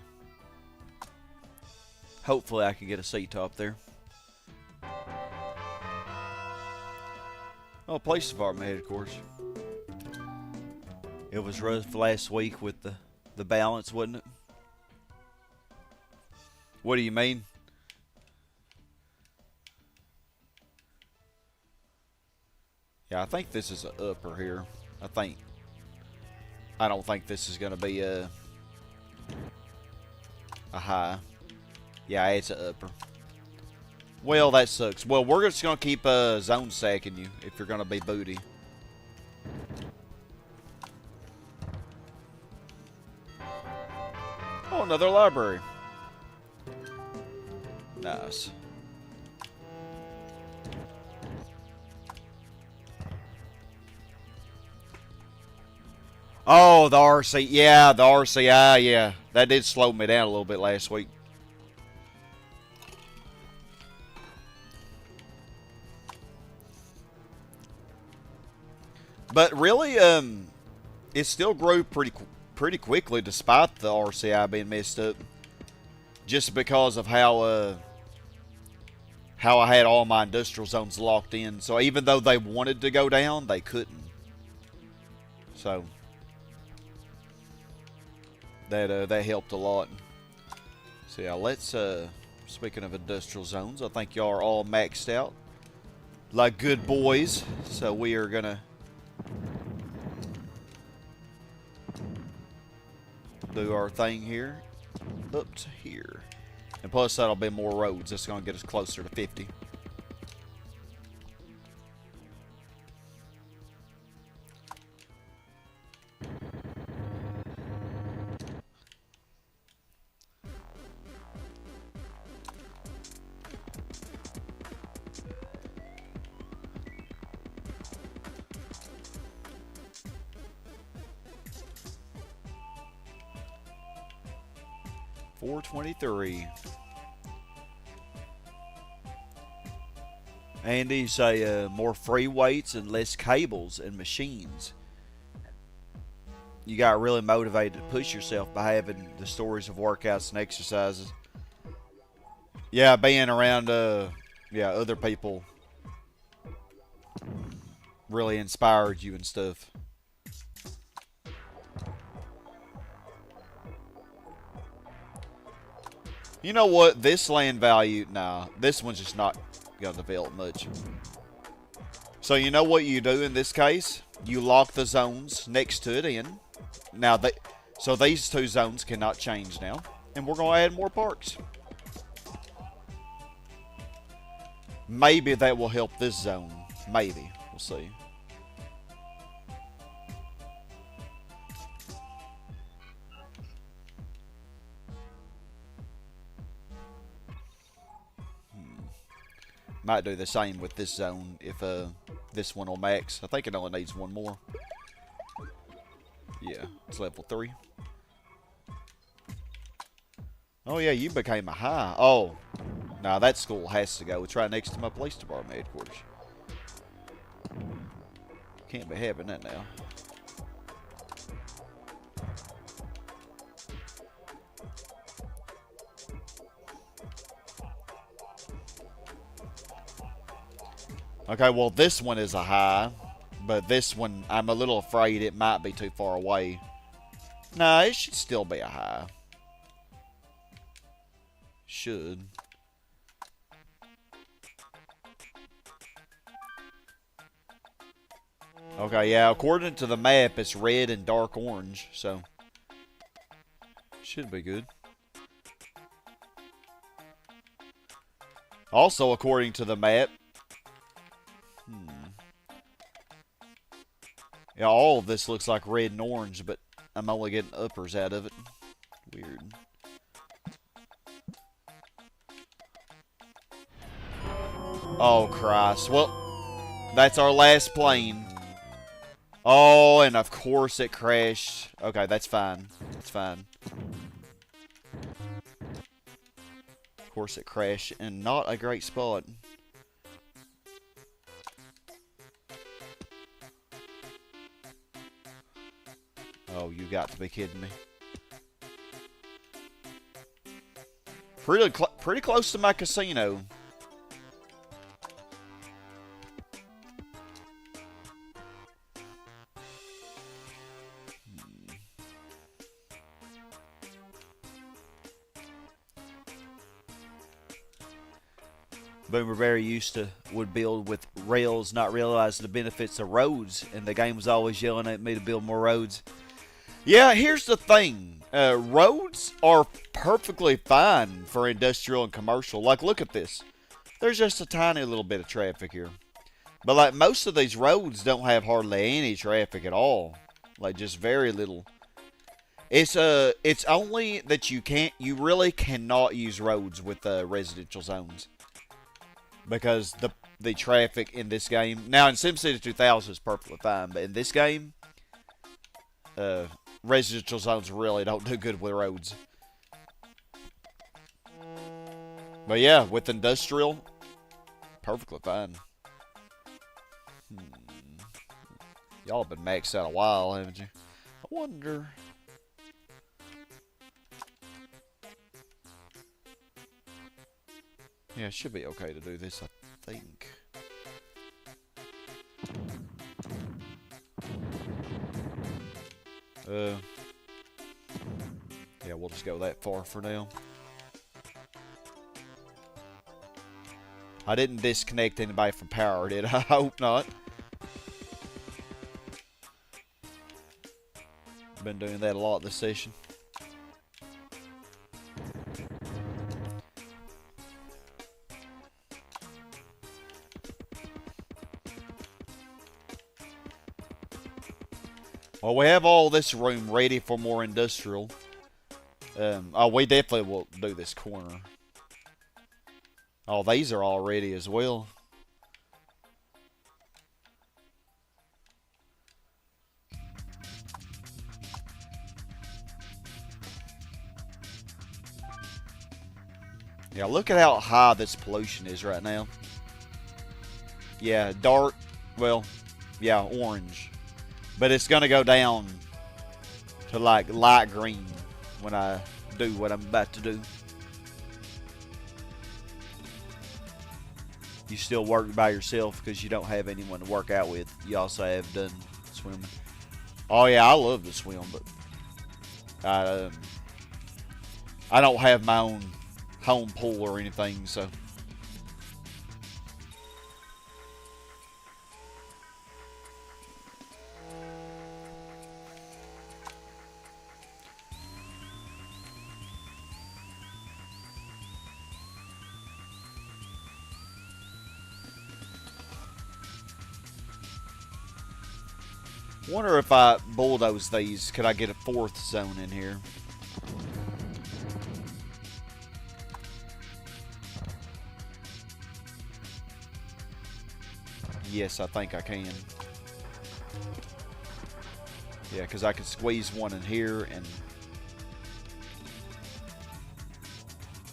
Hopefully I can get a C-top there. Oh, police department headquarters. It was rough last week with the balance, wasn't it? What do you mean? Yeah, I think this is an upper here. I don't think this is going to be a high. Yeah, it's an upper. Well, that sucks. Well, we're just going to keep zone sacking you if you're going to be booty. Oh, another library. Nice. Oh, the RC. Yeah, the RCI. Yeah, that did slow me down a little bit last week. But really, it still grew pretty quickly despite the RCI being messed up. Just because of how I had all my industrial zones locked in. So even though they wanted to go down, they couldn't. So that helped a lot. So yeah, let's speaking of industrial zones, I think y'all are all maxed out like good boys. So we are gonna do our thing here up to here. And plus, that'll be more roads. That's going to get us closer to 50. $423. And you say more free weights and less cables and machines. You got really motivated to push yourself by having the stories of workouts and exercises. Yeah, being around other people really inspired you and stuff. You know what? This land value, nah, this one's just not gonna develop much. So you know what you do in this case? You lock the zones next to it in. Now, so these two zones cannot change now. And we're gonna add more parks. Maybe that will help this zone. Maybe. We'll see. Might do the same with this zone if this one will max. I think it only needs one more. Yeah, it's level 3. Oh yeah, you became a high. Oh, nah, that school has to go. It's right next to my police department headquarters. Can't be having that now. Okay, well, this one is a high, but this one, I'm a little afraid it might be too far away. Nah, it should still be a high. Should. Okay, yeah, according to the map, it's red and dark orange, so should be good. Also, according to the map, yeah, all of this looks like red and orange, but I'm only getting uppers out of it. Weird. Oh, Christ. Well, that's our last plane. Oh, and of course it crashed. Okay, that's fine. It's fine. Of course it crashed, and not a great spot. Oh, you got to be kidding me. Pretty close to my casino. Boomerberry would build with rails, not realizing the benefits of roads, and the game was always yelling at me to build more roads. Yeah, here's the thing. Roads are perfectly fine for industrial and commercial. Like, look at this. There's just a tiny little bit of traffic here. But, like, most of these roads don't have hardly any traffic at all. Like, just very little. It's only that you really cannot use roads with residential zones. Because the traffic in this game... Now, in SimCity 2000, it's perfectly fine. But in this game... residential zones really don't do good with roads. But yeah, with industrial, perfectly fine. Y'all have been maxed out a while, haven't you? I wonder. Yeah, it should be okay to do this, I think. Yeah, we'll just go that far for now. I didn't disconnect anybody from power, did I? I hope not. Been doing that a lot this session. Well, we have all this room ready for more industrial. Oh, we definitely will do this corner. Oh, these are all ready as well. Yeah, look at how high this pollution is right now. Yeah, dark, well, yeah, orange. But it's going to go down to like light green when I do what I'm about to do. You still work by yourself because you don't have anyone to work out with. You also have done swimming. Oh yeah, I love to swim, but I don't have my own home pool or anything, so. Wonder if I bulldoze these, could I get a 4th zone in here? Yes, I think I can. Yeah, because I can squeeze one in here and...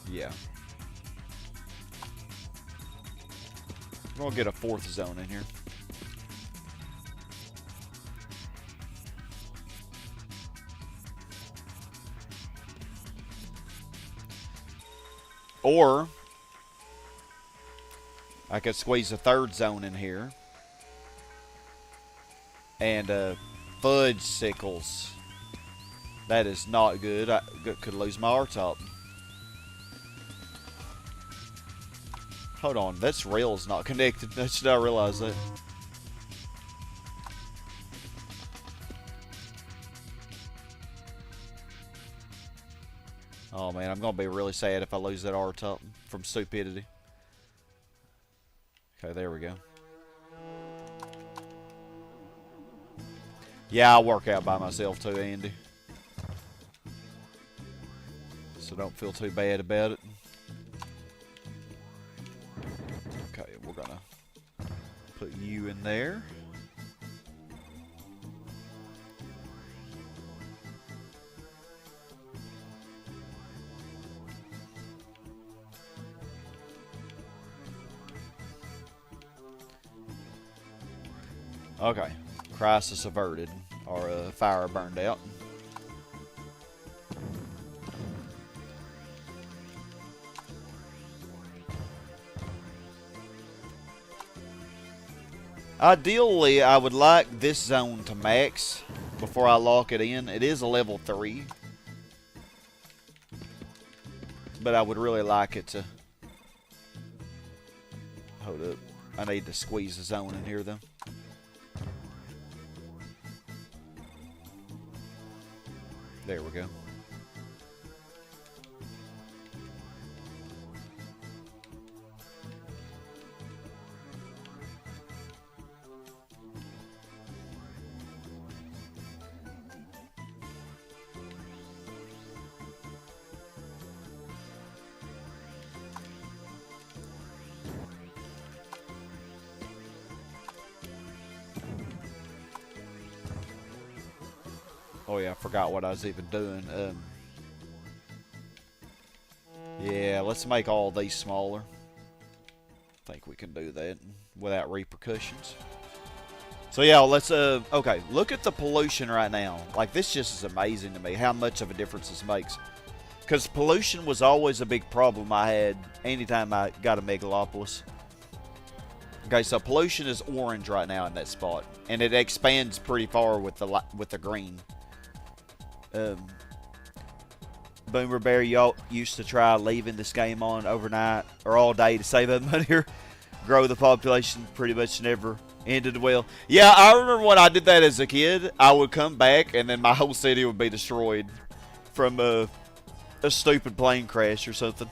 Yeah. We'll get a 4th zone in here. Or I could squeeze a 3rd zone in here. And fudge sickles. That is not good. I could lose my R-top. Hold on, this rail's not connected. Should I realize that? Oh man, I'm gonna be really sad if I lose that R-top from stupidity. Okay, there we go. Yeah, I work out by myself too, Andy. So don't feel too bad about it. Okay, we're gonna put you in there. Okay, crisis averted, or fire burned out. Ideally, I would like this zone to max before I lock it in. It is a level 3. But I would really like it to... Hold up. I need to squeeze the zone in here, though. There we go. Oh yeah, I forgot what I was even doing. Yeah, let's make all these smaller. I think we can do that without repercussions. So yeah, let's okay, look at the pollution right now. Like, this just is amazing to me how much of a difference this makes. Because pollution was always a big problem I had anytime I got a Megalopolis. Okay, so pollution is orange right now in that spot, and it expands pretty far with the green. Boomer Bear, y'all used to try leaving this game on overnight or all day to save up money or grow the population. Pretty much never ended well. Yeah, I remember when I did that as a kid. I would come back and then my whole city would be destroyed from a stupid plane crash or something.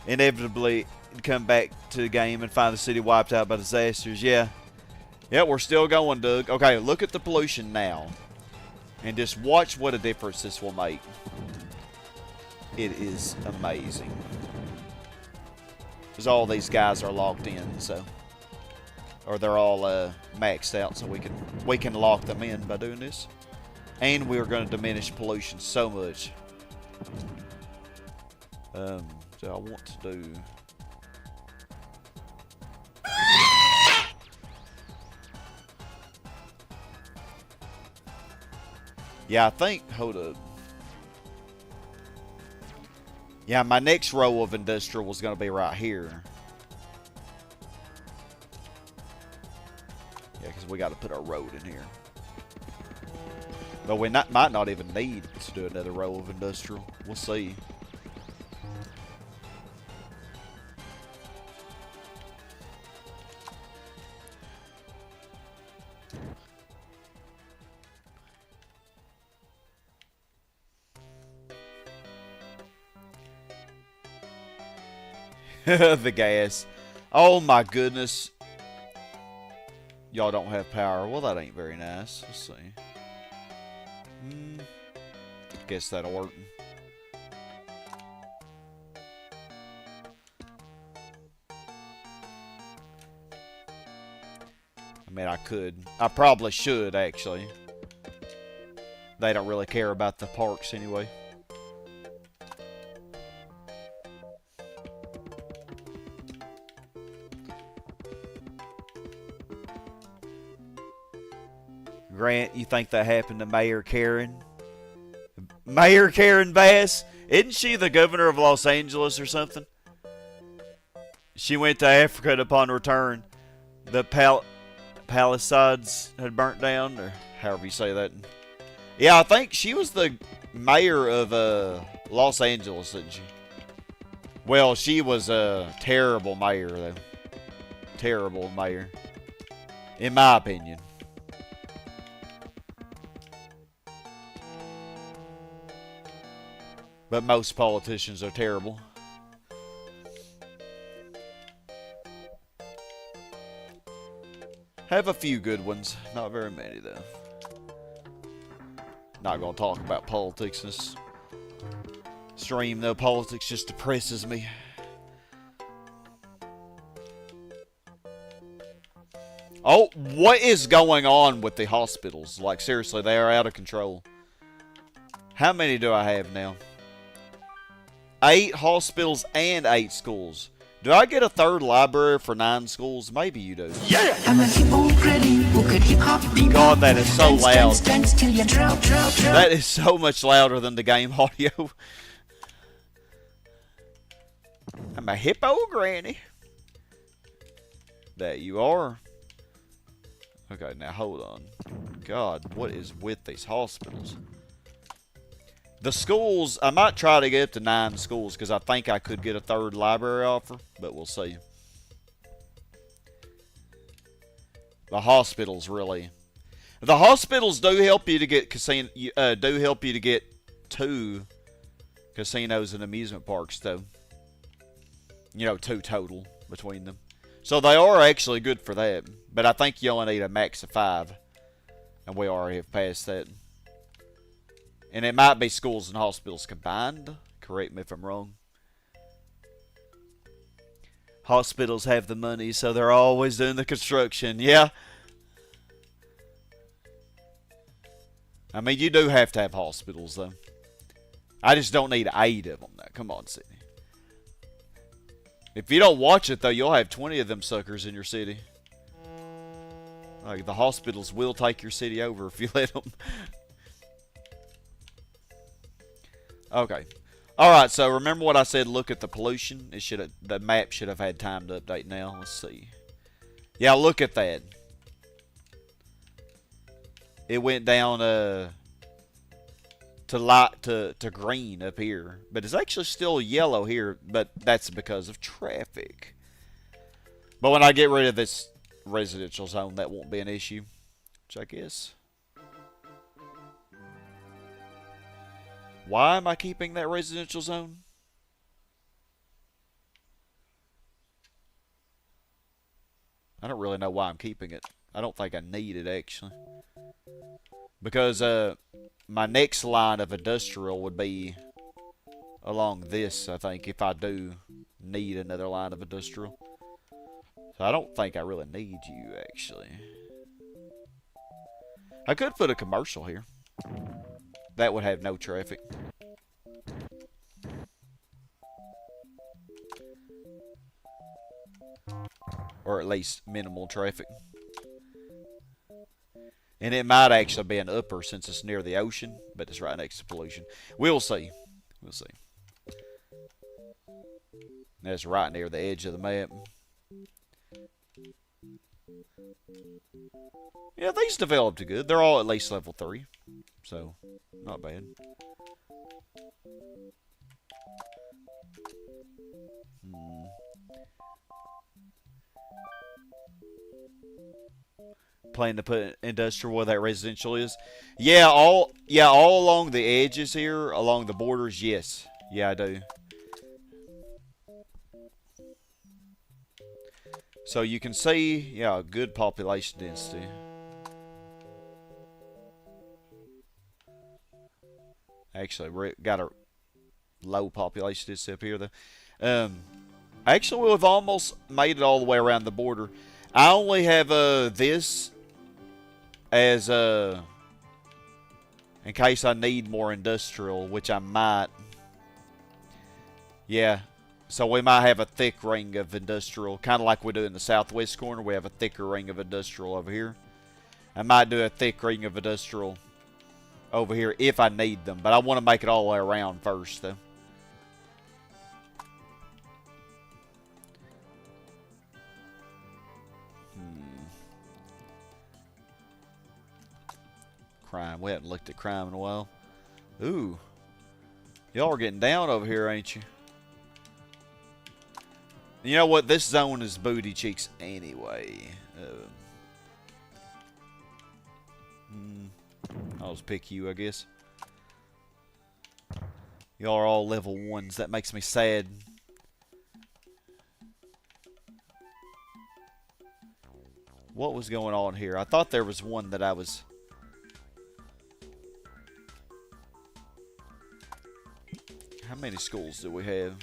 Inevitably, come back to the game and find the city wiped out by disasters. Yeah, Yeah, we're still going, Doug. Okay, look at the pollution now. And just watch what a difference this will make. It is amazing. Because all these guys are locked in, so. Or they're all maxed out, so we can lock them in by doing this. And we're going to diminish pollution so much. So I want to do... Yeah, I think, hold up. Yeah, my next row of industrial was going to be right here. Yeah, because we got to put our road in here. But we might not even need to do another row of industrial. We'll see. The gas. Oh my goodness. Y'all don't have power. Well, that ain't very nice. Let's see. Guess that'll work. I mean, I could. I probably should, actually. They don't really care about the parks anyway. Grant, you think that happened to Mayor Karen? Mayor Karen Bass? Isn't she the governor of Los Angeles or something? She went to Africa, and upon return, the Palisades had burnt down, or however you say that. Yeah, I think she was the mayor of Los Angeles, didn't she? Well, she was a terrible mayor, though. Terrible mayor. In my opinion. But most politicians are terrible. Have a few good ones. Not very many, though. Not gonna talk about politics in this stream, though. Politics just depresses me. Oh, what is going on with the hospitals? Like, seriously, they are out of control. How many do I have now? 8 hospitals and 8 schools. Do I get a third library for 9 schools? Maybe you do. Yeah! I'm a hippo granny who could hip hop. God, that is so loud. Dance till you drop. That is so much louder than the game audio. I'm a hippo granny. That you are. Okay, now hold on. God, what is with these hospitals? The schools, I might try to get up to 9 schools because I think I could get a third library offer, but we'll see. The hospitals, really. The hospitals do help you to get casino, do help you to get 2 casinos and amusement parks, though. You know, 2 total between them. So they are actually good for that, but I think you only need a max of 5, and we already have passed that. And it might be schools and hospitals combined. Correct me if I'm wrong. Hospitals have the money, so they're always doing the construction. Yeah. I mean, you do have to have hospitals, though. I just don't need 8 of them, though. Come on, city. If you don't watch it, though, you'll have 20 of them suckers in your city. Like, the hospitals will take your city over if you let them. Okay. Alright, so remember what I said, look at the pollution? The map should have had time to update now. Let's see. Yeah, look at that. It went down to green up here. But it's actually still yellow here, but that's because of traffic. But when I get rid of this residential zone, that won't be an issue. Which I guess... Why am I keeping that residential zone? I don't really know why I'm keeping it, I don't think I need it, actually. Because my next line of industrial would be along this, I think, if I do need another line of industrial. So I don't think I really need you, actually. I could put a commercial here. That would have no traffic. Or at least minimal traffic. And it might actually be an upper since it's near the ocean, but it's right next to pollution. We'll see. We'll see. That's right near the edge of the map. Yeah, these developed good. They're all at least level 3. So, not bad. Plan to put industrial where that residential is. Yeah, all along the edges here, along the borders, yes. Yeah, I do. So you can see, yeah, good population density. Actually, got a low population density up here, though. Actually, we've almost made it all the way around the border. I only have this as in case I need more industrial, which I might. Yeah. So we might have a thick ring of industrial, kind of like we do in the southwest corner. We have a thicker ring of industrial over here. I might do a thick ring of industrial over here if I need them, but I want to make it all the way around first, though. Crime. We haven't looked at crime in a while. Ooh. Y'all are getting down over here, ain't you? You know what? This zone is booty cheeks anyway. I'll just pick you, I guess. Y'all are all level 1s. That makes me sad. What was going on here? I thought there was one that I was... How many schools do we have?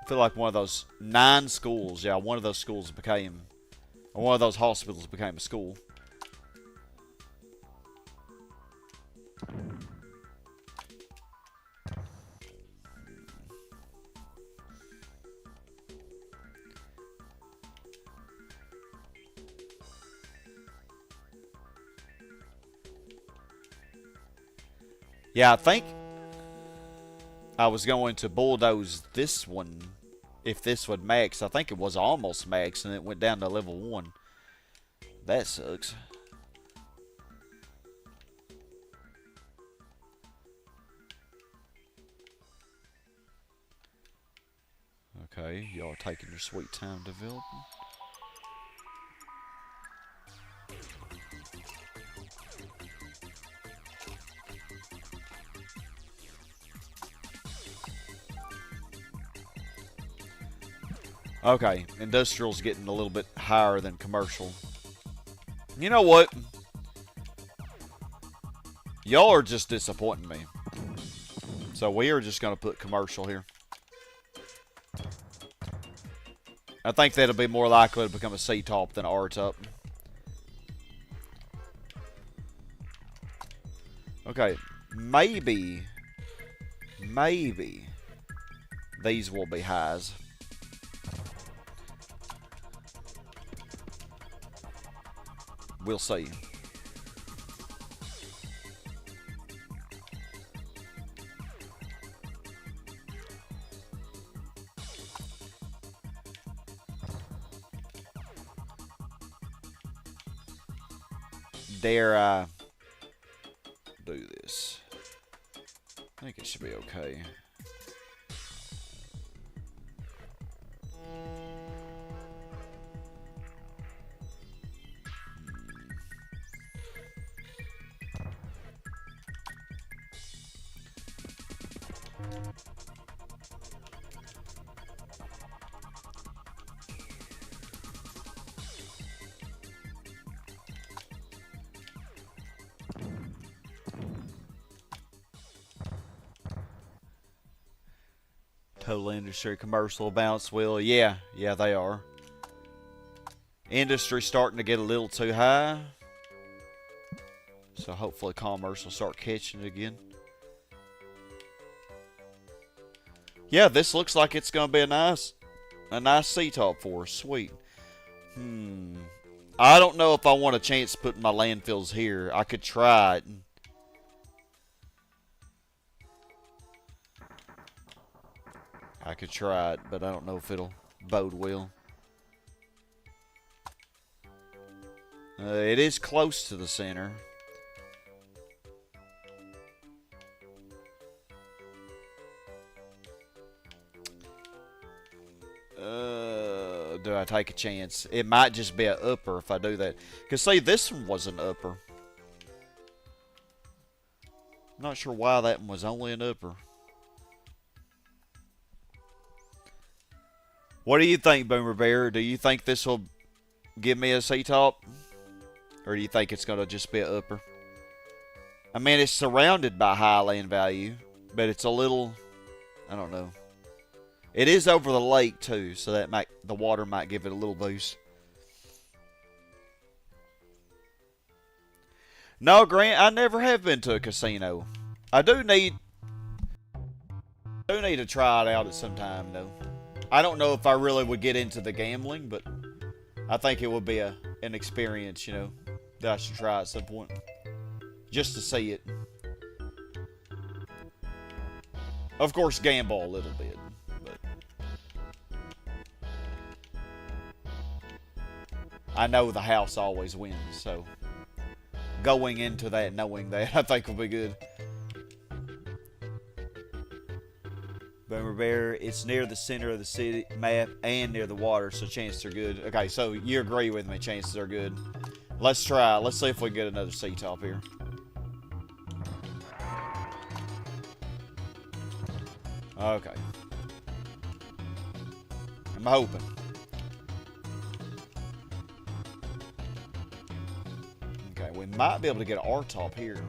I feel like one of those 9 schools. Yeah, one of those schools became... Or one of those hospitals became a school. Yeah, I think I was going to bulldoze this one if this would max. I think it was almost max and it went down to level 1. That sucks. Okay, y'all are taking your sweet time developing. Okay, industrial's getting a little bit higher than commercial. You know what? Y'all are just disappointing me. So we are just going to put commercial here. I think that'll be more likely to become a C-top than an R-top. Okay, maybe these will be highs. We'll see. Dare I do this? I think it should be okay. Total industry, commercial, balance wheel. Yeah, they are. Industry starting to get a little too high. So hopefully commerce will start catching it again. Yeah, this looks like it's going to be a nice C-top for us. Sweet. I don't know if I want a chance putting my landfills here. I could try it. But I don't know if it'll bode well. It is close to the center. Do I take a chance? It might just be an upper if I do that. Because, see, this one was an upper. Not sure why that one was only an upper. What do you think, Boomer Bear? Do you think this will give me a C-top? Or do you think it's going to just be an upper? I mean, it's surrounded by high land value. But it's a little... I don't know. It is over the lake, too. So that the water might give it a little boost. No, Grant, I never have been to a casino. I do need to try it out at some time, though. I don't know if I really would get into the gambling, but I think it would be an experience, you know, that I should try at some point. Just to see it. Of course, gamble a little bit, but I know the house always wins, so going into that knowing that, I think will be good. Boomer Bear, it's near the center of the city map and near the water, so chances are good. Okay, so you agree with me, chances are good. Let's try. Let's see if we get another C-top here. Okay. I'm hoping. Okay, we might be able to get an R-top here.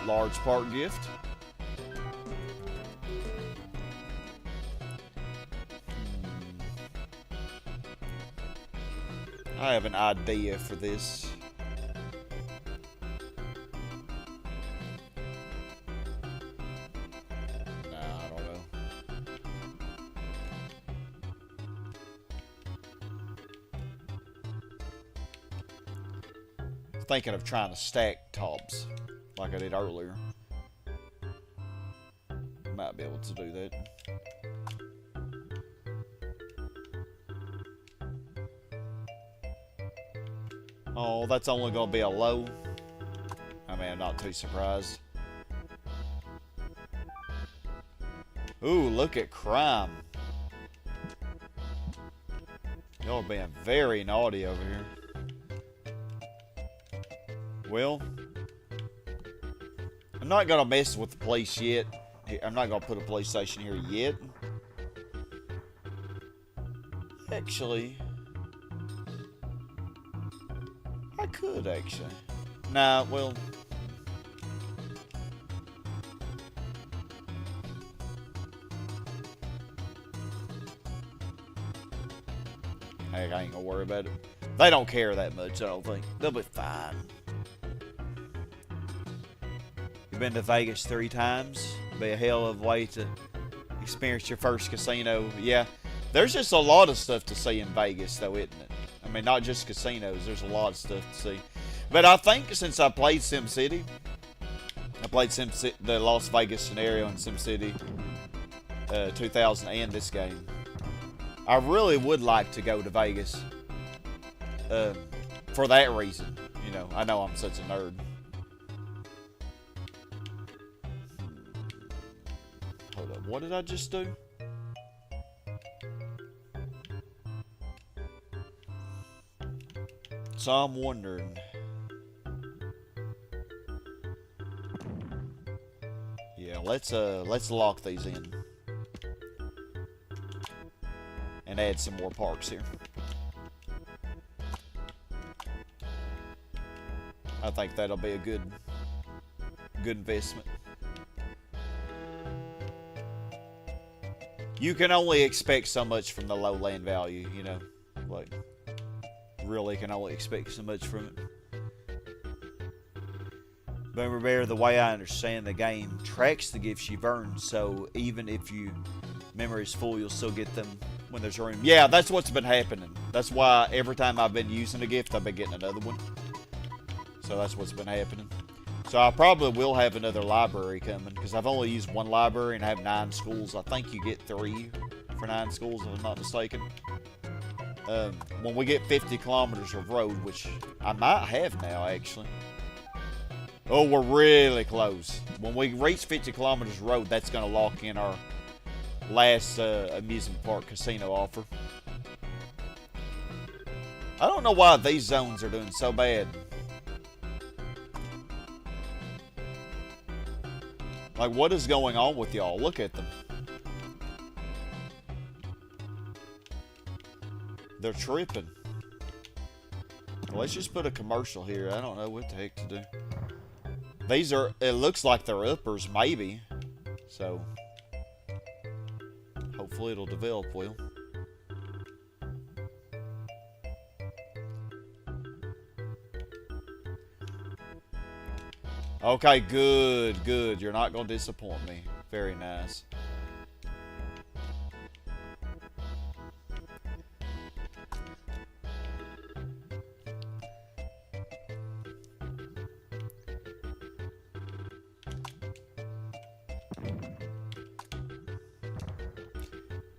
Large park gift. I have an idea for this. Nah, I don't know. Thinking of trying to stack tops like I did earlier. Might be able to do that. Oh, that's only going to be a low. I mean, I'm not too surprised. Ooh, look at crime. Y'all are being very naughty over here. Well, I'm not going to mess with the police yet. I'm not going to put a police station here yet. Actually, I could actually. Nah, well. Heck, I ain't gonna worry about it. They don't care that much, I don't think. They'll be fine. You've been to Vegas 3 times? Be a hell of a way to experience your first casino. Yeah, there's just a lot of stuff to see in Vegas, though, isn't it? I mean, not just casinos. There's a lot of stuff to see. But I think since I played SimCity, I played the Las Vegas scenario in SimCity 2000 and this game, I really would like to go to Vegas for that reason. You know, I know I'm such a nerd. Hold up, what did I just do? So I'm wondering. Yeah, let's lock these in. And add some more parks here. I think that'll be a good investment. You can only expect so much from the low land value, you know, like really can only expect so much from it. But remember, the way I understand the game tracks the gifts you've earned, so even if your memory is full, you'll still get them when there's room. Yeah, that's what's been happening. That's why every time I've been using a gift, I've been getting another one. So that's what's been happening. So I probably will have another library coming, because I've only used one library and I have 9 schools. I think you get 3 for 9 schools, if I'm not mistaken. When we get 50 kilometers of road, which I might have now, actually. Oh, we're really close. When we reach 50 kilometers of road, that's going to lock in our last amusement park casino offer. I don't know why these zones are doing so bad. Like, what is going on with y'all? Look at them. They're tripping. Well, let's just put a commercial here. I don't know what the heck to do. These are, it looks like they're uppers, maybe. So, hopefully it'll develop well. Okay, good, good. You're not going to disappoint me. Very nice.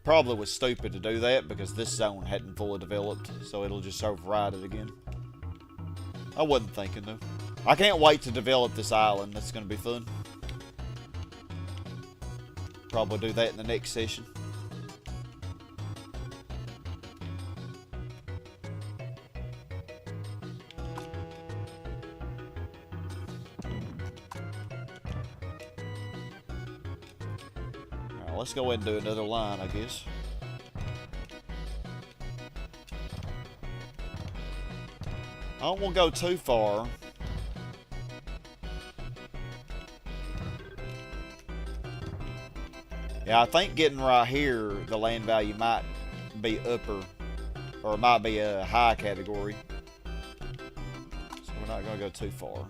Probably was stupid to do that because this zone hadn't fully developed, so it'll just override it again. I wasn't thinking though. I can't wait to develop this island. That's going to be fun. Probably do that in the next session. Alright, let's go ahead and do another line, I guess. I don't want to go too far. Yeah, I think getting right here, the land value might be upper, or it might be a high category. So we're not going to go too far.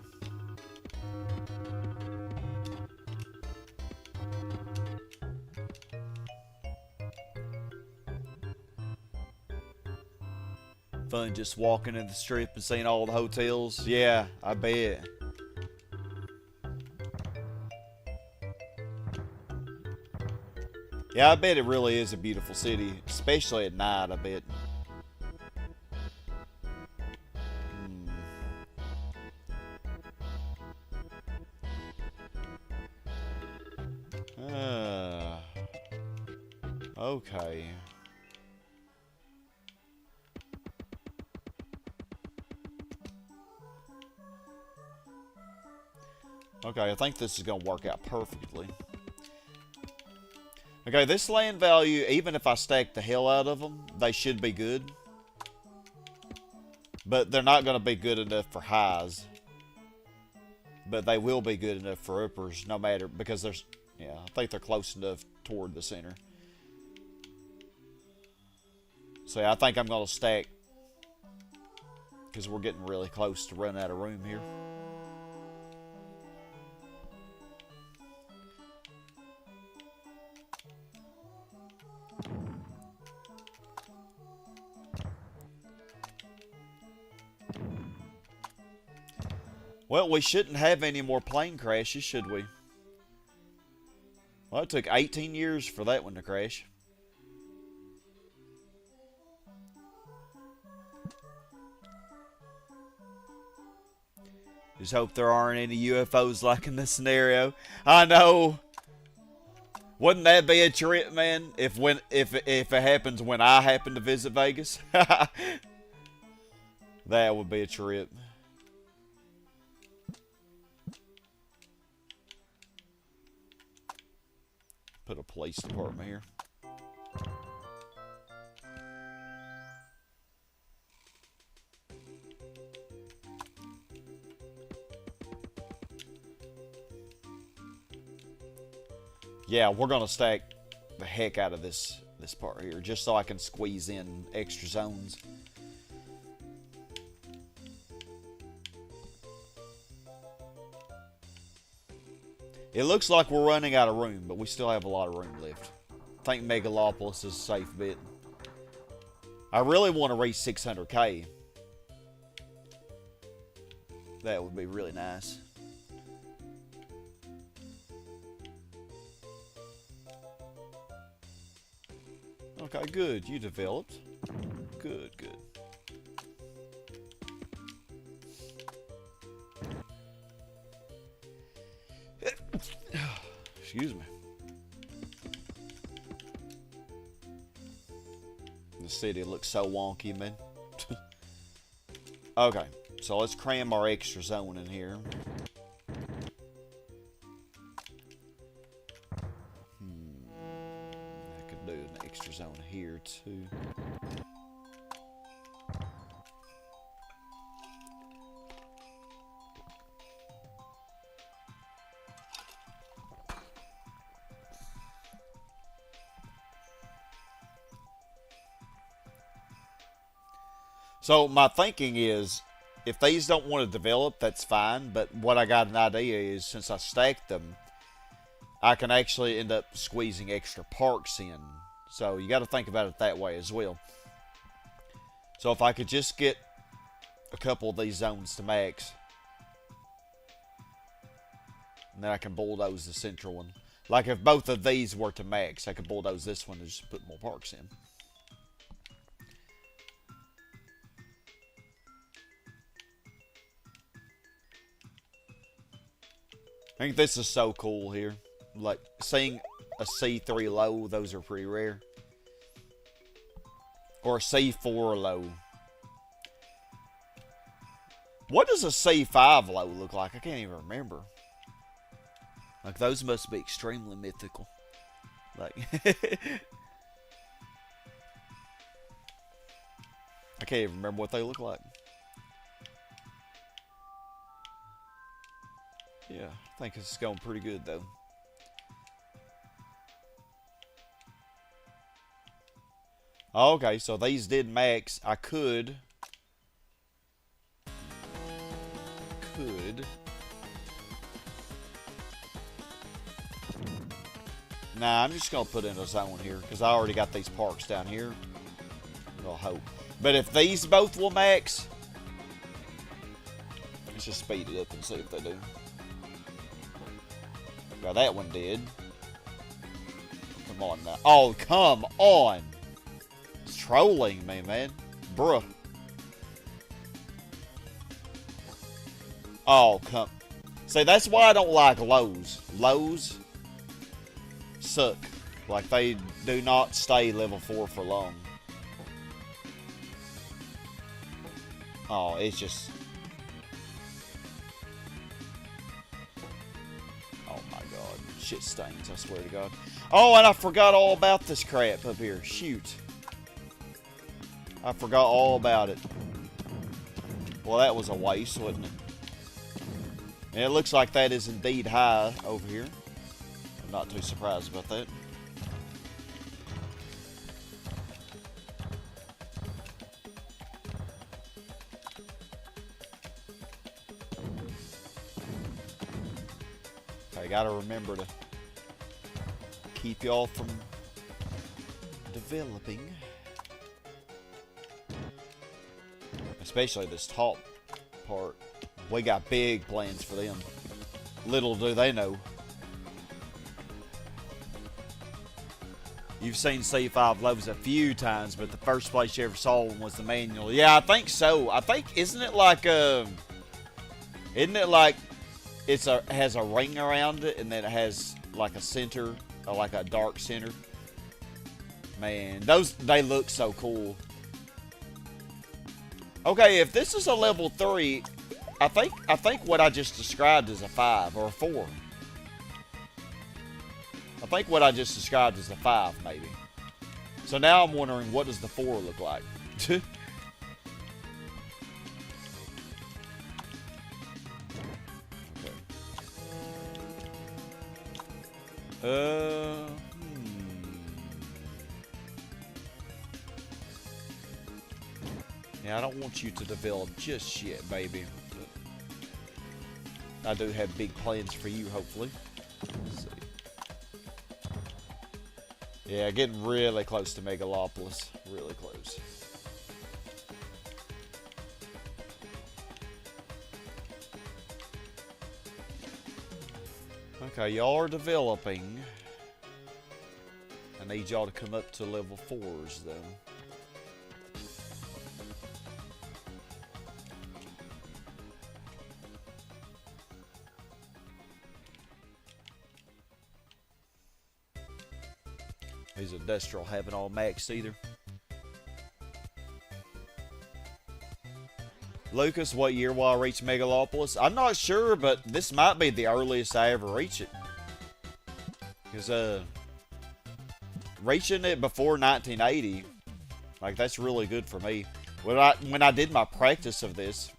Fun just walking in the strip and seeing all the hotels. Yeah, I bet. Yeah, I bet it really is a beautiful city, especially at night, I bet. Okay. Okay, I think this is going to work out perfectly. Okay, this land value, even if I stack the hell out of them, they should be good. But they're not going to be good enough for highs. But they will be good enough for uppers, no matter, because there's, yeah, I think they're close enough toward the center. So yeah, I think I'm going to stack, because we're getting really close to running out of room here. Well, we shouldn't have any more plane crashes, should we? Well, it took 18 years for that one to crash. Just hope there aren't any UFOs like in this scenario. I know. Wouldn't that be a trip, man? If it happens when I happen to visit Vegas, that would be a trip. Put a police department here. Yeah, we're gonna stack the heck out of this part here, just so I can squeeze in extra zones. It looks like we're running out of room, but we still have a lot of room left. I think Megalopolis is a safe bet. I really want to reach 600k. That would be really nice. Okay, good. You developed. Good, good. Excuse me. The city looks so wonky, man. Okay, so let's cram our extra zone in here. I could do an extra zone here too. So my thinking is, if these don't want to develop, that's fine. But what I got an idea is, since I stacked them, I can actually end up squeezing extra parks in. So you got to think about it that way as well. So if I could just get a couple of these zones to max, and then I can bulldoze the central one. Like if both of these were to max, I could bulldoze this one and just put more parks in. I think this is so cool here. Like, seeing a C3 low, those are pretty rare. Or a C4 low. What does a C5 low look like? I can't even remember. Like, those must be extremely mythical. Like, I can't even remember what they look like. Yeah, I think it's going pretty good though. Okay, so these did max. I could. Nah, I'm just going to put in a zone here because I already got these parks down here. I'll hope. But if these both will max, let's just speed it up and see if they do. Well, that one did. Come on now. Oh, come on. It's trolling me, man. Bruh. Oh, come. See, that's why I don't like lows. Lows suck. Like, they do not stay level 4 for long. Oh, it's just... shit stains, I swear to God. Oh, and I forgot all about this crap up here. Shoot. I forgot all about it. Well, that was a waste, wasn't it? And it looks like that is indeed high over here. I'm not too surprised about that. I gotta remember to keep y'all from developing. Especially this top part. We got big plans for them. Little do they know. You've seen C5 lows a few times, but the first place you ever saw one was the manual. Yeah, I think so. I think, isn't it like has a ring around it, and then it has like a center, or like a dark center. Man, they look so cool. Okay, if this is a level 3, I think what I just described is a 5 or a 4. I think what I just described is a 5, maybe. So now I'm wondering, what does the 4 look like? Yeah, I don't want you to develop just yet, baby. But I do have big plans for you, hopefully. Let's see. Yeah, getting really close to Megalopolis. Really close. Okay, y'all are developing. I need y'all to come up to level 4s, though. These industrial haven't all maxed either. Lucas, what year will I reach Megalopolis? I'm not sure, but this might be the earliest I ever reach it. Because, reaching it before 1980, like, that's really good for me. When I did my practice of this,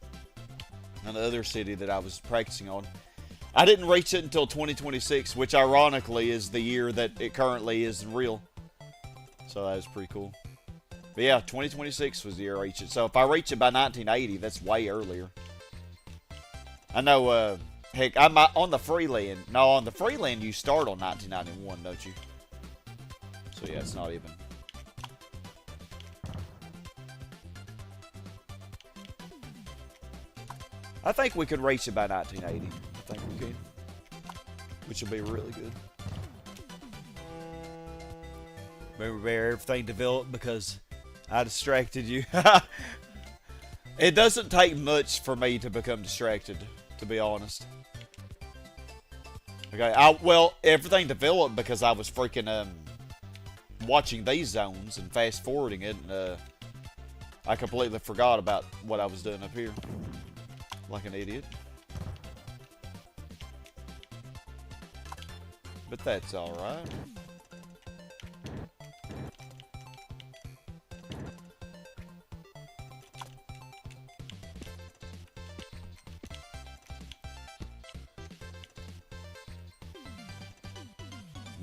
in the other city that I was practicing on, I didn't reach it until 2026, which ironically is the year that it currently is real. So that was pretty cool. But yeah, 2026 was the year I reached it. So if I reach it by 1980, that's way earlier. I know, heck, I'm on the Freeland. No, on the Freeland you start on 1991, don't you? So yeah, it's not even. I think we could reach it by 1980. I think we can. Which will be really good. Remember, everything developed because I distracted you. It doesn't take much for me to become distracted, to be honest. Okay, well, everything developed because I was freaking watching these zones and fast forwarding it, and I completely forgot about what I was doing up here, like an idiot. But that's all right.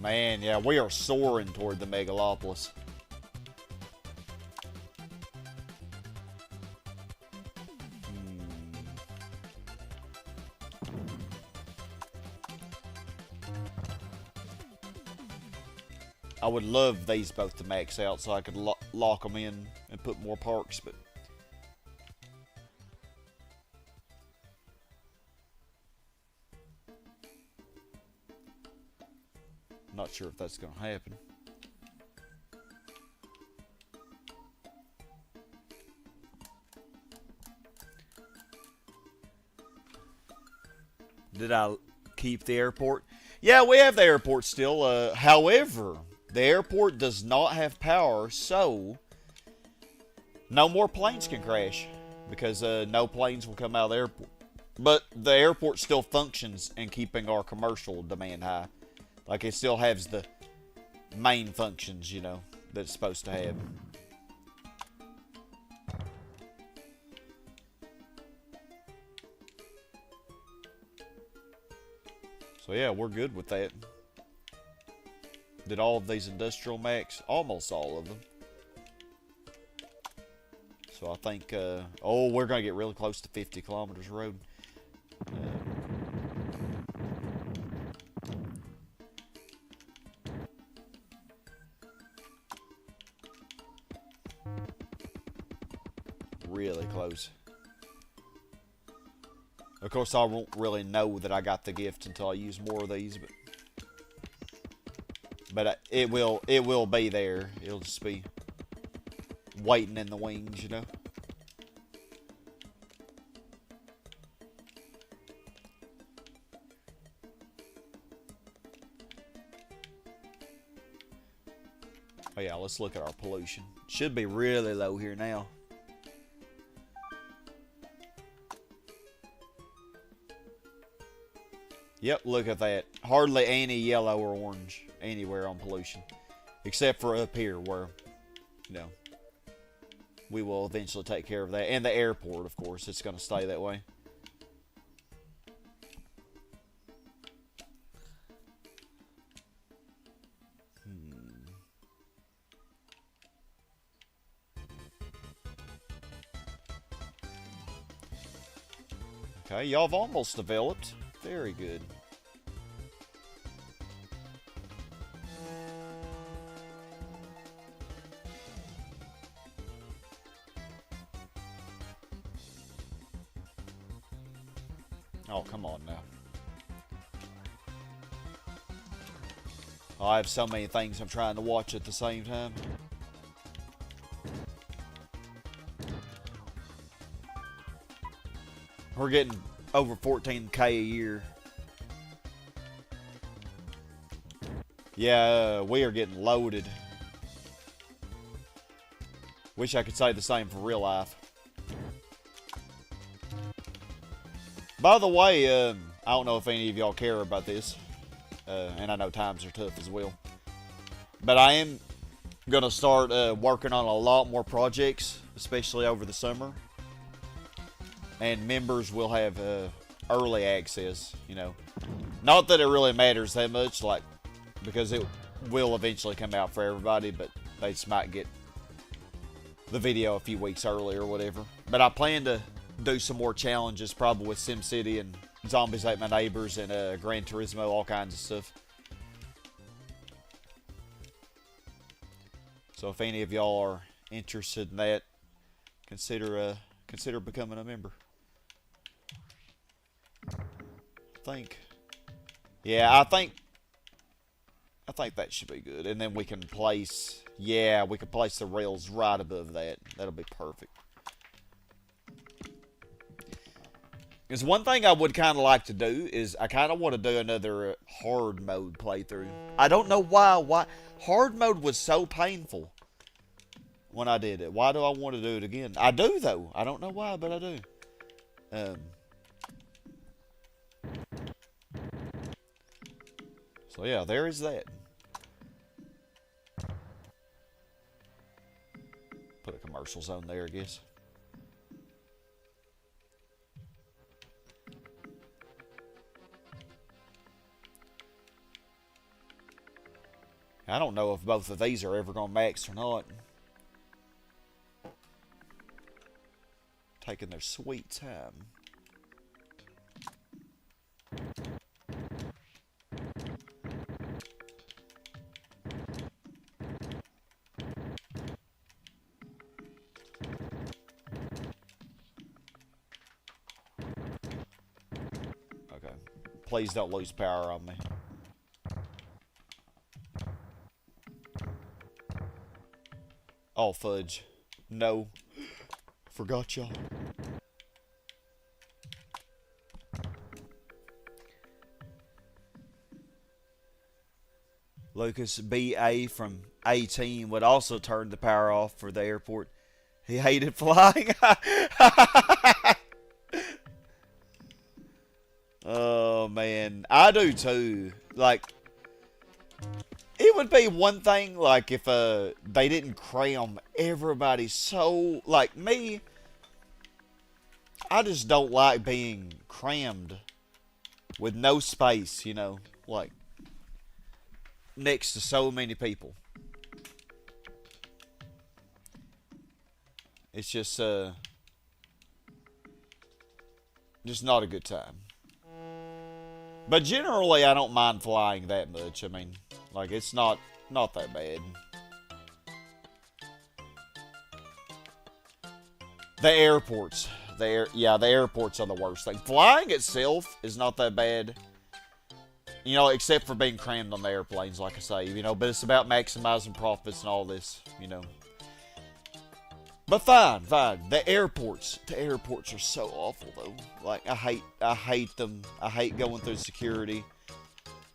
Man, yeah, we are soaring toward the Megalopolis. I would love these both to max out so I could lock them in and put more parks, but not sure if that's going to happen. Did I keep the airport? Yeah, we have the airport still. However, the airport does not have power, so no more planes can crash because no planes will come out of the airport. But the airport still functions in keeping our commercial demand high. Like, it still has the main functions, you know, that it's supposed to have. So, yeah, we're good with that. Did all of these industrial max? Almost all of them. So, I think, oh, we're going to get really close to 50 kilometers road. Really close. Of course, I won't really know that I got the gift until I use more of these, but it will be there. It'll just be waiting in the wings, you know. Oh yeah, let's look at our pollution. Should be really low here now. Yep, look at that. Hardly any yellow or orange anywhere on pollution. Except for up here where, you know, we will eventually take care of that. And the airport, of course. It's going to stay that way. Okay, y'all have almost developed. Very good. Oh, come on now. I have so many things I'm trying to watch at the same time. We're getting over 14K a year. Yeah, we are getting loaded. Wish I could say the same for real life. By the way, I don't know if any of y'all care about this. And I know times are tough as well. But I am going to start working on a lot more projects, especially over the summer. And members will have early access, you know. Not that it really matters that much, like, because it will eventually come out for everybody, but they just might get the video a few weeks early or whatever. But I plan to do some more challenges, probably with SimCity and Zombies Ate My Neighbors and Gran Turismo, all kinds of stuff. So if any of y'all are interested in that, consider becoming a member. I think that should be good. And then we can place, we can place the rails right above that. That'll be perfect. Because one thing I would kind of like to do is I kind of want to do another hard mode playthrough. I don't know why hard mode was so painful when I did it. Why do I want to do it again? I do though. I don't know why, but I do. So yeah, there is that. Put a commercial zone there, I guess. I don't know if both of these are ever going to max or not. Taking their sweet time. Okay. Please don't lose power on me. Oh, fudge. No. Forgot y'all. Lucas B.A. from 18 would also turn the power off for the airport. He hated flying. Oh, man. I do, too. Like, it would be one thing, like, if they didn't cram everybody so... Like, me, I just don't like being crammed with no space, you know? Like, next to so many people. It's just not a good time. But generally, I don't mind flying that much. I mean, like, it's not that bad. The airports. The airports are the worst thing. Flying itself is not that bad. You know, except for being crammed on the airplanes, like I say. You know, but it's about maximizing profits and all this, you know. But fine. The airports are so awful, though. Like, I hate them. I hate going through security.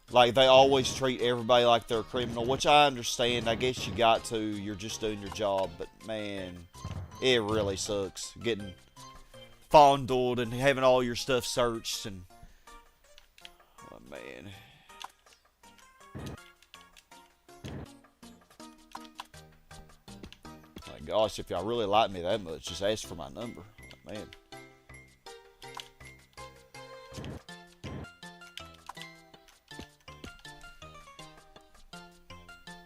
Like, they always treat everybody like they're a criminal, which I understand. I guess you got to. You're just doing your job. But, man, it really sucks. Getting fondled and having all your stuff searched. And, oh, man. Like, gosh, if y'all really like me that much, just ask for my number. Like, man.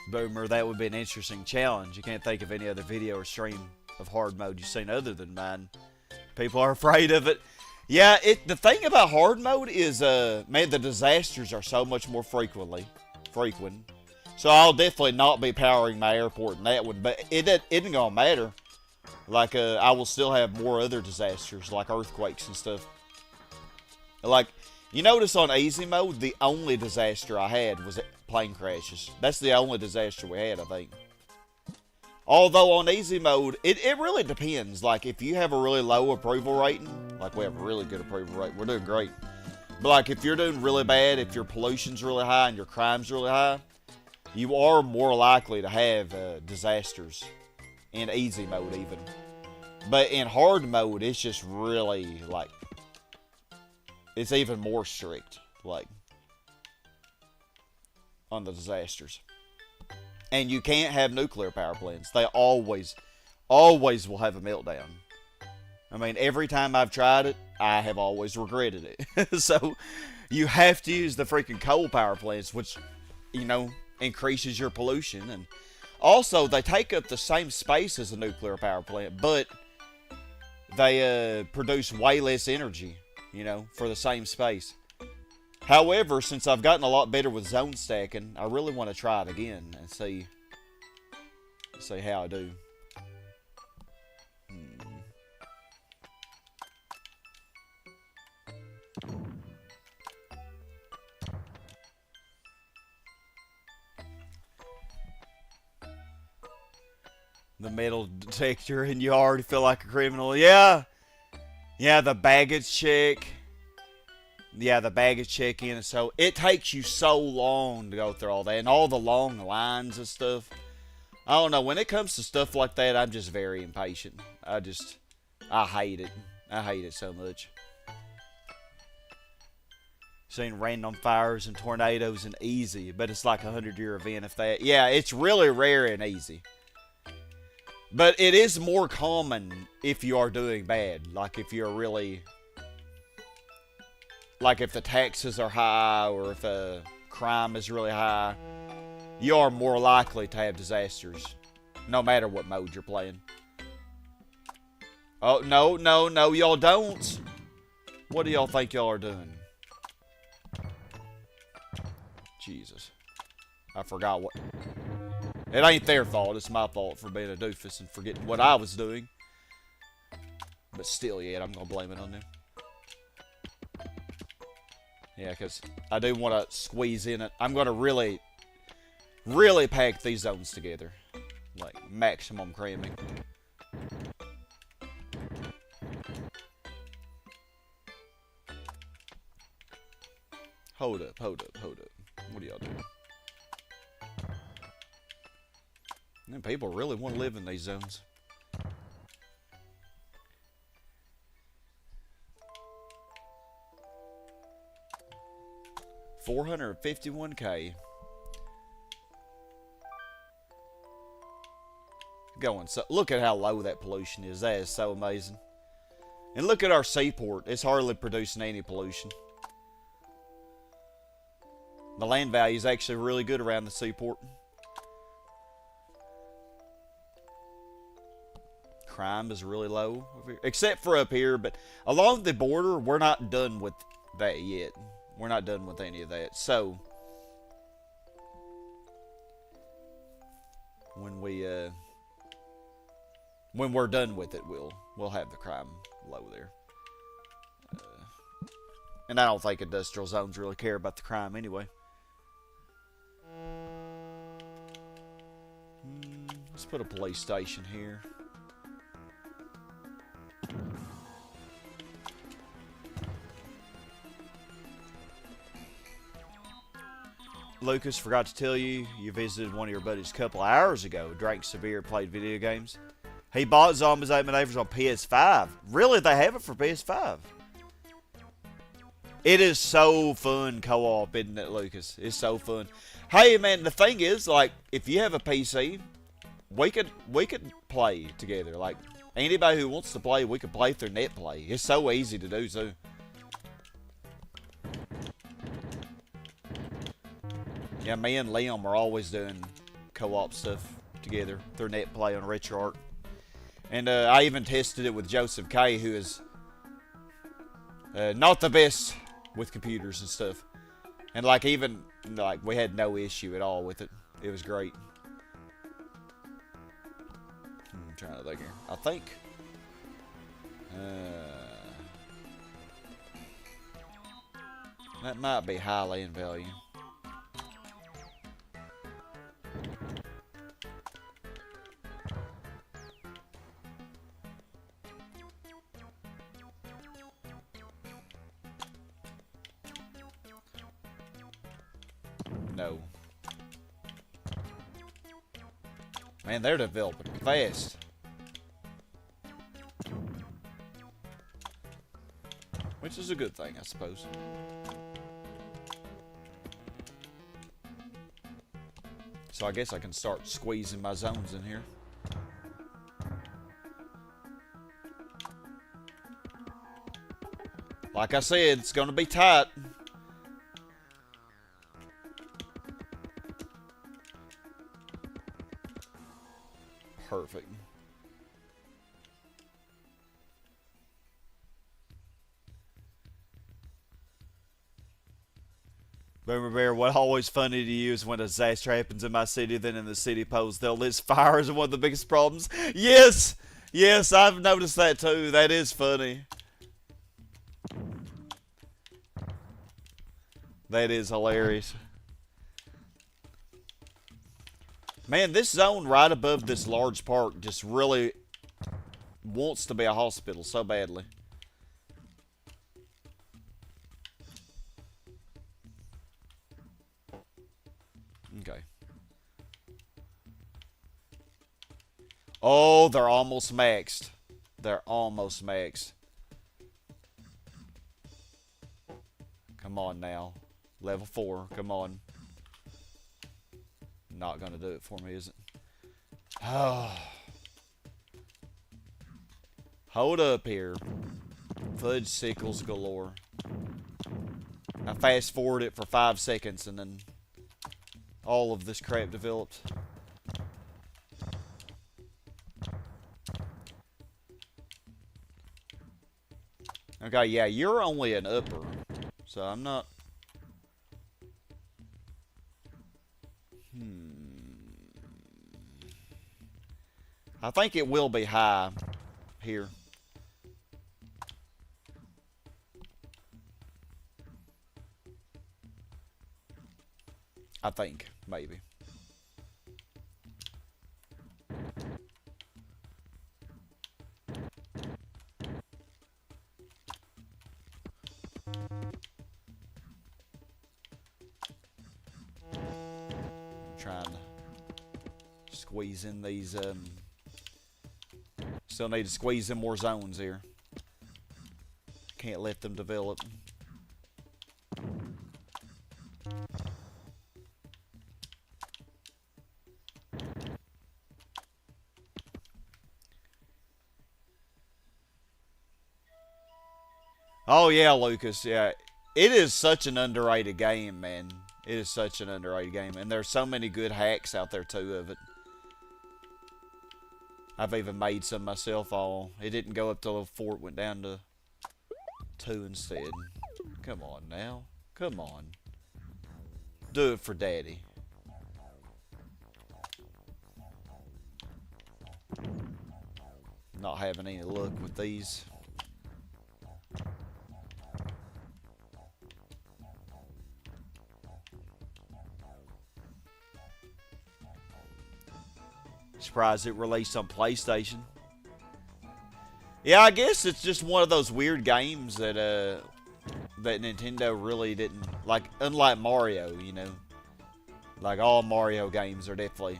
Boomer, that would be an interesting challenge. You can't think of any other video or stream of hard mode you've seen other than mine. People are afraid of it. Yeah, the thing about hard mode is, man, the disasters are so much more frequent. So I'll definitely not be powering my airport in that one, but it isn't gonna matter. Like, I will still have more other disasters, like earthquakes and stuff. Like, you notice on easy mode, the only disaster I had was plane crashes. That's the only disaster we had, I think. Although on easy mode, it really depends. Like, if you have a really low approval rating, like we have a really good approval rate, we're doing great. But like, if you're doing really bad, if your pollution's really high and your crime's really high, you are more likely to have disasters in easy mode even. But in hard mode, it's just really, like, it's even more strict, like, on the disasters. And you can't have nuclear power plants. They always will have a meltdown. I mean, every time I've tried it, I have always regretted it. So, you have to use the freaking coal power plants, which, you know, increases your pollution. And also, they take up the same space as a nuclear power plant, but they produce way less energy, you know, for the same space. However, since I've gotten a lot better with zone stacking, I really want to try it again and see how I do. The metal detector and you already feel like a criminal. Yeah, the baggage check. Yeah, the baggage check-in. So it takes you so long to go through all that and all the long lines and stuff. I don't know. When it comes to stuff like that, I'm just very impatient. I hate it. I hate it so much. Seen random fires and tornadoes in easy, but it's like a 100-year event if that. Yeah, it's really rare in easy. But it is more common if you are doing bad. Like if you're really... Like if the taxes are high or if crime is really high, you are more likely to have disasters, no matter what mode you're playing. Oh, no, y'all don't. What do y'all think y'all are doing? Jesus. I forgot what... It ain't their fault, it's my fault for being a doofus and forgetting what I was doing. But still, yeah, I'm gonna blame it on them. Yeah, because I do want to squeeze in it. I'm going to really, really pack these zones together. Like, maximum cramming. Hold up. What are y'all doing? And people really want to live in these zones. $451K. Going so look at how low that pollution is. That is so amazing. And look at our seaport. It's hardly producing any pollution. The land value is actually really good around the seaport. Crime is really low over here, except for up here, but along the border, we're not done with that yet. We're not done with any of that. So when we're done with it, we'll have the crime low there. And I don't think industrial zones really care about the crime anyway. Let's put a police station here. Lucas, forgot to tell you, you visited one of your buddies a couple hours ago. Drank severe, played video games. He bought Zombies Ate Manavers on PS5. Really, they have it for PS5. It is so fun co-op, isn't it, Lucas? It's so fun. Hey, man, the thing is, like, if you have a PC, we could play together. Like, anybody who wants to play, we could play through NetPlay. It's so easy to do, too. Yeah, me and Liam are always doing co-op stuff together through NetPlay on RetroArch. And I even tested it with Joseph K, who is Not the best with computers and stuff. And like even like we had no issue at all with it. It was great. I'm trying to think here. I think. That might be high land value. No. Man, they're developing fast. Which is a good thing, I suppose. So I guess I can start squeezing my zones in here. Like I said, it's gonna be tight. Perfect. Boomer Bear, what always funny to you is when a disaster happens in my city, then in the city post they'll list fire as one of the biggest problems. Yes! Yes, I've noticed that too. That is funny. That is hilarious. Man, this zone right above this large park just really wants to be a hospital so badly. Okay. Oh, they're almost maxed. They're almost maxed. Come on now. Level 4. Come on. Not gonna do it for me, is it? Oh. Hold up here. Fudge sickles galore. I fast forward it for 5 seconds and then all of this crap developed. Okay, yeah, you're only an upper, so I'm not... I think it will be high here. I think, maybe. Trying to squeeze in these, still need to squeeze in more zones here. Can't let them develop. Oh yeah, Lucas, yeah. It is such an underrated game, man. It is such an underrated game. And there's so many good hacks out there, too, of it. I've even made some myself all. It didn't go up to level 4. It went down to 2 instead. Come on now. Come on. Do it for Daddy. Not having any luck with these. Surprised it released on PlayStation. Yeah, I guess it's just one of those weird games that that Nintendo really didn't like. Unlike Mario, you know, like all Mario games are definitely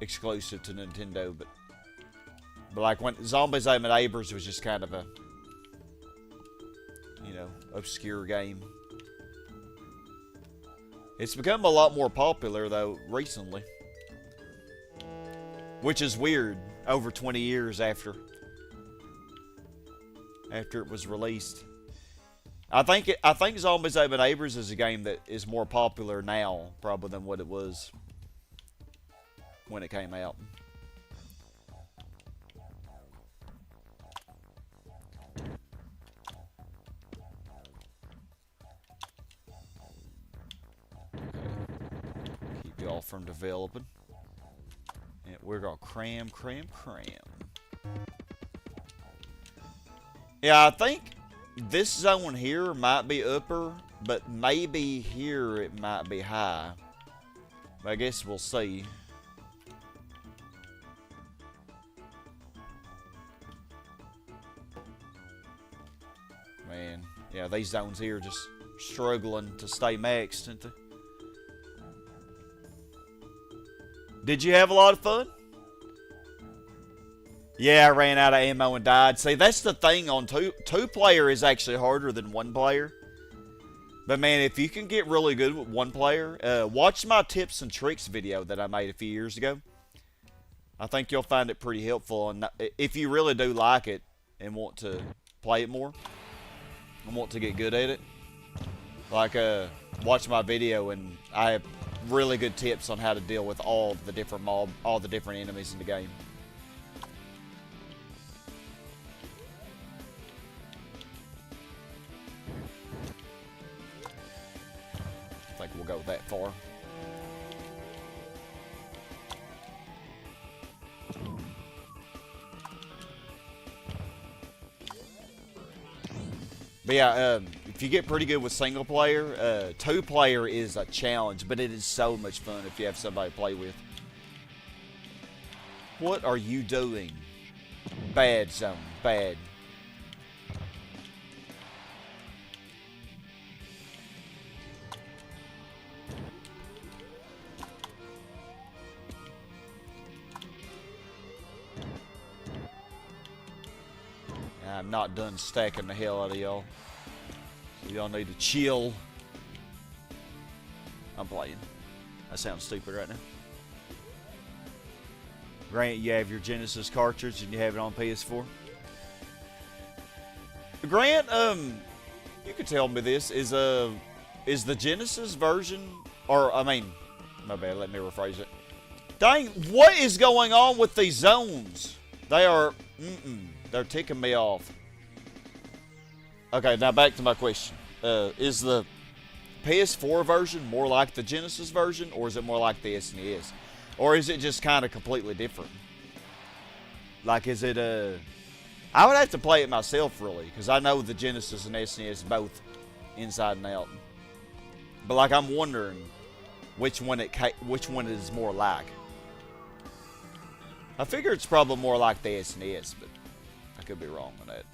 exclusive to Nintendo, but like when Zombies Ate My Neighbors was just kind of a, you know, obscure game. It's become a lot more popular though recently. Which is weird, over 20 years after it was released. I think Zombies Ate My Neighbors is a game that is more popular now, probably, than what it was when it came out. while from developing. And we're gonna cram. Yeah, I think this zone here might be upper, but maybe here it might be high. But I guess we'll see. Man, yeah, these zones here just struggling to stay maxed, aren't they? Did you have a lot of fun? Yeah, I ran out of ammo and died. See, that's the thing on two-player is actually harder than one player. But man, if you can get really good with one player, watch my tips and tricks video that I made a few years ago. I think you'll find it pretty helpful, and if you really do like it and want to play it more and want to get good at it, like watch my video, and I have really good tips on how to deal with all the different enemies in the game. I think we'll go that far. But yeah, if you get pretty good with single player, two-player is a challenge, but it is so much fun if you have somebody to play with. What are you doing? Bad zone, bad. I'm not done stacking the hell out of y'all. So y'all need to chill. I'm playing. That sounds stupid right now. Grant, you have your Genesis cartridge and you have it on PS4. Grant, you could tell me this. Is the Genesis version, or I mean, my bad, let me rephrase it. Dang, what is going on with these zones? They are, they're ticking me off. Okay, now back to my question. Is the PS4 version more like the Genesis version, or is it more like the SNES? Or is it just kind of completely different? Like, is it I would have to play it myself, really, because I know the Genesis and SNES both inside and out. But, like, I'm wondering which one it is more like. I figure it's probably more like the SNES, but I could be wrong on that.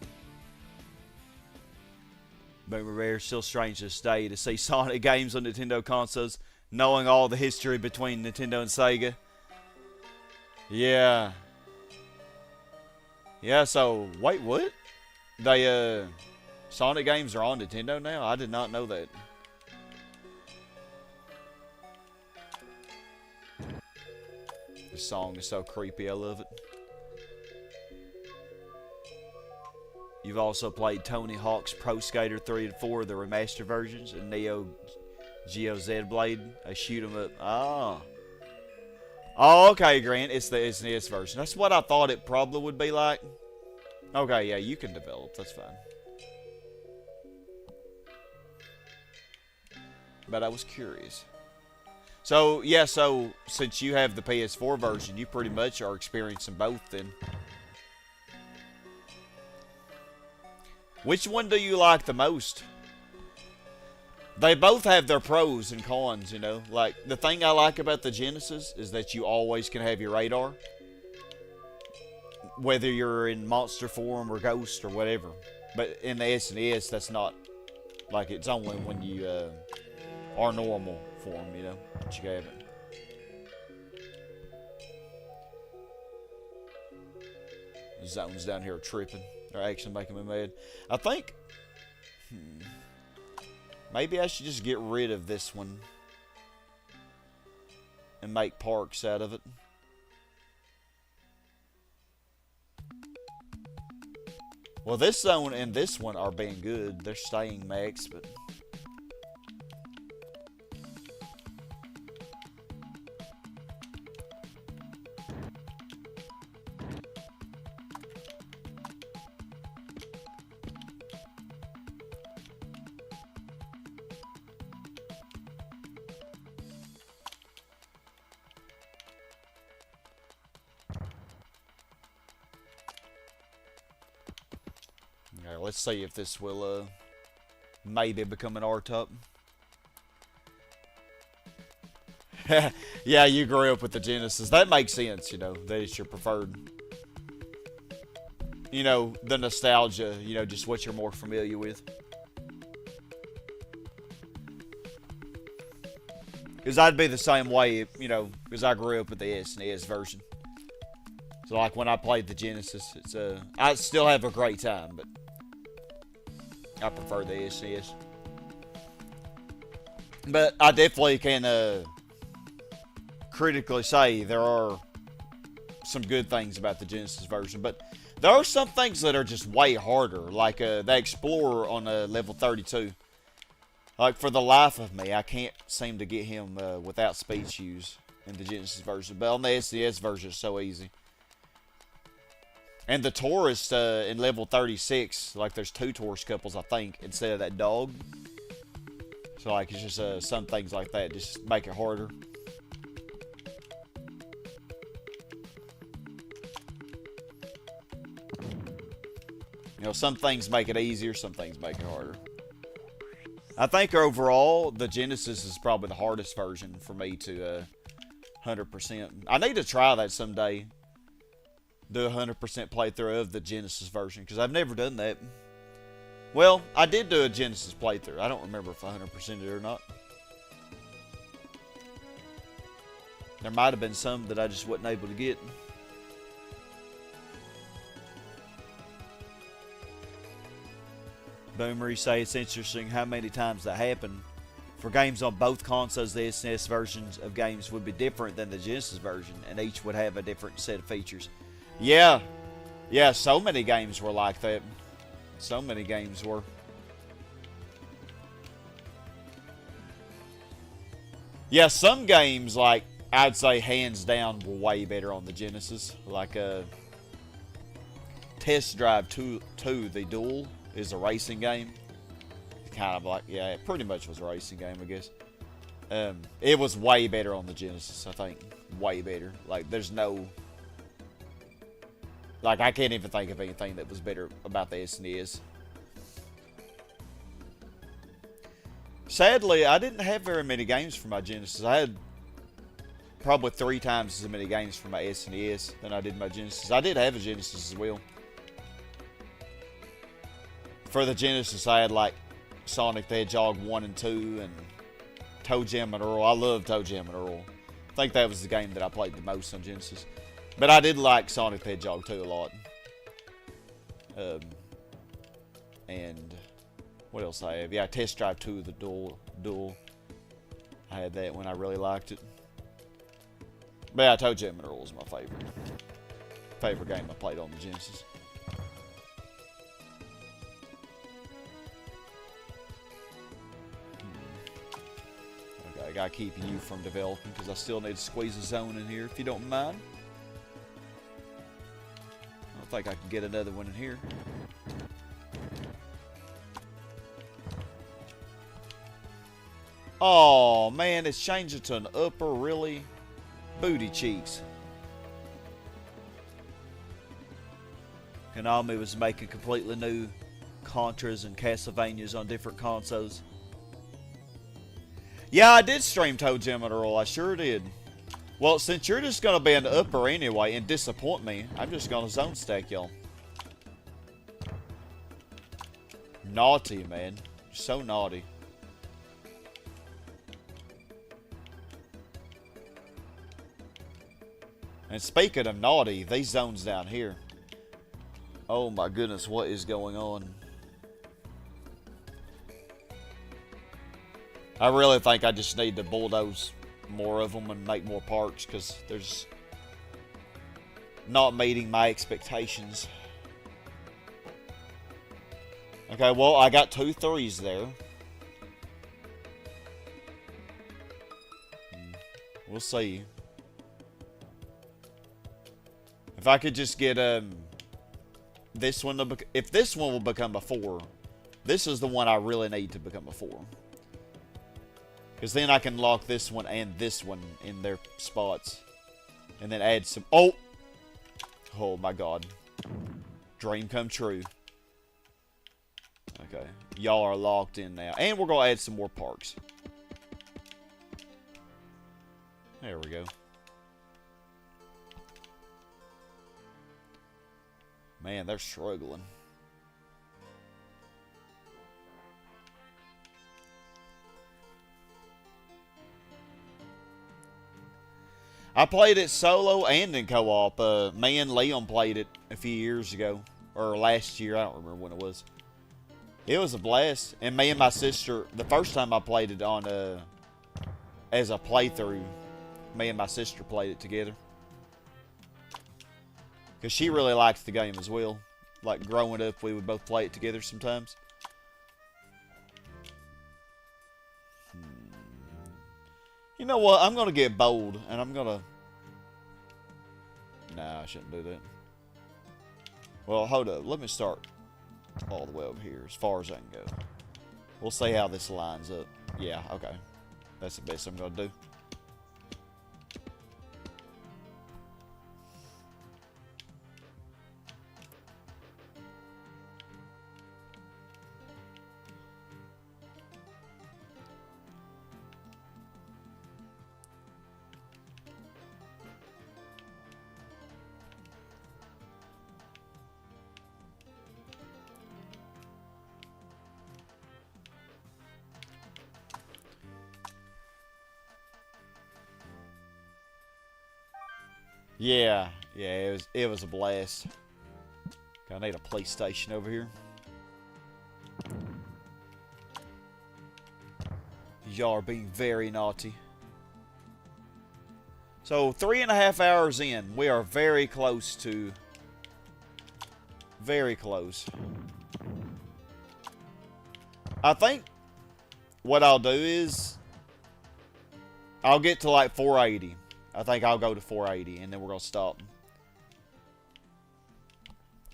Boomer Bear, still strange to this day to see Sonic games on Nintendo consoles, knowing all the history between Nintendo and Sega. Yeah. Yeah, so, wait, what? They, Sonic games are on Nintendo now? I did not know that. This song is so creepy, I love it. You've also played Tony Hawk's Pro Skater 3 and 4, the remastered versions, and Neo Geo Z Blade. I shoot 'em up. Oh, okay, Grant. It's the SNES version. That's what I thought it probably would be like. Okay, yeah, you can develop. That's fine. But I was curious. So, yeah, so since you have the PS4 version, you pretty much are experiencing both then. Which one do you like the most? They both have their pros and cons, you know. Like, the thing I like about the Genesis is that you always can have your radar. Whether you're in monster form or ghost or whatever. But in the SNES, that's not. Like, it's only when you are normal form, you know, that you have it. The zones down here are tripping. They're actually making me mad. I think, maybe I should just get rid of this one and make parks out of it. Well, this zone and this one are being good. They're staying max, but let's see if this will maybe become an R-top. Yeah, you grew up with the Genesis. That makes sense, you know. That is your preferred. You know, the nostalgia, you know, just what you're more familiar with. Because I'd be the same way, you know, because I grew up with the SNES version. So, like, when I played the Genesis, it's I still have a great time, but I prefer the SNES. But I definitely can critically say there are some good things about the Genesis version, but there are some things that are just way harder, like the Explorer on level 32. Like, for the life of me, I can't seem to get him without speed shoes in the Genesis version, but on the SNES version, it's so easy. And the tourist in level 36, like, there's 2 tourist couples, I think, instead of that dog. So, like, it's just some things like that just make it harder. You know, some things make it easier, some things make it harder. I think overall, the Genesis is probably the hardest version for me to 100%. I need to try that someday. Do a 100% playthrough of the Genesis version, because I've never done that. Well, I did do a Genesis playthrough. I don't remember if I 100%ed it or not. There might have been some that I just wasn't able to get. Boomer, you say it's interesting how many times that happened. For games on both consoles, the SNES versions of games would be different than the Genesis version, and each would have a different set of features. Yeah, so many games were like that. So many games were. Yeah, some games, like, I'd say hands down were way better on the Genesis. Like, Test Drive 2, the Duel, is a racing game. Kind of like, yeah, it pretty much was a racing game, I guess. It was way better on the Genesis, I think. Way better. Like, there's no... Like, I can't even think of anything that was better about the SNES. Sadly, I didn't have very many games for my Genesis. I had probably 3 times as many games for my SNES than I did my Genesis. I did have a Genesis as well. For the Genesis, I had, like, Sonic the Hedgehog 1 and 2, and Toe Jam and Earl. I love Toe Jam and Earl. I think that was the game that I played the most on Genesis. But I did like Sonic the Hedgehog 2 a lot. And what else I have? Yeah, Test Drive 2, the Duel. I had that when I really liked it. But yeah, Toe Jam and Earl was my favorite game I played on the Genesis. Okay, I gotta keep you from developing because I still need to squeeze a zone in here if you don't mind. I don't think I can get another one in here. Oh man, it's changing to an upper, really? Booty cheeks. Konami was making completely new Contras and Castlevanias on different consoles. Yeah, I did stream Toe Jam and Earl, I sure did. Well, since you're just going to be an upper anyway and disappoint me, I'm just going to zone stack y'all. Naughty, man. You're so naughty. And speaking of naughty, these zones down here. Oh my goodness, what is going on? I really think I just need to bulldoze more of them and make more parks because there's not meeting my expectations. Okay, well, I got 2 3s there. We'll see. If I could just get this one to if this one will become a 4, this is the one I really need to become a 4. Because then I can lock this one and this one in their spots. And then add some... Oh! Oh my god. Dream come true. Okay. Y'all are locked in now. And we're going to add some more parks. There we go. Man, they're struggling. I played it solo and in co-op. Me and Leon played it a few years ago. Or last year. I don't remember when it was. It was a blast. And me and my sister, the first time I played it on as a playthrough, me and my sister played it together. Because she really likes the game as well. Like growing up, we would both play it together sometimes. You know what? I'm going to get bold. And I'm going to... Nah, I shouldn't do that. Well, hold up. Let me start all the way over here as far as I can go. We'll see how this lines up. Yeah, okay. That's the best I'm going to do. Yeah, it was a blast. I need a PlayStation over here. Y'all are being very naughty. So 3.5 hours in, we are very close to... Very close. I think what I'll do is I'll get to like 480. I think I'll go to 480 and then we're going to stop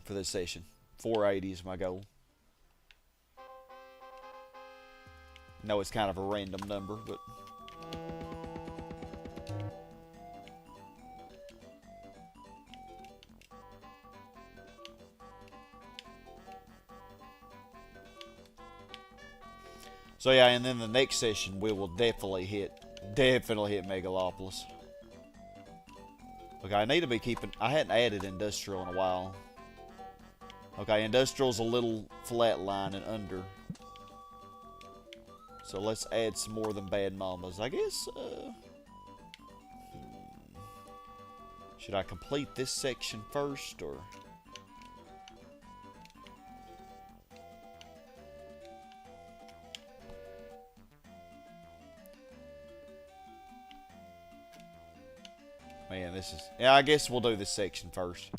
for this session. 480 is my goal. No, it's kind of a random number, but... So yeah, and then the next session we will definitely hit Megalopolis. Okay, I need to be keeping... I hadn't added industrial in a while. Okay, industrial's a little flat line and under. So let's add some more than bad mamas. I guess, should I complete this section first, or... Man, this is... Yeah, I guess we'll do this section first.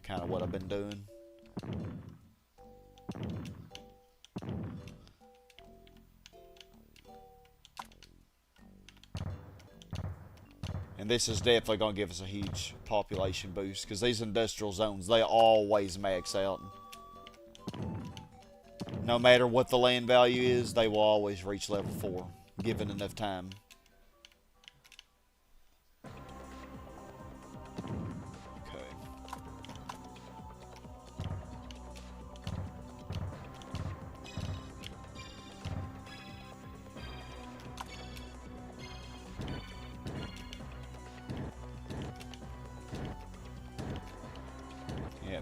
Kind of what I've been doing. And this is definitely going to give us a huge population boost, because these industrial zones, they always max out. No matter what the land value is, they will always reach level 4, given enough time.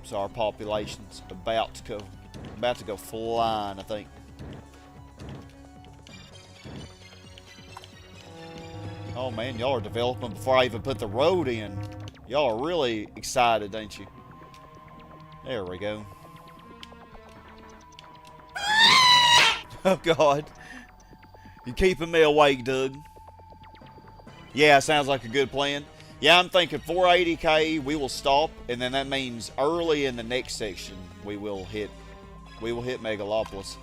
So our population's about to go flying, I think. Oh man, y'all are developing before I even put the road in. Y'all are really excited, ain't you? There we go. Oh God. You're keeping me awake, Doug. Yeah, sounds like a good plan. Yeah, I'm thinking 480k, we will stop, and then that means early in the next section we will hit Megalopolis.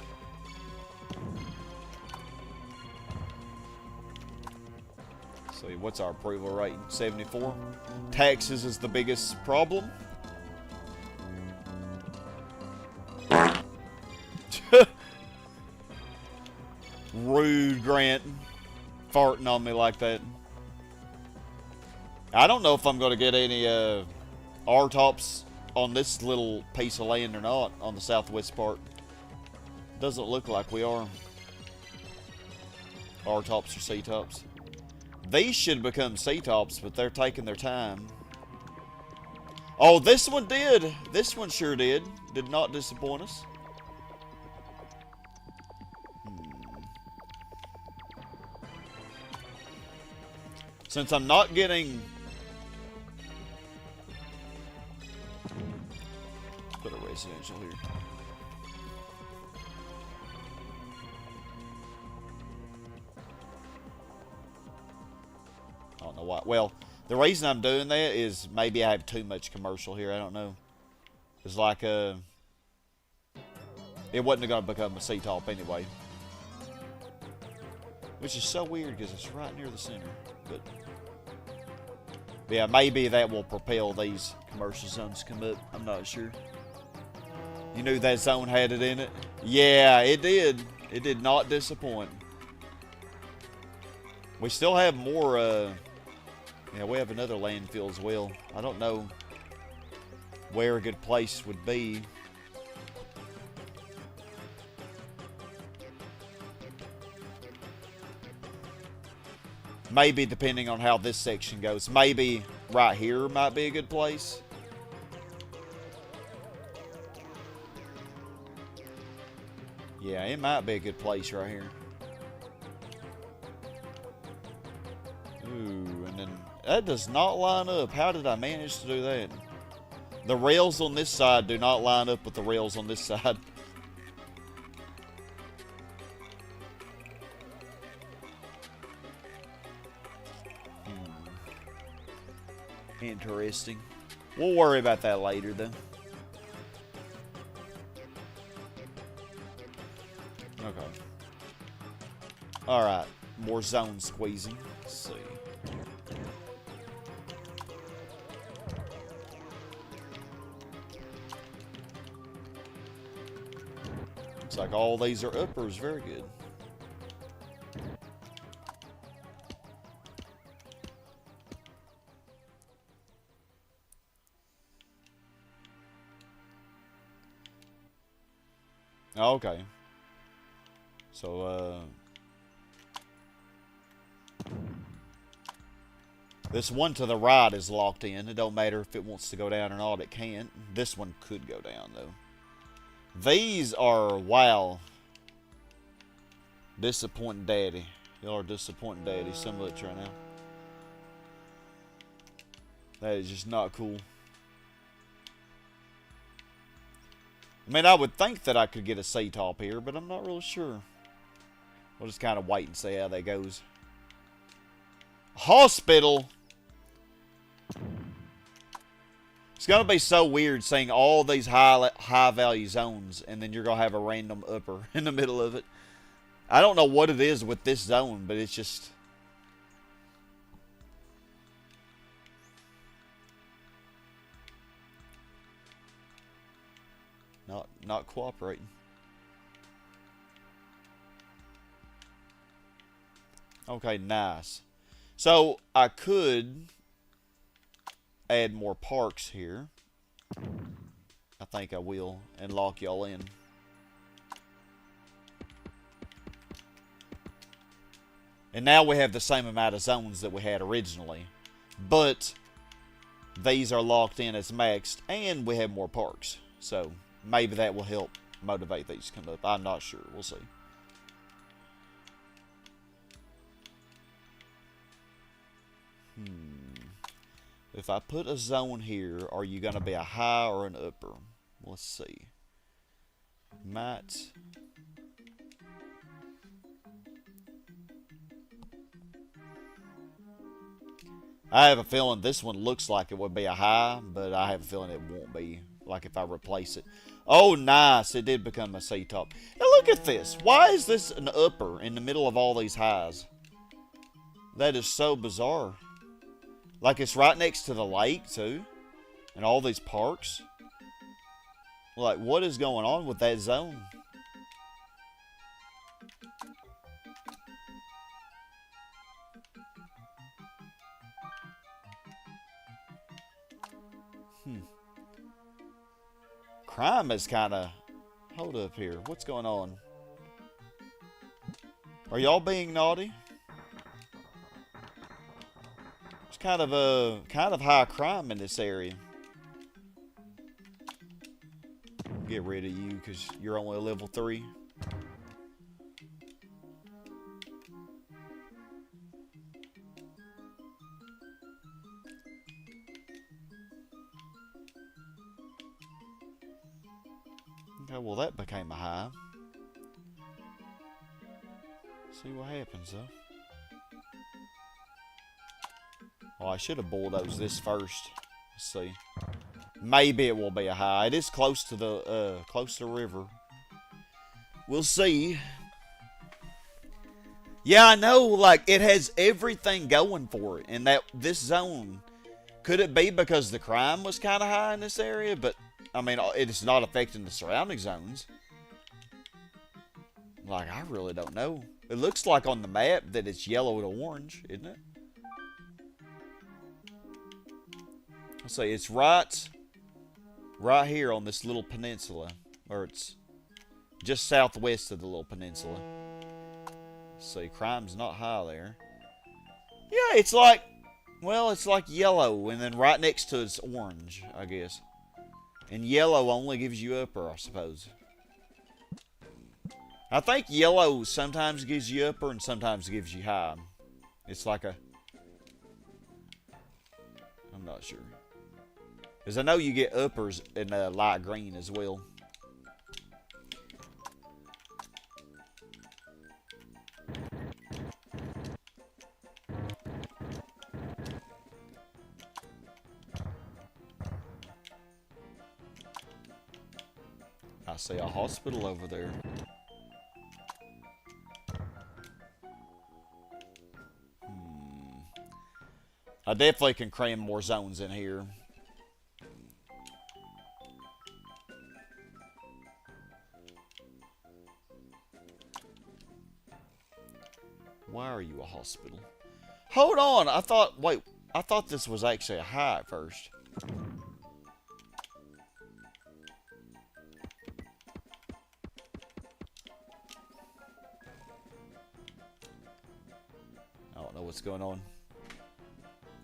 So what's our approval rating? 74. Taxes is the biggest problem. Rude, Grant. Farting on me like that. I don't know if I'm going to get any R-tops on this little piece of land or not on the southwest part. Doesn't look like we are. R-tops or C-tops. These should become C-tops, but they're taking their time. Oh, this one did. This one sure did. Did not disappoint us. Since I'm not getting... Put a residential here. I don't know why. Well, the reason I'm doing that is maybe I have too much commercial here. I don't know. It's like it wasn't going to become a C-top anyway. Which is so weird because it's right near the center. But yeah, maybe that will propel these commercial zones to come up. I'm not sure. You knew that zone had it in it? Yeah, it did. It did not disappoint. We still have more, yeah, we have another landfill as well. I don't know where a good place would be. Maybe depending on how this section goes. Maybe right here might be a good place. Yeah, it might be a good place right here. Ooh, and then that does not line up. How did I manage to do that? The rails on this side do not line up with the rails on this side. Interesting. We'll worry about that later, though. Okay. Alright. More zone squeezing. Let's see. Looks like all these are uppers. Very good. Okay. So, this one to the right is locked in. It don't matter if it wants to go down or not. It can't. This one could go down, though. These are, wow. Disappointing daddy. Y'all are disappointing daddy so much right now. That is just not cool. I mean, I would think that I could get a C-top here, but I'm not real sure. We'll just kind of wait and see how that goes. Hospital! It's going to be so weird seeing all these high value zones, and then you're going to have a random upper in the middle of it. I don't know what it is with this zone, but it's just... Not cooperating. Okay, nice. So, I could add more parks here. I think I will, and lock y'all in. And now we have the same amount of zones that we had originally. But these are locked in as maxed, and we have more parks. So, maybe that will help motivate these to come up. I'm not sure. We'll see. If I put a zone here, are you going to be a high or an upper? Let's see. Might. I have a feeling this one looks like it would be a high, but I have a feeling it won't be. Like if I replace it. Oh, nice. It did become a C-top. Now look at this. Why is this an upper in the middle of all these highs? That is so bizarre. Like it's right next to the lake, too. And all these parks. Like, what is going on with that zone? Crime is kind of... Hold up here. What's going on? Are y'all being naughty? It's kind of high crime in this area. Get rid of you because you're only a level 3. Okay, well that became a high. See what happens though. Oh, I should have bulldozed this first. Let's see. Maybe it will be a high. It is close to the river. We'll see. Yeah, I know. Like it has everything going for it in this zone. Could it be because the crime was kind of high in this area? But I mean, it's not affecting the surrounding zones. Like I really don't know. It looks like on the map that it's yellow to orange, isn't it? Let's see. It's right here on this little peninsula, or it's just southwest of the little peninsula. Let's see, crime's not high there. Yeah, it's like, well, it's like yellow, and then right next to it's orange, I guess. And yellow only gives you upper, I suppose. I think yellow sometimes gives you upper and sometimes gives you high. It's like a... I'm not sure. Because I know you get uppers in light green as well. I see a hospital over there. I definitely can cram more zones in here. Why are you a hospital? Hold on, I thought this was actually a high at first. I don't know what's going on.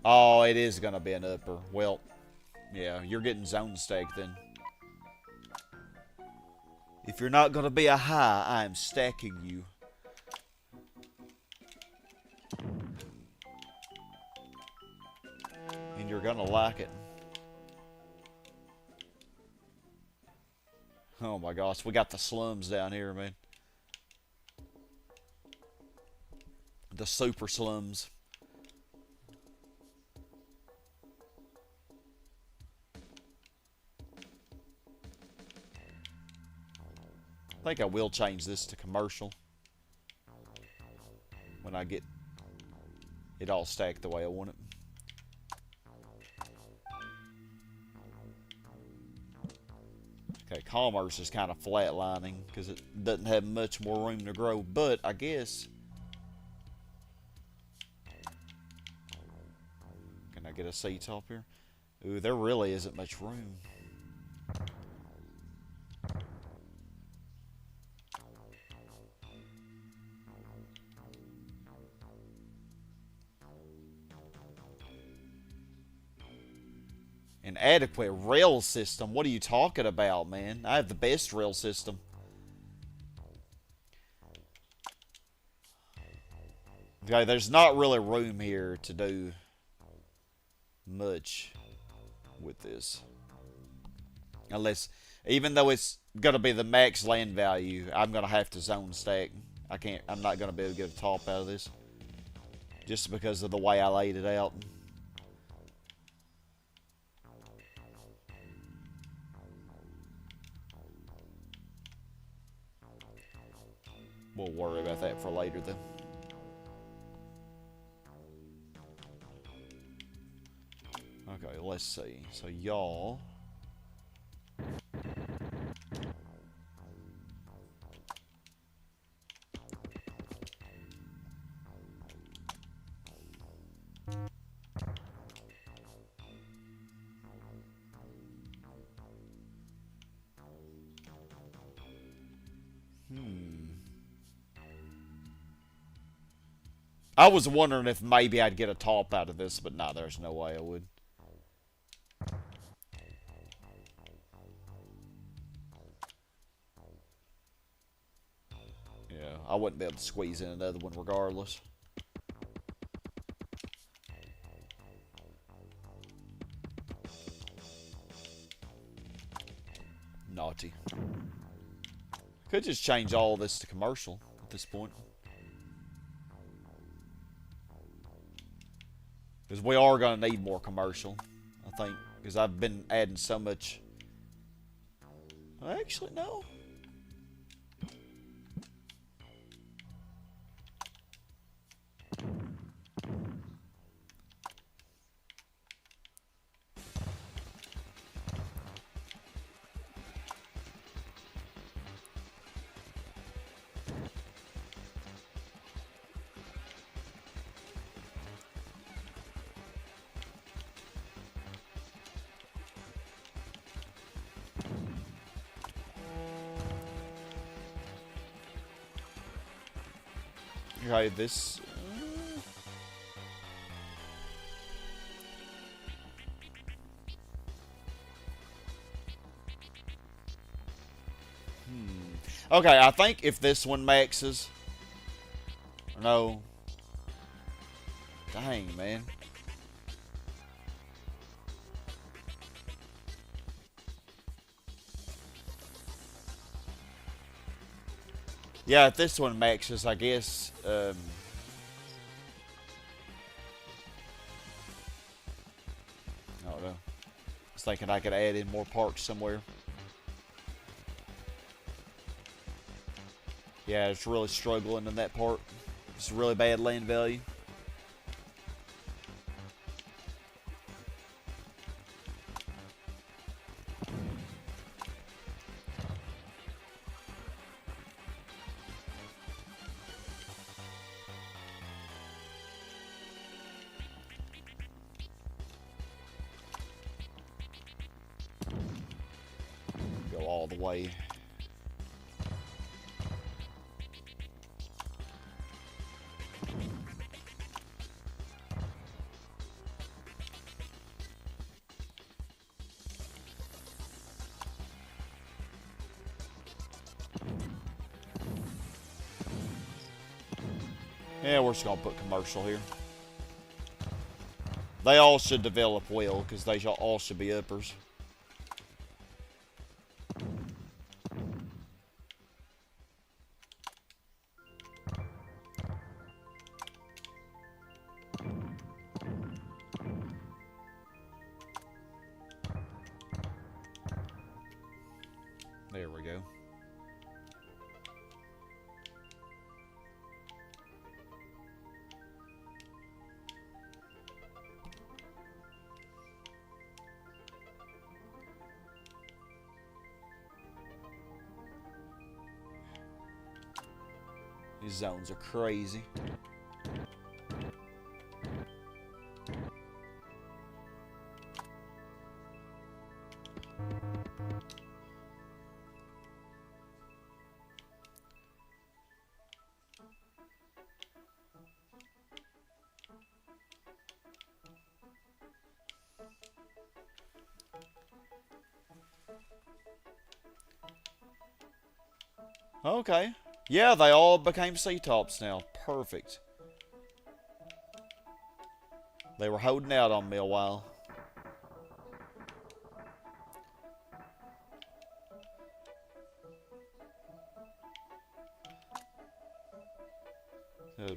Oh, it is gonna be an upper. Well, yeah, you're getting zone stacked then. If you're not gonna be a high, I am stacking you. And you're gonna like it. Oh my gosh, we got the slums down here, man. The super slums. I think I will change this to commercial when I get it all stacked the way I want it. Okay, commerce is kind of flatlining because it doesn't have much more room to grow, but I guess... Can I get a C-top here? Ooh, there really isn't much room. An adequate rail system? What are you talking about, man? I have the best rail system. Okay, there's not really room here to do much with this. Unless, even though it's gonna be the max land value, I'm gonna have to zone stack. I'm not gonna be able to get a top out of this. Just because of the way I laid it out. We'll worry about that for later, though. Okay, let's see. So, y'all... I was wondering if maybe I'd get a top out of this, but nah, there's no way I would. Yeah, I wouldn't be able to squeeze in another one regardless. Naughty. Could just change all of this to commercial at this point. Because we are going to need more commercial, I think. Because I've been adding so much. Actually, no. Okay, this... Okay, I think if this one maxes... No. Dang, man. Yeah, if this one maxes, I guess... I don't know. I was thinking I could add in more parks somewhere. Yeah, it's really struggling in that part. It's really bad land value. Go all the way. Yeah, we're just gonna put commercial here. They all should develop well, because they all should be uppers. There we go. These zones are crazy. Okay. Yeah, they all became C-tops now. Perfect. They were holding out on me a while.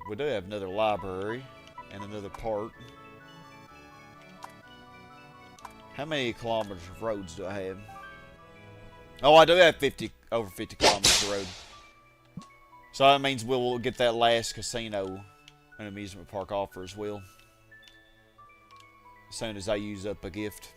We do have another library and another park. How many kilometers of roads do I have? Oh, I do have over 50 kilometers of road. So that means we'll get that last casino and amusement park offer as well. As soon as I use up a gift.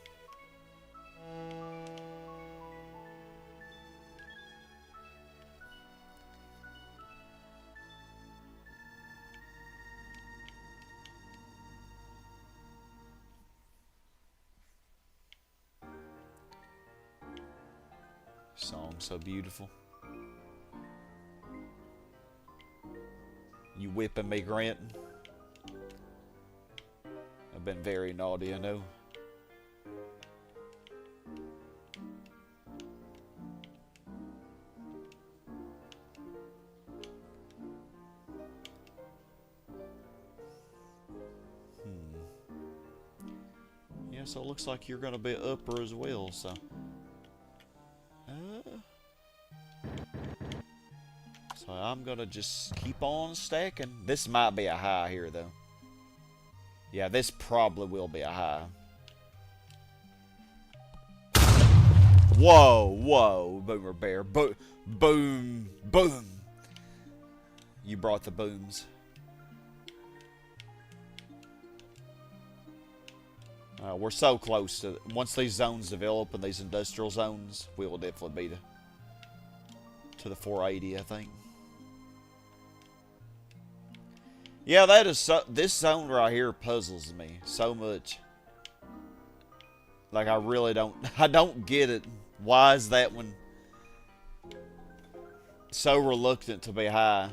Song so beautiful. You whipping me, Grant? I've been very naughty, I know. Yeah, so it looks like you're gonna be an upper as well, so. So I'm gonna just keep on stacking. This might be a high here, though. Yeah, this probably will be a high. Whoa, whoa, Boomer Bear. Boom, boom. You brought the booms. We're so close to... Once these zones develop and these industrial zones, we will definitely be to the 480, I think. Yeah, that is so... This zone right here puzzles me so much. Like, I really don't... I don't get it. Why is that one so reluctant to be high?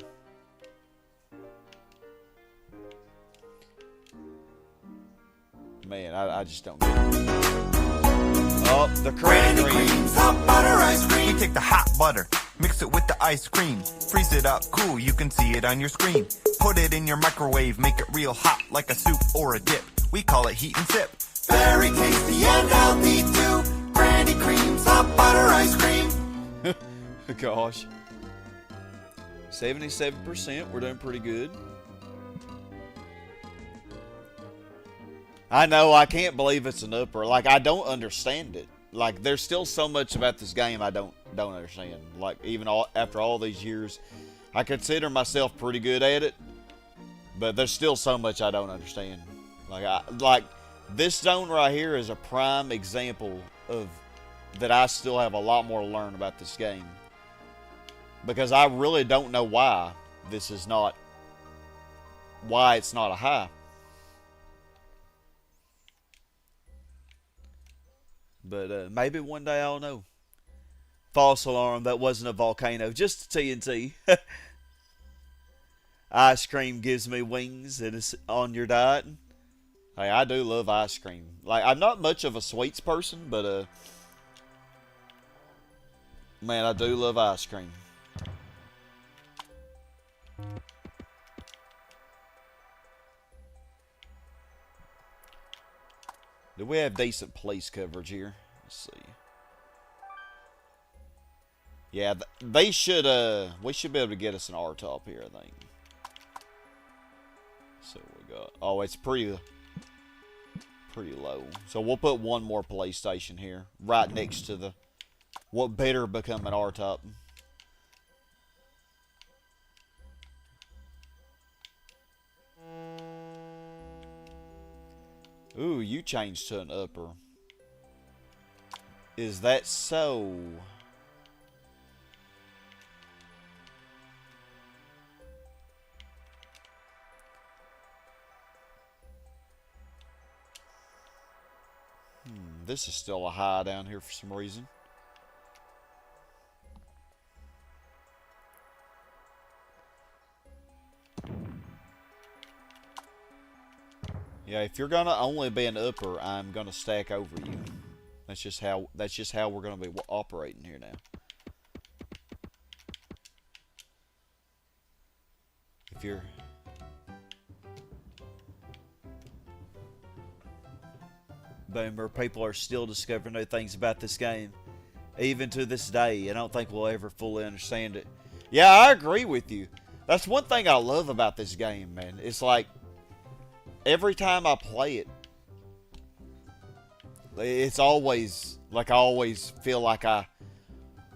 Man, I just don't get it. Oh, the Granny creams, hot butter ice cream. We take the hot butter, mix it with the ice cream, freeze it up cool, you can see it on your screen. Put it in your microwave, make it real hot like a soup or a dip. We call it heat and sip. Very tasty and healthy too. Granny creams, hot butter ice cream. Gosh. 77%, we're doing pretty good. I know, I can't believe it's an upper. Like, I don't understand it. Like, there's still so much about this game I don't understand. Like, even after all these years, I consider myself pretty good at it, but there's still so much I don't understand. Like this zone right here is a prime example of that I still have a lot more to learn about this game. Because I really don't know why this is not... Why it's not a high. But maybe one day I'll know. False alarm, that wasn't a volcano, just a TNT. Ice cream gives me wings and it's on your diet. Hey, I do love ice cream. Like, I'm not much of a sweets person, but man, I do love ice cream. Do we have decent police coverage here? Let's see. Yeah, they should, we should be able to get us an R-top here, I think. So we got, oh, it's pretty low. So we'll put one more police station here, right next to the, what better become an R-top. Ooh, you changed to an upper. Is that so? This is still a high down here for some reason. Yeah, if you're gonna only be an upper, I'm gonna stack over you. That's just how we're gonna be operating here now. If you're Boomer, people are still discovering new things about this game, even to this day. I don't think we'll ever fully understand it. Yeah, I agree with you. That's one thing I love about this game, man. It's like every time I play it, it's always like I always feel like I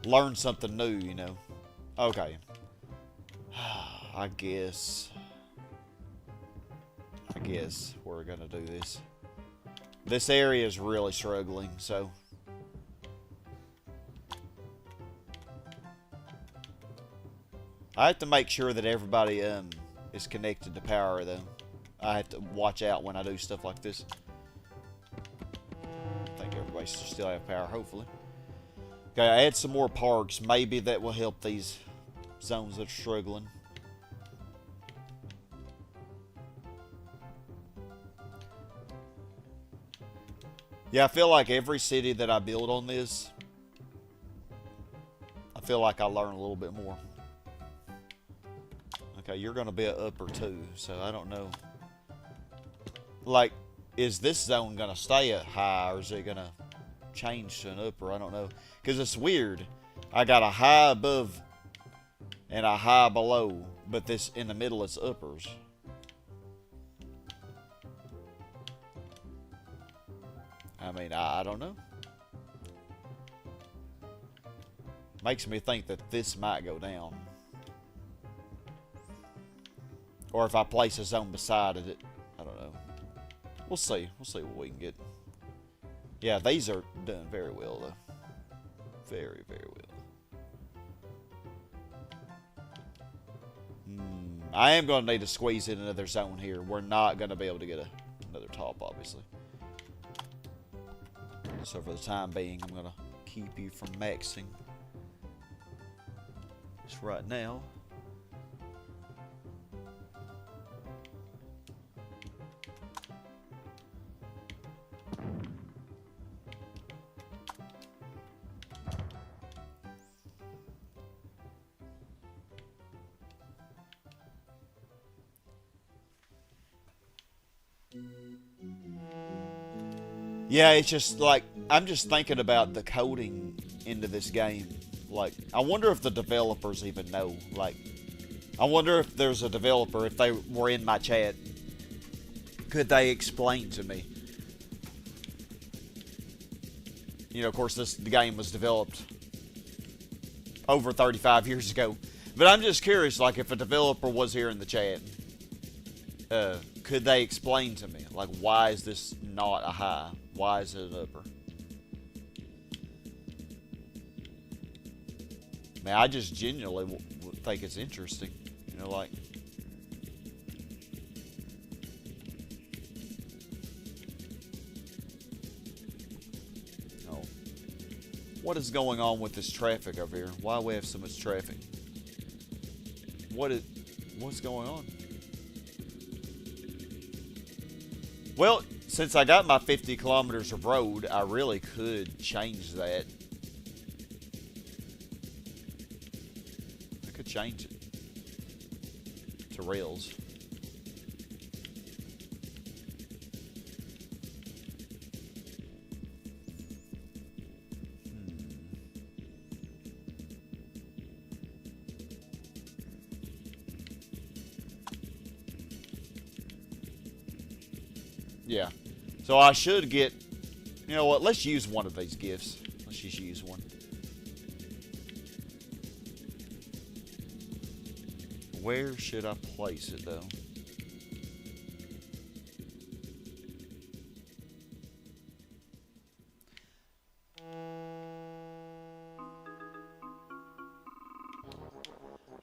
learned something new, you know. Okay. I guess we're gonna do this. This area is really struggling, so I have to make sure that everybody is connected to power, though. I have to watch out when I do stuff like this. I think everybody should still have power, hopefully. Okay, I add some more parks. Maybe that will help these zones that are struggling. Yeah, I feel like every city that I build on this, I feel like I learn a little bit more. Okay, you're going to be an upper too, so I don't know. Like, is this zone going to stay at high, or is it going to change to an upper? I don't know. Because it's weird. I got a high above and a high below, but this in the middle it's uppers. I mean, I don't know. Makes me think that this might go down. Or if I place a zone beside it, I don't know. We'll see. We'll see what we can get. Yeah, these are done very well, though. Very, very well. I am going to need to squeeze in another zone here. We're not going to be able to get another top, obviously. So for the time being, I'm going to keep you from maxing. Just right now. Yeah, it's just like, I'm just thinking about the coding into this game. Like, I wonder if the developers even know. Like, I wonder if there's a developer, if they were in my chat, could they explain to me? You know, of course, the game was developed over 35 years ago. But I'm just curious, like, if a developer was here in the chat, could they explain to me, like, why is this not a high? Why is it an upper? Man, I just genuinely think it's interesting. You know, like... Oh. What is going on with this traffic over here? Why do we have so much traffic? What's going on? Well, since I got my 50 kilometers of road, I really could change that. I could change it to rails. Yeah. So I should get... You know what? Let's use one of these gifts. Let's just use one. Where should I place it, though?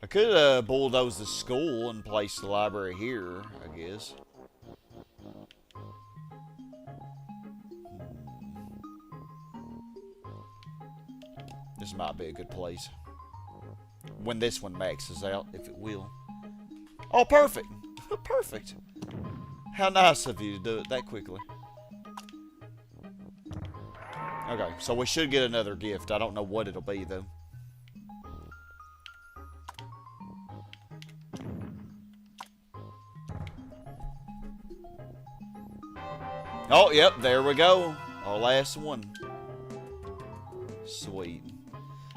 I could bulldoze the school and place the library here, I guess. This might be a good place. When this one maxes out, if it will. Oh, perfect! Perfect! How nice of you to do it that quickly. Okay, so we should get another gift. I don't know what it'll be, though. Oh, yep, there we go. Our last one. Sweet.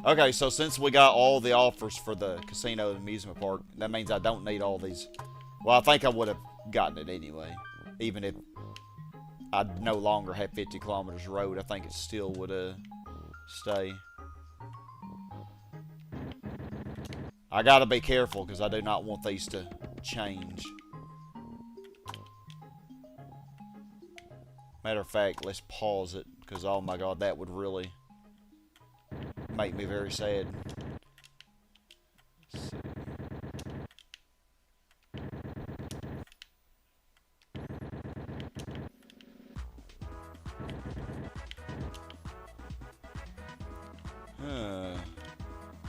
Okay, so since we got all the offers for the casino and amusement park, that means I don't need all these. Well, I think I would have gotten it anyway. Even if I no longer have 50 kilometers of road, I think it still would stay. I gotta be careful because I do not want these to change. Matter of fact, let's pause it because, oh my god, that would really make me very sad. Let's see.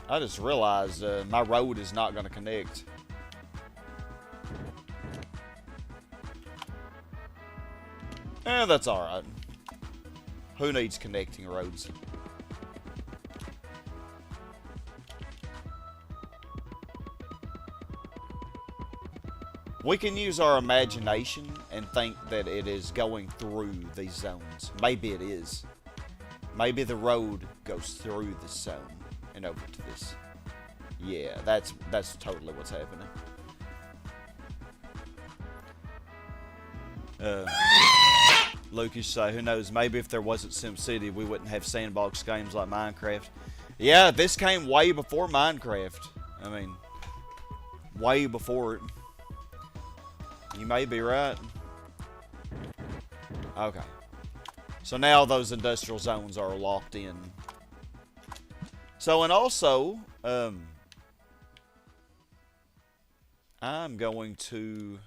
I just realized my road is not going to connect. That's alright. Who needs connecting roads? We can use our imagination and think that it is going through these zones. Maybe it is. Maybe the road goes through this zone and over to this. Yeah, that's totally what's happening. Lucas say, who knows, maybe if there wasn't SimCity, we wouldn't have sandbox games like Minecraft. Yeah, this came way before Minecraft. I mean, way before it. You may be right. Okay. So now those industrial zones are locked in. So, and also, I'm going to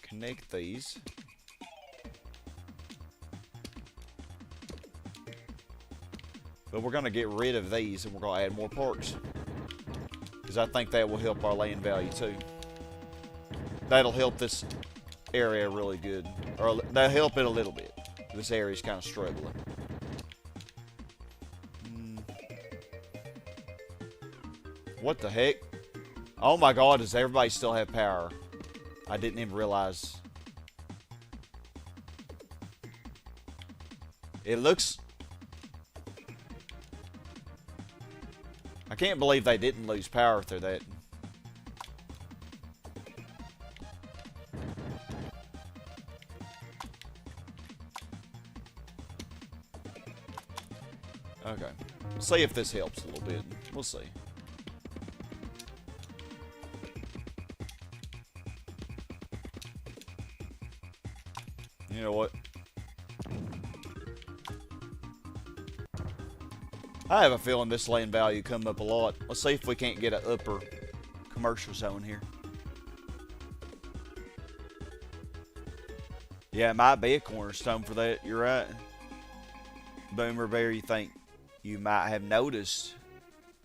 connect these. But we're going to get rid of these and we're going to add more parks. Because I think that will help our land value too. That'll help this area really good. Or that'll help it a little bit. This area's kind of struggling. What the heck? Oh my god, does everybody still have power? I didn't even realize. It looks... I can't believe they didn't lose power through that. Okay. Let's see if this helps a little bit. We'll see. You know what? I have a feeling this land value come up a lot. Let's see if we can't get an upper commercial zone here. Yeah, it might be a cornerstone for that. You're right. Boomer Bear, you think you might have noticed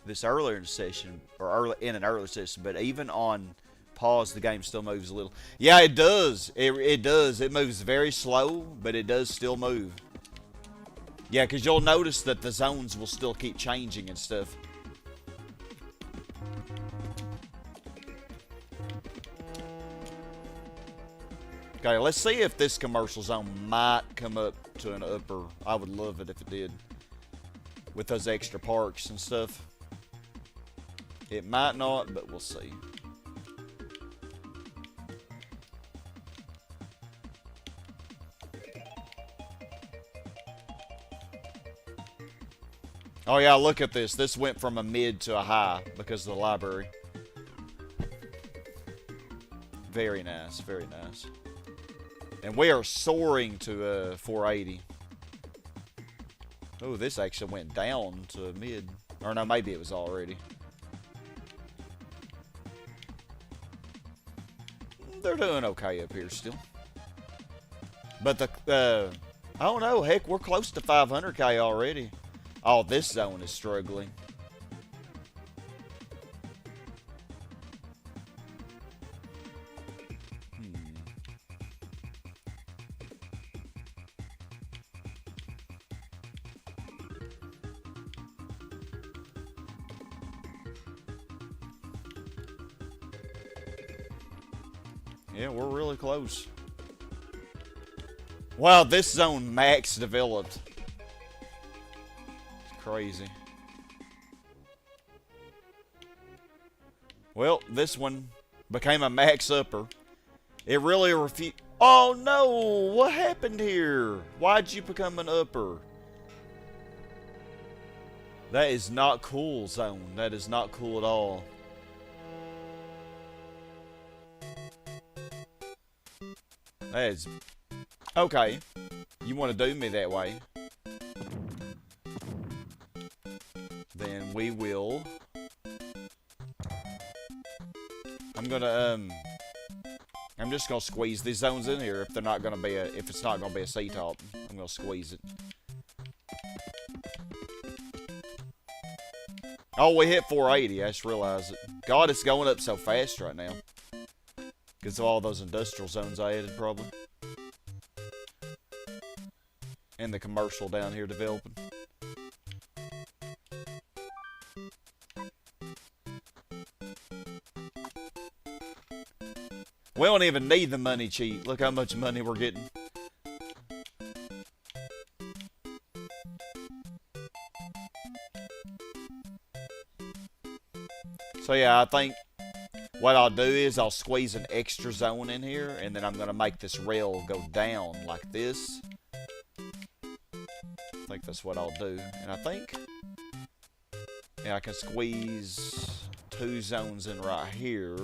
this earlier in the session, or in an earlier session, but even on pause, the game still moves a little. Yeah, it does. It does. It moves very slow, but it does still move. Yeah, because you'll notice that the zones will still keep changing and stuff. Okay, let's see if this commercial zone might come up to an upper. I would love it if it did. With those extra parks and stuff. It might not, but we'll see. Oh yeah, look at this. This went from a mid to a high because of the library. Very nice, very nice. And we are soaring to 480. Oh, this actually went down to a mid. Or no, maybe it was already. They're doing okay up here still. But the, I don't know, heck, we're close to 500k already. Oh, this zone is struggling. Yeah, we're really close. Wow, this zone max developed. Crazy. Well, this one became a max upper. It really Oh no! What happened here? Why'd you become an upper? That is not cool, zone. That is not cool at all. That is... Okay. You want to do me that way? Then we will. I'm just gonna squeeze these zones in here if they're not gonna be if it's not gonna be a C-top. I'm gonna squeeze it. Oh, we hit 480. I just realized it. God, it's going up so fast right now. Because of all those industrial zones I added, probably. And the commercial down here developing. We don't even need the money cheat. Look how much money we're getting. So yeah, I think what I'll do is I'll squeeze an extra zone in here, and then I'm going to make this rail go down like this. I think that's what I'll do. And I think, yeah, I can squeeze 2 zones in right here.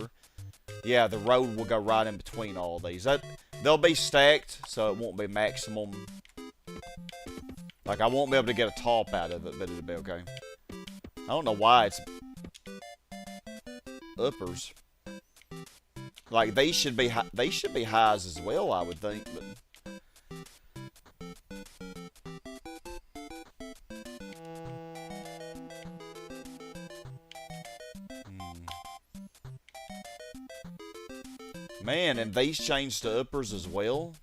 Yeah, the road will go right in between all these. They'll be stacked, so it won't be maximum. Like, I won't be able to get a top out of it, but it'll be okay. I don't know why it's uppers. Like, they should be highs as well, I would think, but man, and these changed to uppers as well.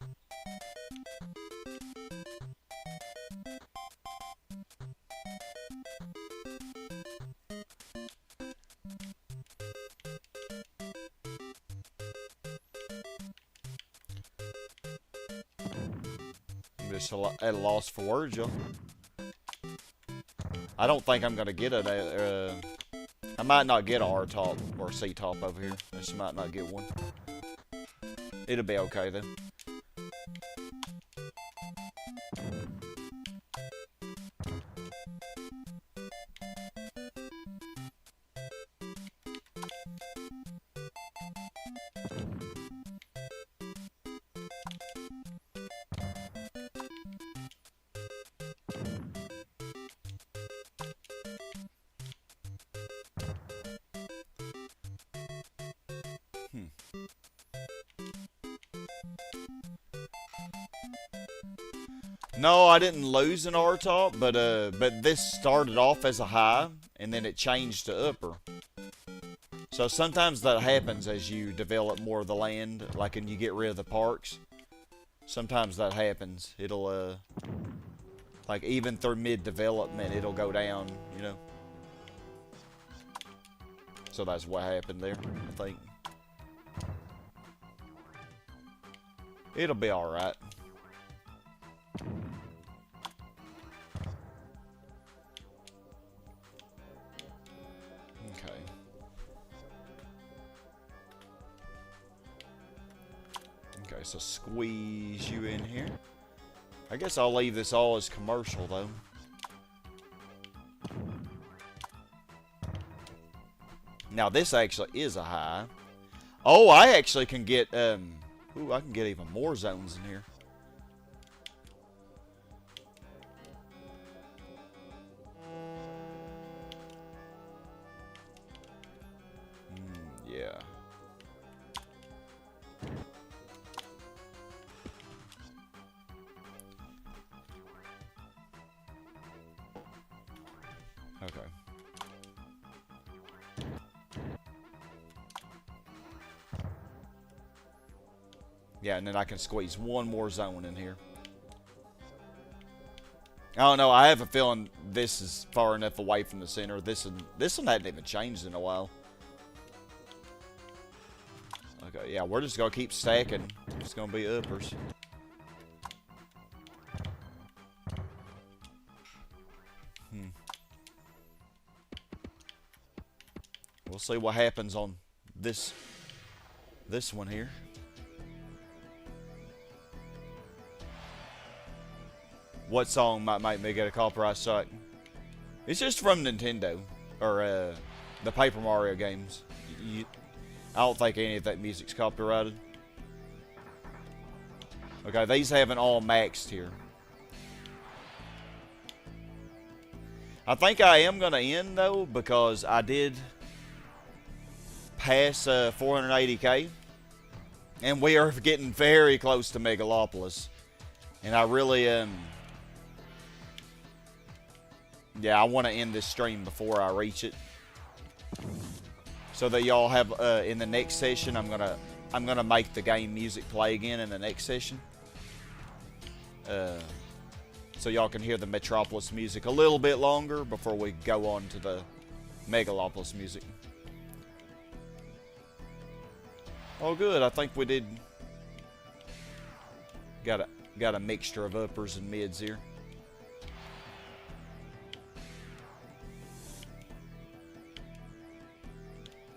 I'm just at a loss for words, y'all. I don't think I'm gonna get it. I might not get a R top or a C top over here. I just might not get one. It'll be okay though. No, I didn't lose an R-top, but this started off as a high, and then it changed to upper. So sometimes that happens as you develop more of the land, like and you get rid of the parks. Sometimes that happens. It'll, like even through mid-development, it'll go down, you know. So that's what happened there, I think. It'll be alright. Okay, so squeeze you in here. I guess I'll leave this all as commercial, though. Now, this actually is a high. Oh, I actually can get, ooh, I can get even more zones in here. Yeah. Okay. Yeah, and then I can squeeze one more zone in here. I don't know, I have a feeling this is far enough away from the center. This one hadn't even changed in a while. Okay, yeah, we're just gonna keep stacking. It's gonna be uppers. We'll see what happens on this one here. What song might make me get a copyright strike? It's just from Nintendo or the Paper Mario games. I don't think any of that music's copyrighted. Okay, these haven't all maxed here. I think I am going to end, though, because I did pass 480k. And we are getting very close to Megalopolis. And I really, yeah, I want to end this stream before I reach it. So that y'all have, in the next session, I'm gonna make the game music play again in the next session. so y'all can hear the Metropolis music a little bit longer before we go on to the Megalopolis music. Oh good, I think we did got a mixture of uppers and mids here.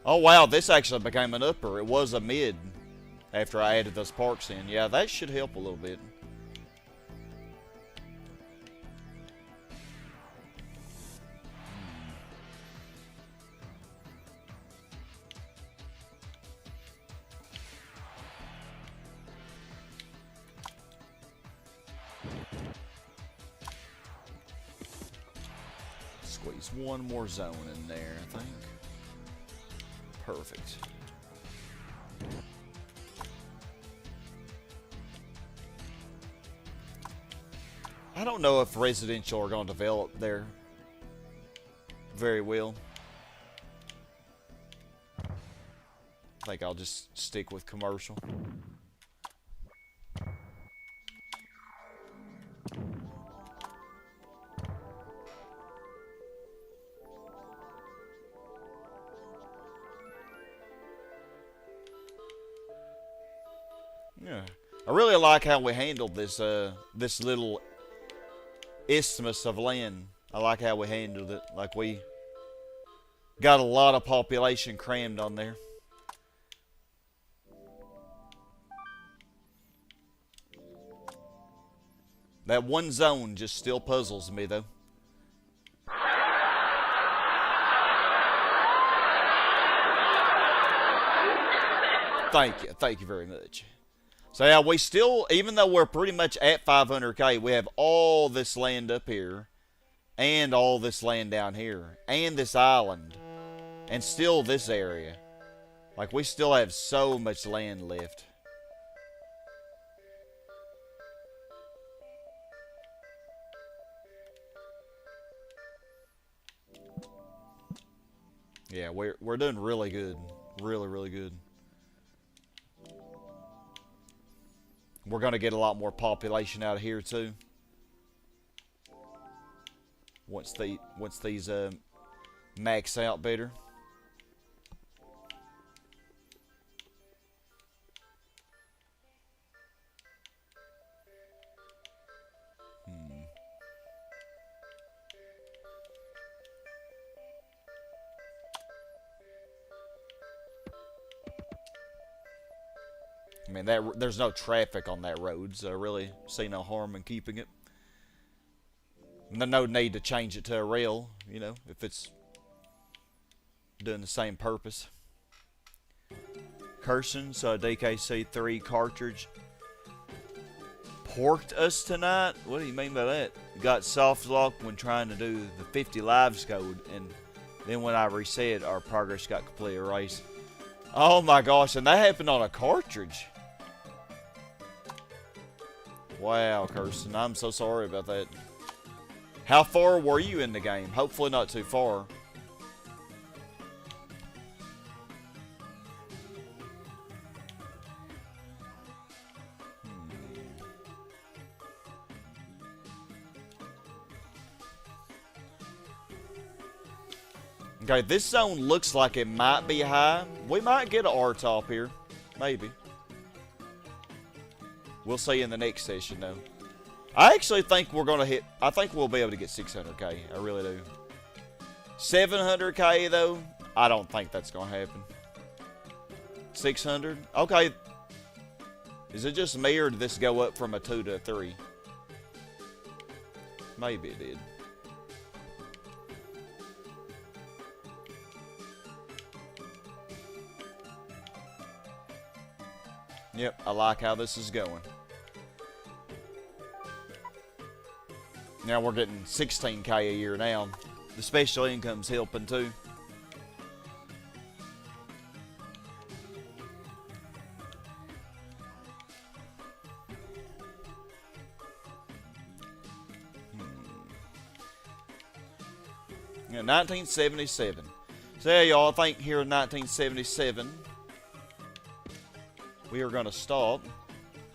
Oh wow, this actually became an upper. It was a mid after I added those parks in. Yeah, that should help a little bit. Squeeze one more zone in there, I think. Perfect. I don't know if residential are going to develop there very well. I think I'll just stick with commercial. Yeah, I really like how we handled this this little isthmus of land. I like how we handled it. Like we got a lot of population crammed on there. That one zone just still puzzles me though. Thank you very much. So yeah, we still, even though we're pretty much at 500k, we have all this land up here, and all this land down here, and this island, and still this area. Like, we still have so much land left. Yeah, we're doing really good. Really, really good. We're going to get a lot more population out of here too. Once these max out better. I mean, there's no traffic on that road, so I really see no harm in keeping it. No need to change it to a rail, you know, if it's doing the same purpose. Cursons, DKC3 cartridge porked us tonight. What do you mean by that? Got soft locked when trying to do the 50 lives code, and then when I reset, our progress got completely erased. Oh my gosh, and that happened on a cartridge. Wow, Kirsten, I'm so sorry about that. How far were you in the game? Hopefully not too far. Okay, this zone looks like it might be high. We might get an R-top here. Maybe. We'll see in the next session, though. I actually think we're going to hit... I think we'll be able to get 600k. I really do. 700k, though, I don't think that's going to happen. 600? Okay. Is it just me, or did this go up from a 2 to a 3? Maybe it did. Yep, I like how this is going. Now we're getting 16k a year now. The special income's helping too. Yeah, 1977. So yeah, y'all, I think here in 1977... we are going to stop.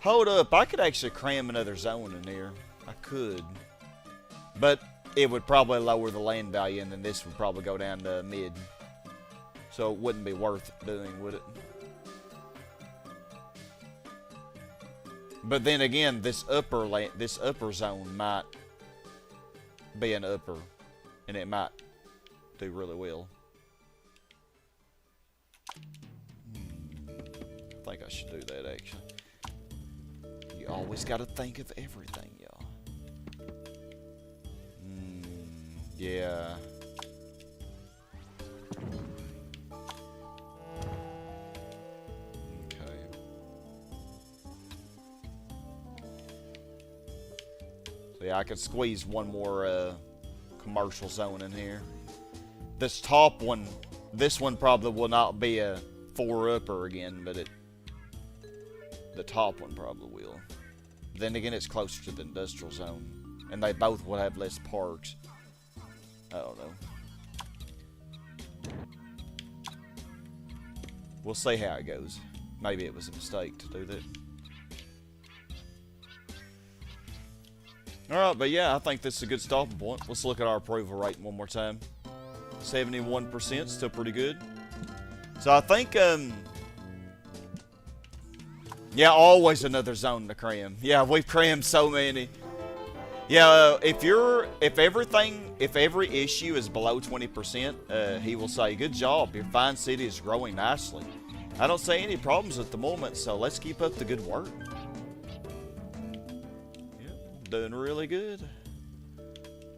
Hold up, I could actually cram another zone in there. I could. But it would probably lower the land value, and then this would probably go down to mid. So it wouldn't be worth doing, would it? But then again, this upper zone might be an upper, and it might do really well. I think I should do that, actually. You always got to think of everything, y'all. Yeah. Okay. So yeah, I could squeeze one more commercial zone in here. This top one, this one probably will not be a 4-upper again, but the top one probably will. Then again, it's closer to the industrial zone, and they both will have less parks. I don't know. We'll see how it goes. Maybe it was a mistake to do that. Alright, but yeah, I think this is a good stopping point. Let's look at our approval rate one more time. 71%, still pretty good. So I think, yeah, always another zone to cram. Yeah, we've crammed so many. Yeah, if every issue is below 20%, he will say, good job, your fine city is growing nicely. I don't see any problems at the moment, so let's keep up the good work. Yep, doing really good.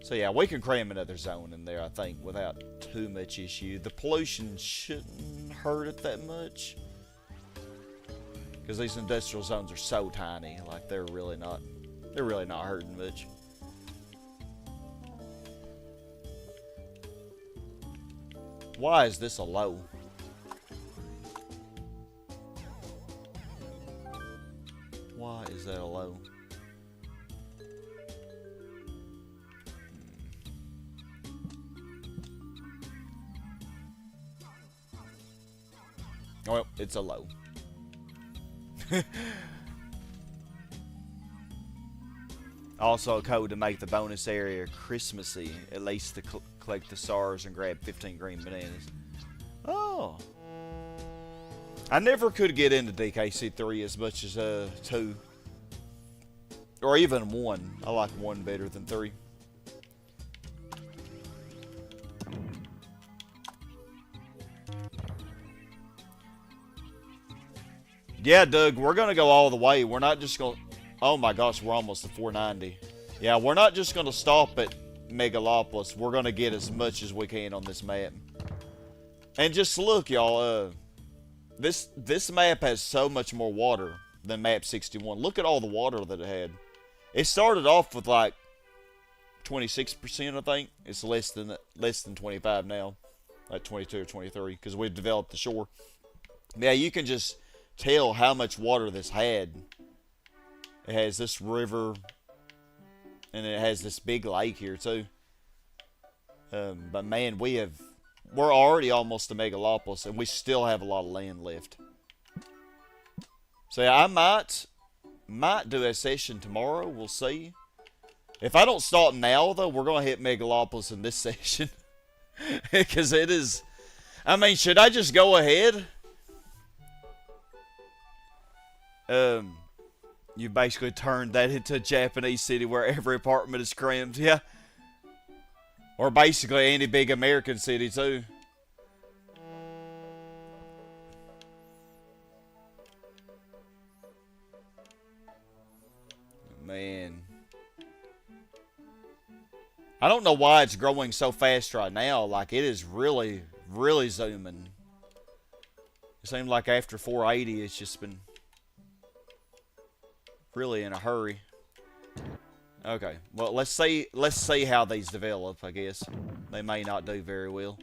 So yeah, we can cram another zone in there, I think, without too much issue. The pollution shouldn't hurt it that much. Because these industrial zones are so tiny, like they're really not hurting much. Why is this a low? Why is that a low? Well, it's a low. Also a code to make the bonus area Christmassy, at least to collect the stars and grab 15 green bananas. Oh. I never could get into DKC3 as much as 2. Or even 1. I like 1 better than 3. Yeah, Doug, we're going to go all the way. We're not just going to... Oh my gosh, we're almost at 490. Yeah, we're not just going to stop at Megalopolis. We're going to get as much as we can on this map. And just look, y'all. This map has so much more water than map 61. Look at all the water that it had. It started off with like 26%, I think. It's less than 25 now. Like 22 or 23, because we've developed the shore. Yeah, you can just tell how much water this had. It has this river, and it has this big lake here too. But man, we're already almost to Megalopolis, and we still have a lot of land left. So yeah, I might do a session tomorrow. We'll see. If I don't start now, though, we're gonna hit Megalopolis in this session, because it is. I mean, should I just go ahead? You basically turned that into a Japanese city where every apartment is crammed, yeah. Or basically any big American city too. Man. I don't know why it's growing so fast right now. Like, it is really, really zooming. It seems like after 480, it's just been really in a hurry. Okay, well, let's see how these develop, I guess. They may not do very well.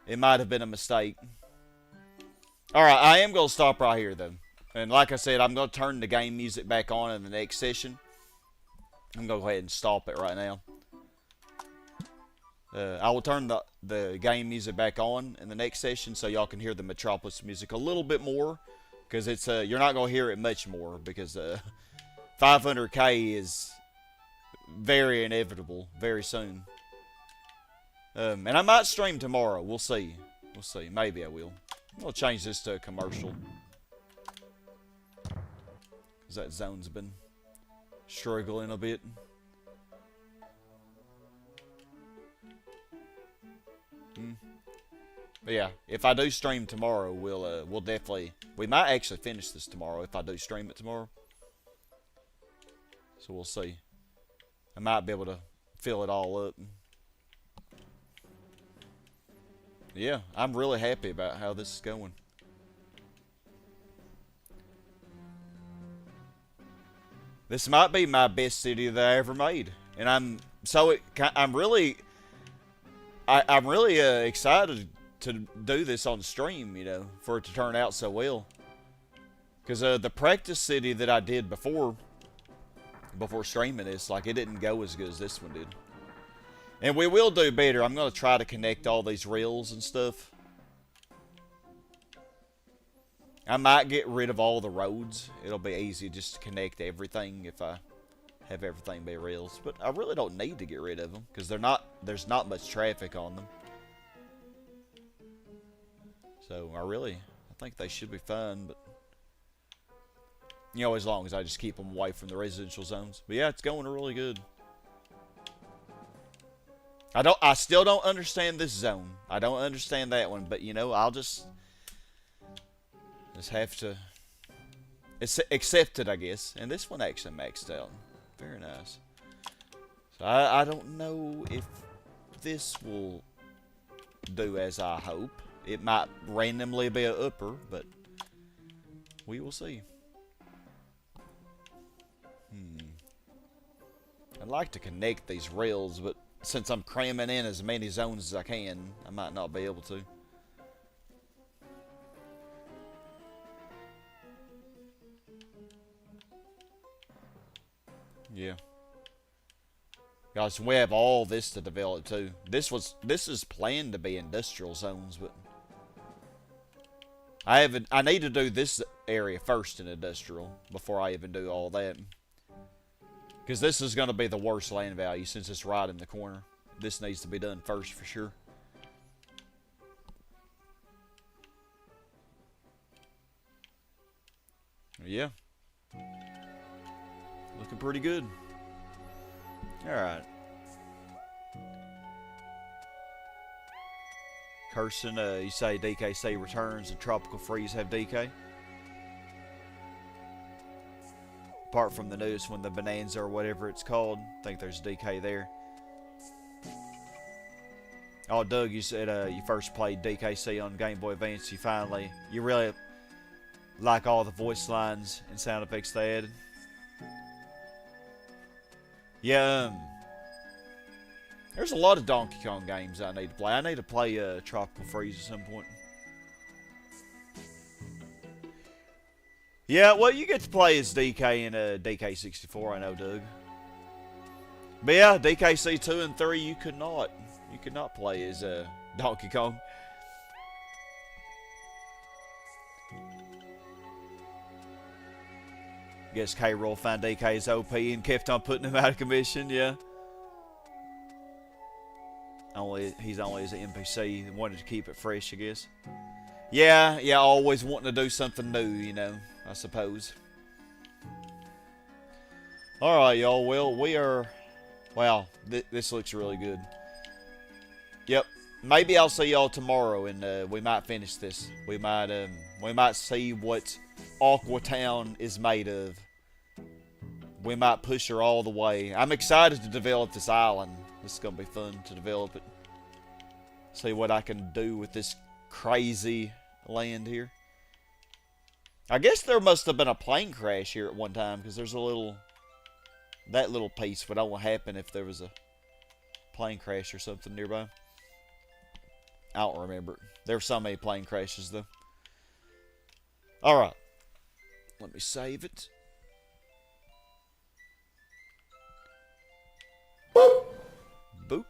It might have been a mistake. Alright, I am going to stop right here, though. And like I said, I'm going to turn the game music back on in the next session. I'm going to go ahead and stop it right now. I will turn the game music back on in the next session so y'all can hear the Metropolis music a little bit more. Because it's you're not going to hear it much more, because 500K is very inevitable very soon. And I might stream tomorrow. We'll see. We'll see. Maybe I will. I'll change this to a commercial. Because that zone's been struggling a bit. But yeah, if I do stream tomorrow, we'll definitely... We might actually finish this tomorrow if I do stream it tomorrow. So we'll see. I might be able to fill it all up. Yeah, I'm really happy about how this is going. This might be my best city that I ever made, and I'm really excited to do this on stream, you know, for it to turn out so well. Because the practice city that I did before streaming this, like, it didn't go as good as this one did. And we will do better. I'm going to try to connect all these rails and stuff. I might get rid of all the roads. It'll be easy just to connect everything if I have everything be rails. But I really don't need to get rid of them because there's not much traffic on them. So I think they should be fine, but you know, as long as I just keep them away from the residential zones. But yeah, it's going really good. I still don't understand this zone. I don't understand that one, but you know, I'll just have to accept it, I guess. And this one actually maxed out. Very nice. So I don't know if this will do as I hope. It might randomly be an upper, but we will see. I'd like to connect these rails, but since I'm cramming in as many zones as I can, I might not be able to. Yeah. Guys, we have all this to develop too. This is planned to be industrial zones, but I need to do this area first in industrial before I even do all that. Because this is going to be the worst land value since it's right in the corner. This needs to be done first for sure. Yeah. Looking pretty good. Alright. Carson, you say DKC returns and Tropical Freeze have DK? Apart from the newest one, the Bonanza or whatever it's called. I think there's DK there. Oh, Doug, you said you first played DKC on Game Boy Advance. You really like all the voice lines and sound effects they added. Yeah, there's a lot of Donkey Kong games I need to play. I need to play Tropical Freeze at some point. Yeah, well, you get to play as DK in DK64, I know, Doug. But yeah, DKC 2 and 3, you could not play as Donkey Kong. Guess K-Roll found DK's OP and kept on putting him out of commission, yeah. He's only as an NPC, wanted to keep it fresh, I guess. Yeah, always wanting to do something new, you know, I suppose. Alright, y'all, well, wow, this looks really good. Yep, maybe I'll see y'all tomorrow, and we might finish this. We might see what Aqua Town is made of. We might push her all the way. I'm excited to develop this island. This is gonna be fun to develop it. See what I can do with this crazy land here. I guess there must have been a plane crash here at one time, because there's that little piece would only happen if there was a plane crash or something nearby. I don't remember. There were so many plane crashes though. Alright. Let me save it. Boop. Boop.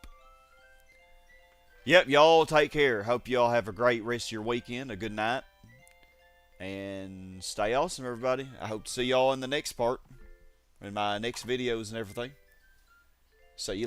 Yep, y'all take care. Hope y'all have a great rest of your weekend, a good night. And stay awesome, everybody. I hope to see y'all in the next part. In my next videos and everything. See you later.